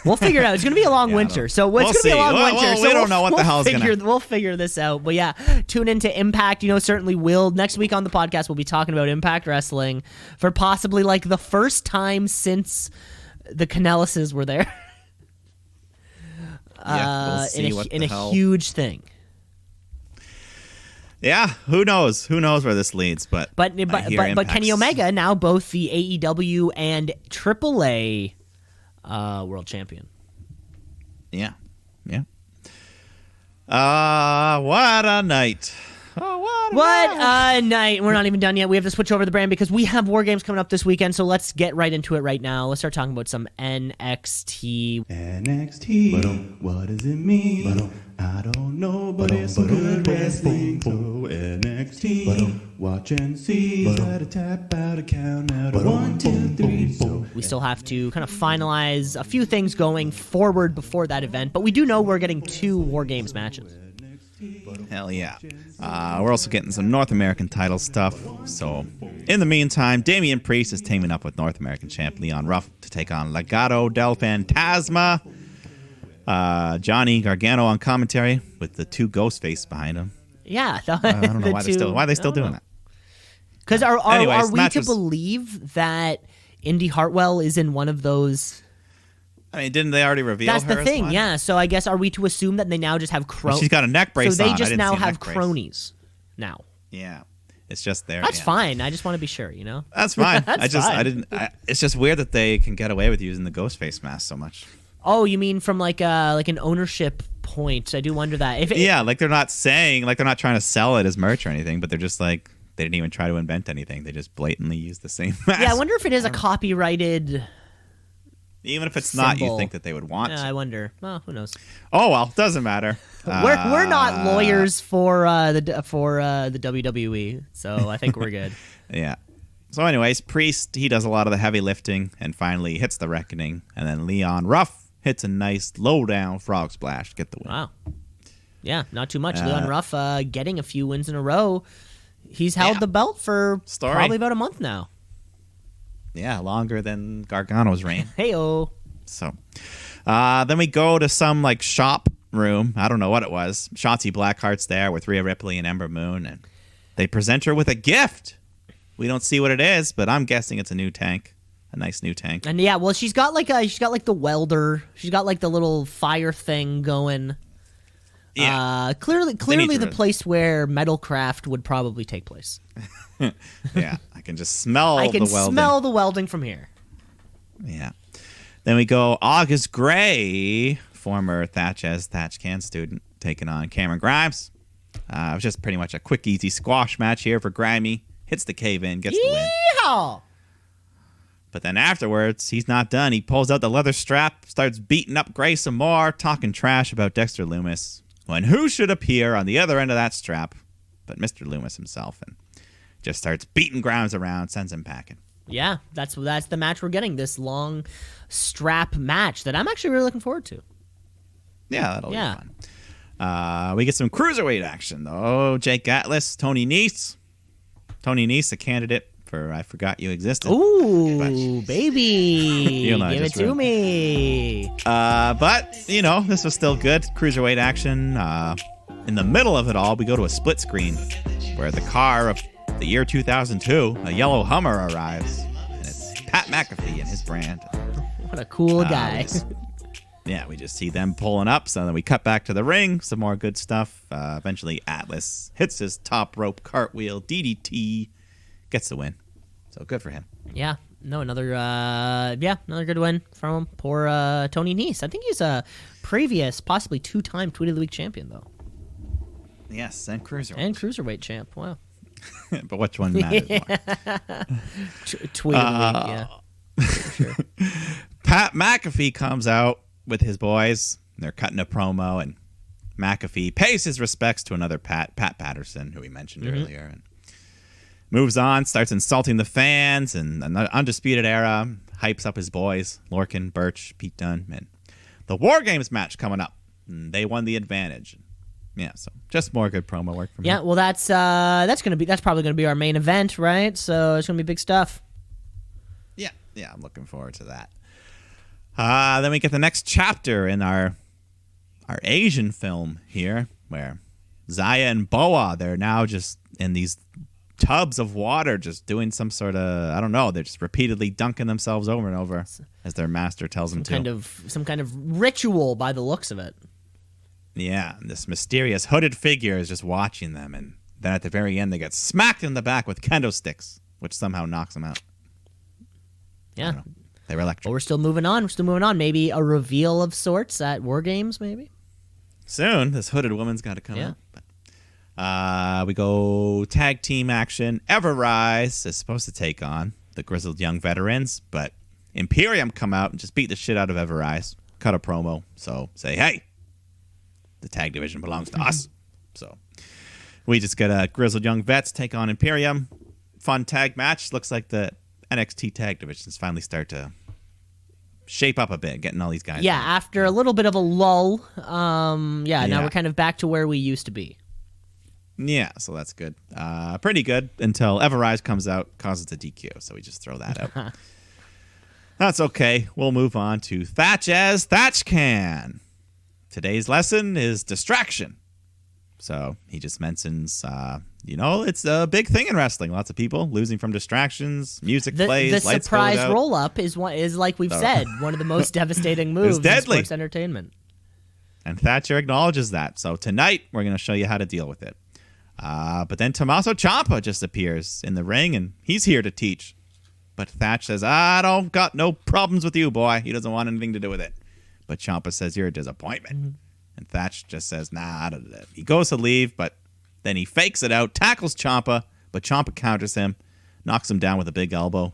We'll figure it out. It's going to be a long winter. So it's going to be a long winter. So we don't know what the hell's going to... We'll figure this out. But yeah, tune into Impact. Certainly will. Next week on the podcast, we'll be talking about Impact Wrestling for possibly like the first time since the Canellises were there. We'll see what in the a hell. huge thing. Yeah, who knows? Who knows where this leads? But But I hear Kenny Impact's- Omega now both the AEW and AAA world champion. Yeah. What a night! Oh, what a night! Night. We're not even done yet. We have to switch over the brand because we have War Games coming up this weekend. So let's get right into it right now. Let's start talking about some NXT. NXT, what does it mean? I don't know, but it's some good wrestling. So NXT, watch and see. Gotta tap out a count out of 1, 2, 3. So We still have to kind of finalize a few things going forward before that event, but we do know we're getting 2 War Games matches. Hell yeah. We're also getting some North American title stuff. So, in the meantime, Damian Priest is teaming up with North American champ Leon Ruff to take on Legado del Fantasma. Johnny Gargano on commentary with the 2 Ghostface behind him. Yeah, I don't know why they're still doing that. Because are Anyways, we match to was- believe that Indy Hartwell is in one of those? I mean, didn't they already reveal That's her the as thing, one? yeah. So I guess are we to assume that they now just have cronies? She's got a neck brace so they on. I just didn't now see a have neck brace. cronies now. Yeah. It's just there. That's yeah. fine. I just want to be sure, you know. That's fine. That's fine. It's just weird that they can get away with using the Ghostface mask so much. Oh, you mean from like an ownership point? I do wonder that. Yeah, like they're not saying, like they're not trying to sell it as merch or anything, but they're just like, they didn't even try to invent anything. They just blatantly use the same mask. Yeah, I wonder if it is a copyrighted. Even if it's not, you symbol. think that they would want Yeah, to. I wonder. Well, who knows? Oh, well, doesn't matter. We're not lawyers for the WWE, so I think we're good. Yeah. So anyways, Priest, he does a lot of the heavy lifting and finally hits the Reckoning. And then Leon Ruff hits a nice low-down frog splash to get the win. Wow. Yeah, not too much. Leon Ruff getting a few wins in a row. He's held the belt for Story. probably about a month now. Yeah, longer than Gargano's reign. Hey-oh. So then we go to some like shop room. I don't know what it was. Shotzi Blackheart's there with Rhea Ripley and Ember Moon, and they present her with a gift. We don't see what it is, but I'm guessing it's a new tank. A nice new tank. And yeah, well, she's got like the welder. She's got like the little fire thing going. Yeah. Clearly to the re- place where Metalcraft would probably take place. Yeah. I can just smell I can the welding. smell the welding from here. Yeah. Then we go August Gray, former Thatch Can student, taking on Cameron Grimes. It was just pretty much a quick, easy squash match here for Grimey. Hits the cave-in, gets the win. Yeehaw! But then afterwards, he's not done. He pulls out the leather strap, starts beating up Gray some more, talking trash about Dexter Loomis. When who should appear on the other end of that strap but Mr. Loomis himself, and just starts beating Grimes around, sends him packing. Yeah, that's the match we're getting. This long strap match that I'm actually really looking forward to. Yeah, that'll Yeah. be fun. We get some cruiserweight action, though. Jake Atlas, Tony Nese. Tony Nese, a candidate for I Forgot You Existed. Ooh, baby. You know, I Give it just to read. me. But, you know, this was still good. Cruiserweight action. In the middle of it all, we go to a split screen where the car of the year 2002, a yellow Hummer, arrives. And it's Pat McAfee and his brand. What a cool guy. We just see them pulling up. So then we cut back to the ring. Some more good stuff. Eventually, Atlas hits his top rope cartwheel, DDT, gets the win. So good for him. Yeah. No, another good win from him. Poor Tony Nese. I think he's a previous, possibly 2-time Tweet of the Week champion, though. Yes, and Cruiserweight. And Cruiserweight champ. Wow. But which one matters more? Tweet of the Week, yeah. For sure. Pat McAfee comes out with his boys. They're cutting a promo, and McAfee pays his respects to another Pat Patterson, who we mentioned earlier, and moves on, starts insulting the fans, and the Undisputed Era hypes up his boys, Lorcan, Birch, Pete Dunne, and the War Games match coming up. And they won the advantage. Yeah, so just more good promo work from Yeah, him. well, that's probably gonna be our main event, right? So it's gonna be big stuff. Yeah, I'm looking forward to that. Then we get the next chapter in our Asian film here, where Zaya and Boa, they're now just in these tubs of water, just doing some sort of, I don't know, they're just repeatedly dunking themselves over and over as their master tells them to. Some kind of ritual by the looks of it. Yeah, and this mysterious hooded figure is just watching them, and then at the very end they get smacked in the back with kendo sticks, which somehow knocks them out. Yeah. They were electric. But we're still moving on. Maybe a reveal of sorts at War Games, maybe? Soon, this hooded woman's got to come Yeah. out. But, we go tag team action. Everrise is supposed to take on the Grizzled Young Veterans, but Imperium come out and just beat the shit out of Everrise. Cut a promo. So say, hey, the tag division belongs to us. So we just get a Grizzled Young Vets take on Imperium. Fun tag match. Looks like the NXT tag divisions finally start to shape up a bit, getting all these guys. Yeah, after a little bit of a lull, now Yeah. we're kind of back to where we used to be. Yeah, so that's good. Pretty good until Everrise comes out, causes a DQ. So we just throw that out. That's okay. We'll move on to Thatch as Thatch Can. Today's lesson is distraction. So he just mentions, it's a big thing in wrestling. Lots of people losing from distractions. Music plays. The lights surprise goes out. roll up is like we've said, one of the most devastating moves in deadly. sports entertainment. And Thatcher acknowledges that. So tonight we're going to show you how to deal with it. But then Tommaso Ciampa just appears in the ring, and he's here to teach. But Thatch says, I don't got no problems with you, boy. He doesn't want anything to do with it. But Ciampa says, you're a disappointment. Mm-hmm. And Thatch just says, nah, I don't know. He goes to leave, but then he fakes it out, tackles Ciampa, but Ciampa counters him, knocks him down with a big elbow.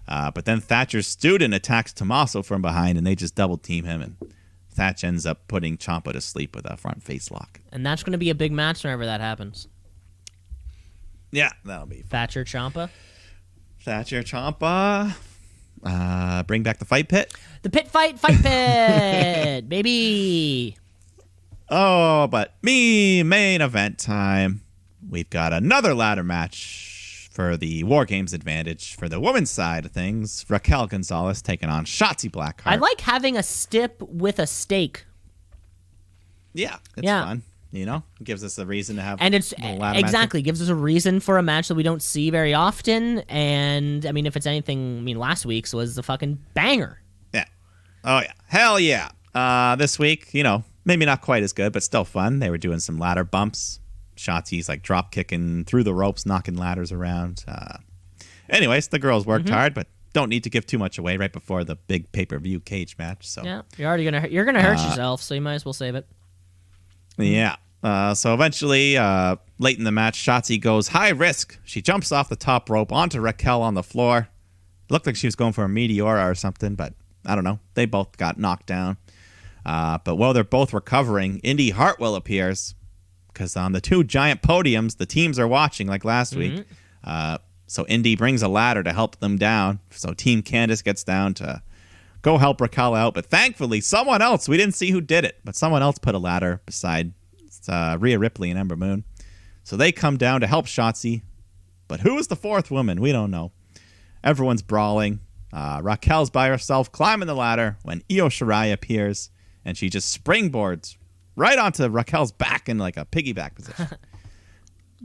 But then Thatcher's student attacks Tommaso from behind, and they just double team him, and Thatch ends up putting Ciampa to sleep with a front face lock. And that's going to be a big match whenever that happens. Yeah, that'll be fun. Thatcher Ciampa. Thatcher Ciampa. Bring back the fight pit. The fight pit, baby. Oh, but main event time. We've got another ladder match for the War Games advantage. For the women's side of things, Raquel Gonzalez taking on Shotzi Blackheart. I like having a stip with a stake. Yeah, it's Yeah. fun. It gives us a reason to have And it's a ladder exactly gives us a reason for a match that we don't see very often. And I mean, if it's anything, last week's was a fucking banger. match. Yeah. Oh, yeah. Hell yeah. This week, maybe not quite as good, but still fun. They were doing some ladder bumps. Shotzi's like drop kicking through the ropes, knocking ladders around. Anyways, the girls worked hard, but don't need to give too much away right before the big pay-per-view cage match. So Yeah, you're gonna hurt yourself, so you might as well save it. yeah. So eventually, late in the match, Shotzi goes high risk. She jumps off the top rope onto Raquel on the floor. Looked like she was going for a Meteora or something, but I don't know. They both got knocked down. But while they're both recovering, Indy Hartwell appears because on the two giant podiums, the teams are watching like last week. So Indy brings a ladder to help them down. So Team Candice gets down to go help Raquel out. But thankfully, someone else, we didn't see who did it, but someone else put a ladder beside Rhea Ripley and Ember Moon. So they come down to help Shotzi. But who is the fourth woman? We don't know. Everyone's brawling. Raquel's by herself climbing the ladder when Io Shirai appears, and she just springboards right onto Raquel's back in like a piggyback position.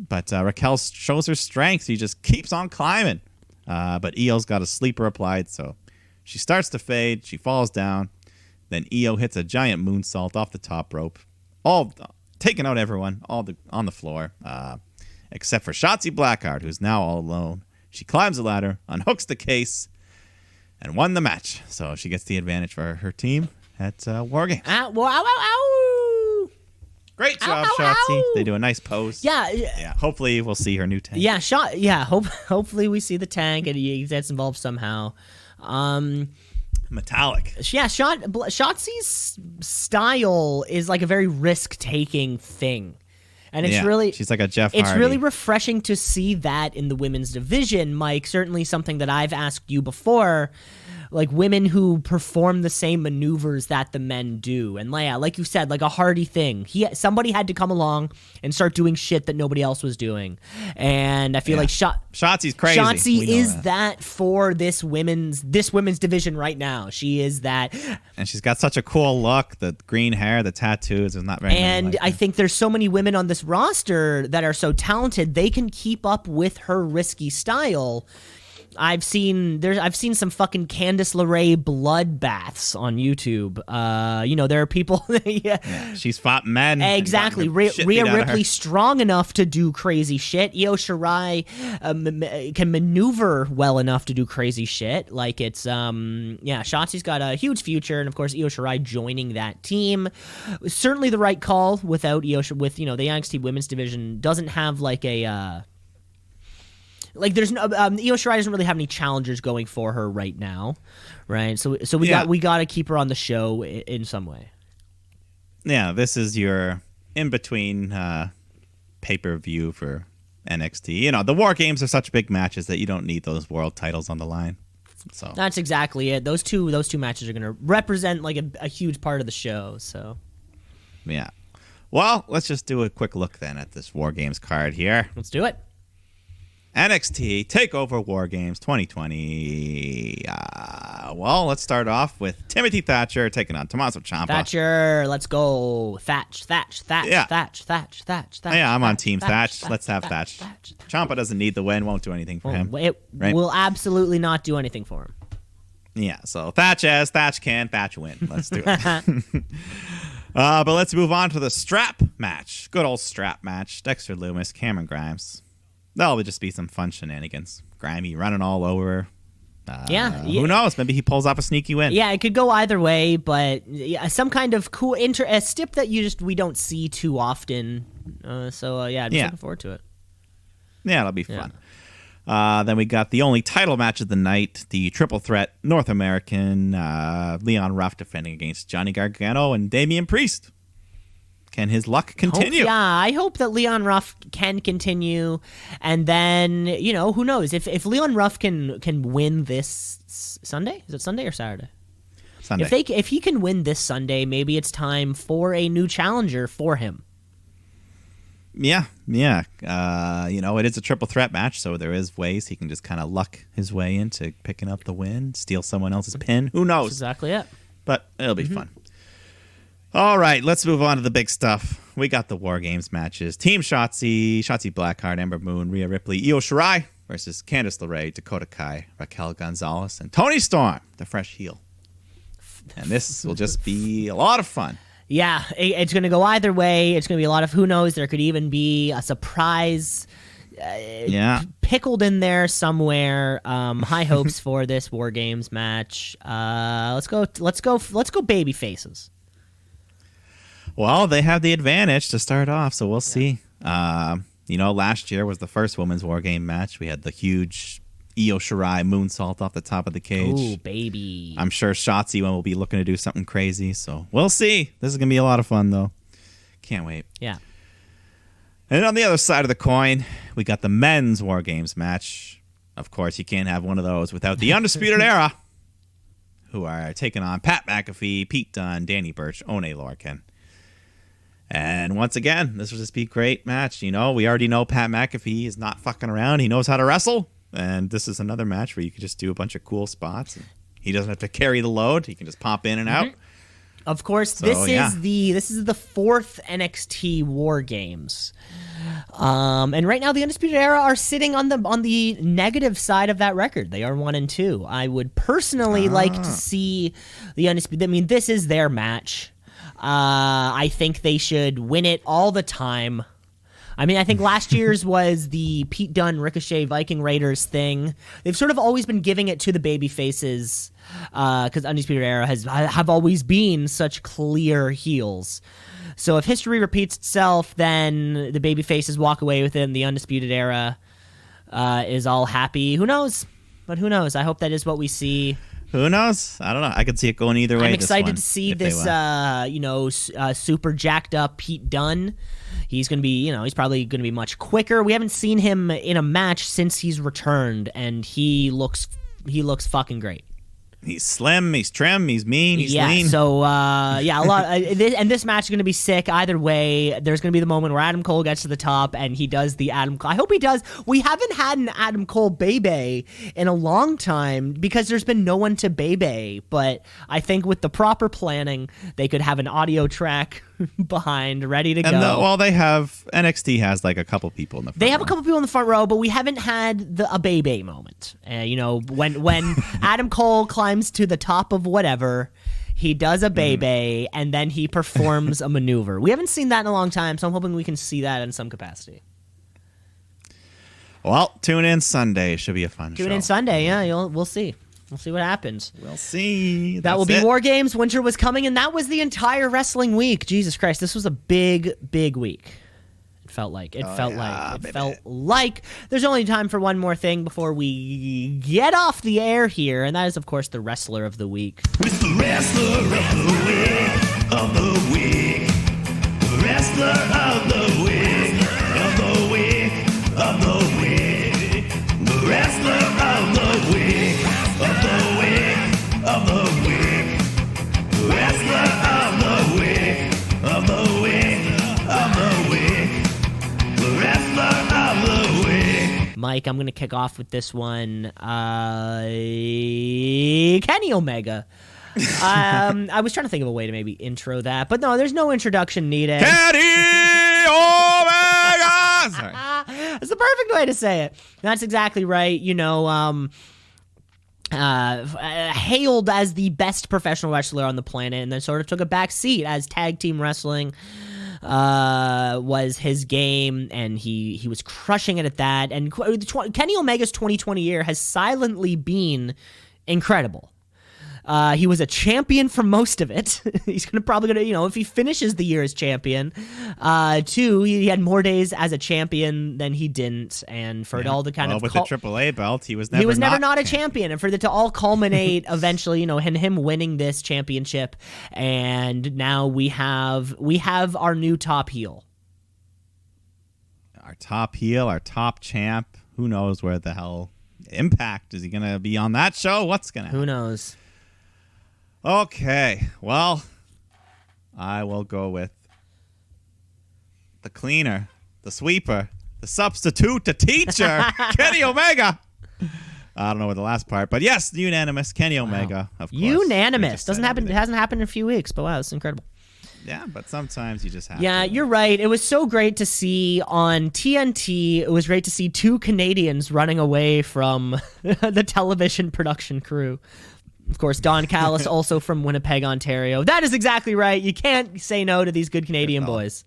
But Raquel shows her strength. She just keeps on climbing. But Io's got a sleeper applied, so she starts to fade. She falls down. Then Io hits a giant moonsault off the top rope, taking out everyone on the floor, except for Shotzi Blackheart, who's now all alone. She climbs the ladder, unhooks the case, and won the match. So she gets the advantage for her team at War Games. Ow, ow, ow. Great job, Ow, ow, Shotzi. ow. They do a nice pose. Yeah, Hopefully we'll see her new tank. yeah, hopefully we see the tank and he gets involved somehow. Metallic. Yeah, Shotzi's style is like a very risk-taking thing. And it's really she's like a Jeff It's Hardy. really refreshing to see that in the women's division, Mike. Certainly something that I've asked you before, like women who perform the same maneuvers that the men do. And like you said, like a Hardy thing. Somebody had to come along and start doing shit that nobody else was doing. And I feel like Shotzi's crazy. Shotzi We know is that for this women's division right now. She is that. And she's got such a cool look. The green hair, the tattoos. There's not very many And like I her. think there's so many women on this roster that are so talented, they can keep up with her risky style. I've seen some fucking Candice LeRae bloodbaths on YouTube. There are people. Yeah, she's fought men. Exactly. Rhea Ripley strong enough to do crazy shit. Io Shirai can maneuver well enough to do crazy shit. Like it's Shotzi's got a huge future, and of course Io Shirai joining that team, certainly the right call. Without Io, the NXT Women's Division doesn't have like a. There's no Io Shirai doesn't really have any challengers going for her right now, right? So we got to keep her on the show in some way. Yeah, this is your in between pay-per-view for NXT. The War Games are such big matches that you don't need those world titles on the line. So that's exactly it. Those two matches are going to represent like a huge part of the show. So yeah. Well, let's just do a quick look then at this War Games card here. Let's do it. NXT TakeOver War Games 2020. Let's start off with Timothy Thatcher taking on Tommaso Ciampa. Thatcher, let's go. Thatch. Yeah. Thatch. Yeah, I'm on Team Thatch. Let's have Thatch. Ciampa doesn't need the win. Won't do anything for him. It right? will absolutely not do anything for him. Yeah, so Thatch as Thatch can, Thatch win. Let's do it. But let's move on to the strap match. Good old strap match. Dexter Lumis, Cameron Grimes. That'll just be some fun shenanigans. Grimy running all over. Who knows? Maybe he pulls off a sneaky win. Yeah, it could go either way, but some kind of cool a stip that we don't see too often. I'm just looking forward to it. Yeah, it'll be fun. Then we got the only title match of the night, the triple threat North American Leon Ruff defending against Johnny Gargano and Damian Priest. Can his luck continue? I hope that Leon Ruff can continue, and then who knows if Leon Ruff can win this Sunday? Is it Sunday or Saturday? Sunday. If he can win this Sunday, maybe it's time for a new challenger for him. Yeah. It is a triple threat match, so there is ways he can just kind of luck his way into picking up the win, steal someone else's pin. Who knows? That's exactly it. But it'll be fun. All right, let's move on to the big stuff. We got the War Games matches. Team Shotzi Blackheart, Ember Moon, Rhea Ripley, Io Shirai versus Candice LeRae, Dakota Kai, Raquel Gonzalez, and Toni Storm, the fresh heel. And this will just be a lot of fun. Yeah, it's going to go either way. It's going to be a lot of who knows. There could even be a surprise pickled in there somewhere. High hopes for this War Games match. Let's go baby faces. Well, they have the advantage to start off, so we'll see. Last year was the first Women's War Game match. We had the huge Io Shirai moonsault off the top of the cage. Ooh, baby. I'm sure Shotzi will be looking to do something crazy, so we'll see. This is going to be a lot of fun, though. Can't wait. Yeah. And on the other side of the coin, we got the Men's War Games match. Of course, you can't have one of those without the Undisputed Era, who are taking on Pat McAfee, Pete Dunne, Danny Burch, One Lorcan. And once again, this will just be a great match. We already know Pat McAfee is not fucking around. He knows how to wrestle. And this is another match where you can just do a bunch of cool spots. He doesn't have to carry the load. He can just pop in and out. Of course, this is the fourth NXT War Games. And right now the Undisputed Era are sitting on the negative side of that record. They are 1-2. I would personally like to see the Undisputed. I mean, this is their match. I think they should win it all the time. I mean, I think last year's was the Pete Dunne Ricochet Viking Raiders thing. They've sort of always been giving it to the baby faces because Undisputed Era have always been such clear heels. So if history repeats itself, then the baby faces walk away with it and the Undisputed Era is all happy. Who knows? But who knows? I hope that is what we see. Who knows? I don't know. I could see it going either way. I'm excited to see this, super jacked up Pete Dunne. He's going to be, he's probably going to be much quicker. We haven't seen him in a match since he's returned, and he looks fucking great. He's slim, he's trim, he's mean, he's lean. So, a lot. And this match is going to be sick either way. There's going to be the moment where Adam Cole gets to the top and he does the Adam Cole. I hope he does. We haven't had an Adam Cole Bebe in a long time because there's been no one to Bebe. But I think with the proper planning, they could have an audio track behind, ready to go. And they have NXT has like a couple people in the front They have row. a couple people in the front row, but we haven't had a Bebe moment. When Adam Cole climbs to the top of whatever, he does a Bebe, and then he performs a maneuver. We haven't seen that in a long time, so I'm hoping we can see that in some capacity. Well, tune in Sunday. Should be a fun show. Tune in Sunday, yeah. We'll see. We'll see what happens. We'll see. That will be War Games. Winter was coming, and that was the entire wrestling week. Jesus Christ, this was a big, big week. It felt like. Felt like. There's only time for one more thing before we get off the air here, and that is, of course, the Wrestler of the Week. It's the wrestler of the week, of the week. The wrestler of the week, of the week, of the week. The wrestler of the week, of the week, of the week. The wrestler of the week, of the week, of the week. The wrestler of the week. Mike, I'm going to kick off with this one. Kenny Omega. I was trying to think of a way to maybe intro that, but no, there's no introduction needed. Kenny Omega! Sorry. That's the perfect way to say it. That's exactly right. Hailed as the best professional wrestler on the planet, and then sort of took a back seat as tag team wrestling was his game, and he was crushing it at that. And Kenny Omega's 2020 year has silently been incredible. He was a champion for most of it. He's probably gonna, if he finishes the year as champion, he had more days as a champion than he didn't, and for it all to kind of with the AAA belt, he was never not a champion, and for it to all culminate eventually, him winning this championship, and now we have our new top heel. Our top heel, our top champ. Who knows where the hell Impact is he gonna be on that show? What's gonna happen? Who knows? Okay, well, I will go with the cleaner, the sweeper, the substitute, the teacher, Kenny Omega. I don't know what the last part, but yes, unanimous Kenny Omega, of course. Unanimous. Doesn't happen. It hasn't happened in a few weeks, but wow, that's incredible. Yeah, but sometimes you just have to. You're right. It was so great to see on TNT. It was great to see two Canadians running away from the television production crew. Of course, Don Callis, also from Winnipeg, Ontario. That is exactly right. You can't say no to these good Canadian boys.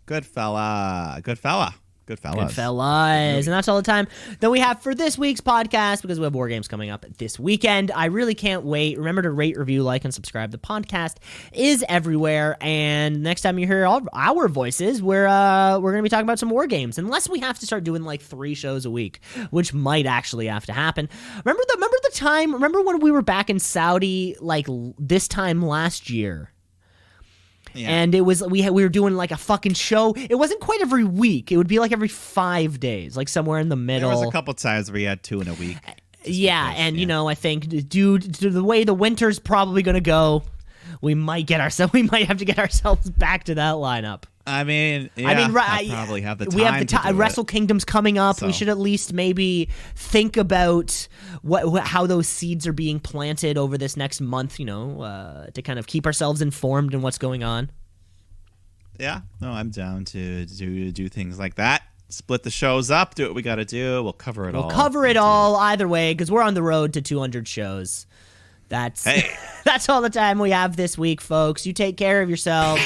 Good fella. Good fellas. And that's all the time that we have for this week's podcast, because we have War Games coming up this weekend. I really can't wait. Remember to rate, review, like, and subscribe. The podcast is everywhere, and next time you hear our voices, we're going to be talking about some War Games, unless we have to start doing like 3 shows a week, which might actually have to happen. Remember when we were back in Saudi like this time last year? Yeah. And it was we were doing like a fucking show. It wasn't quite every week. It would be like every 5 days, like somewhere in the middle. There was a couple times where we had 2 in a week. Yeah, because, I think due to the way the winter's probably going to go, we might have to get ourselves back to that lineup. I probably have the time. We have the Wrestle Kingdom's coming up. So. We should at least maybe think about how those seeds are being planted over this next month. To kind of keep ourselves informed in what's going on. Yeah, no, I'm down to do things like that. Split the shows up. Do what we got to do. We'll cover it all. We'll cover it all either way, because we're on the road to 200 shows. That's all the time we have this week, folks. You take care of yourselves.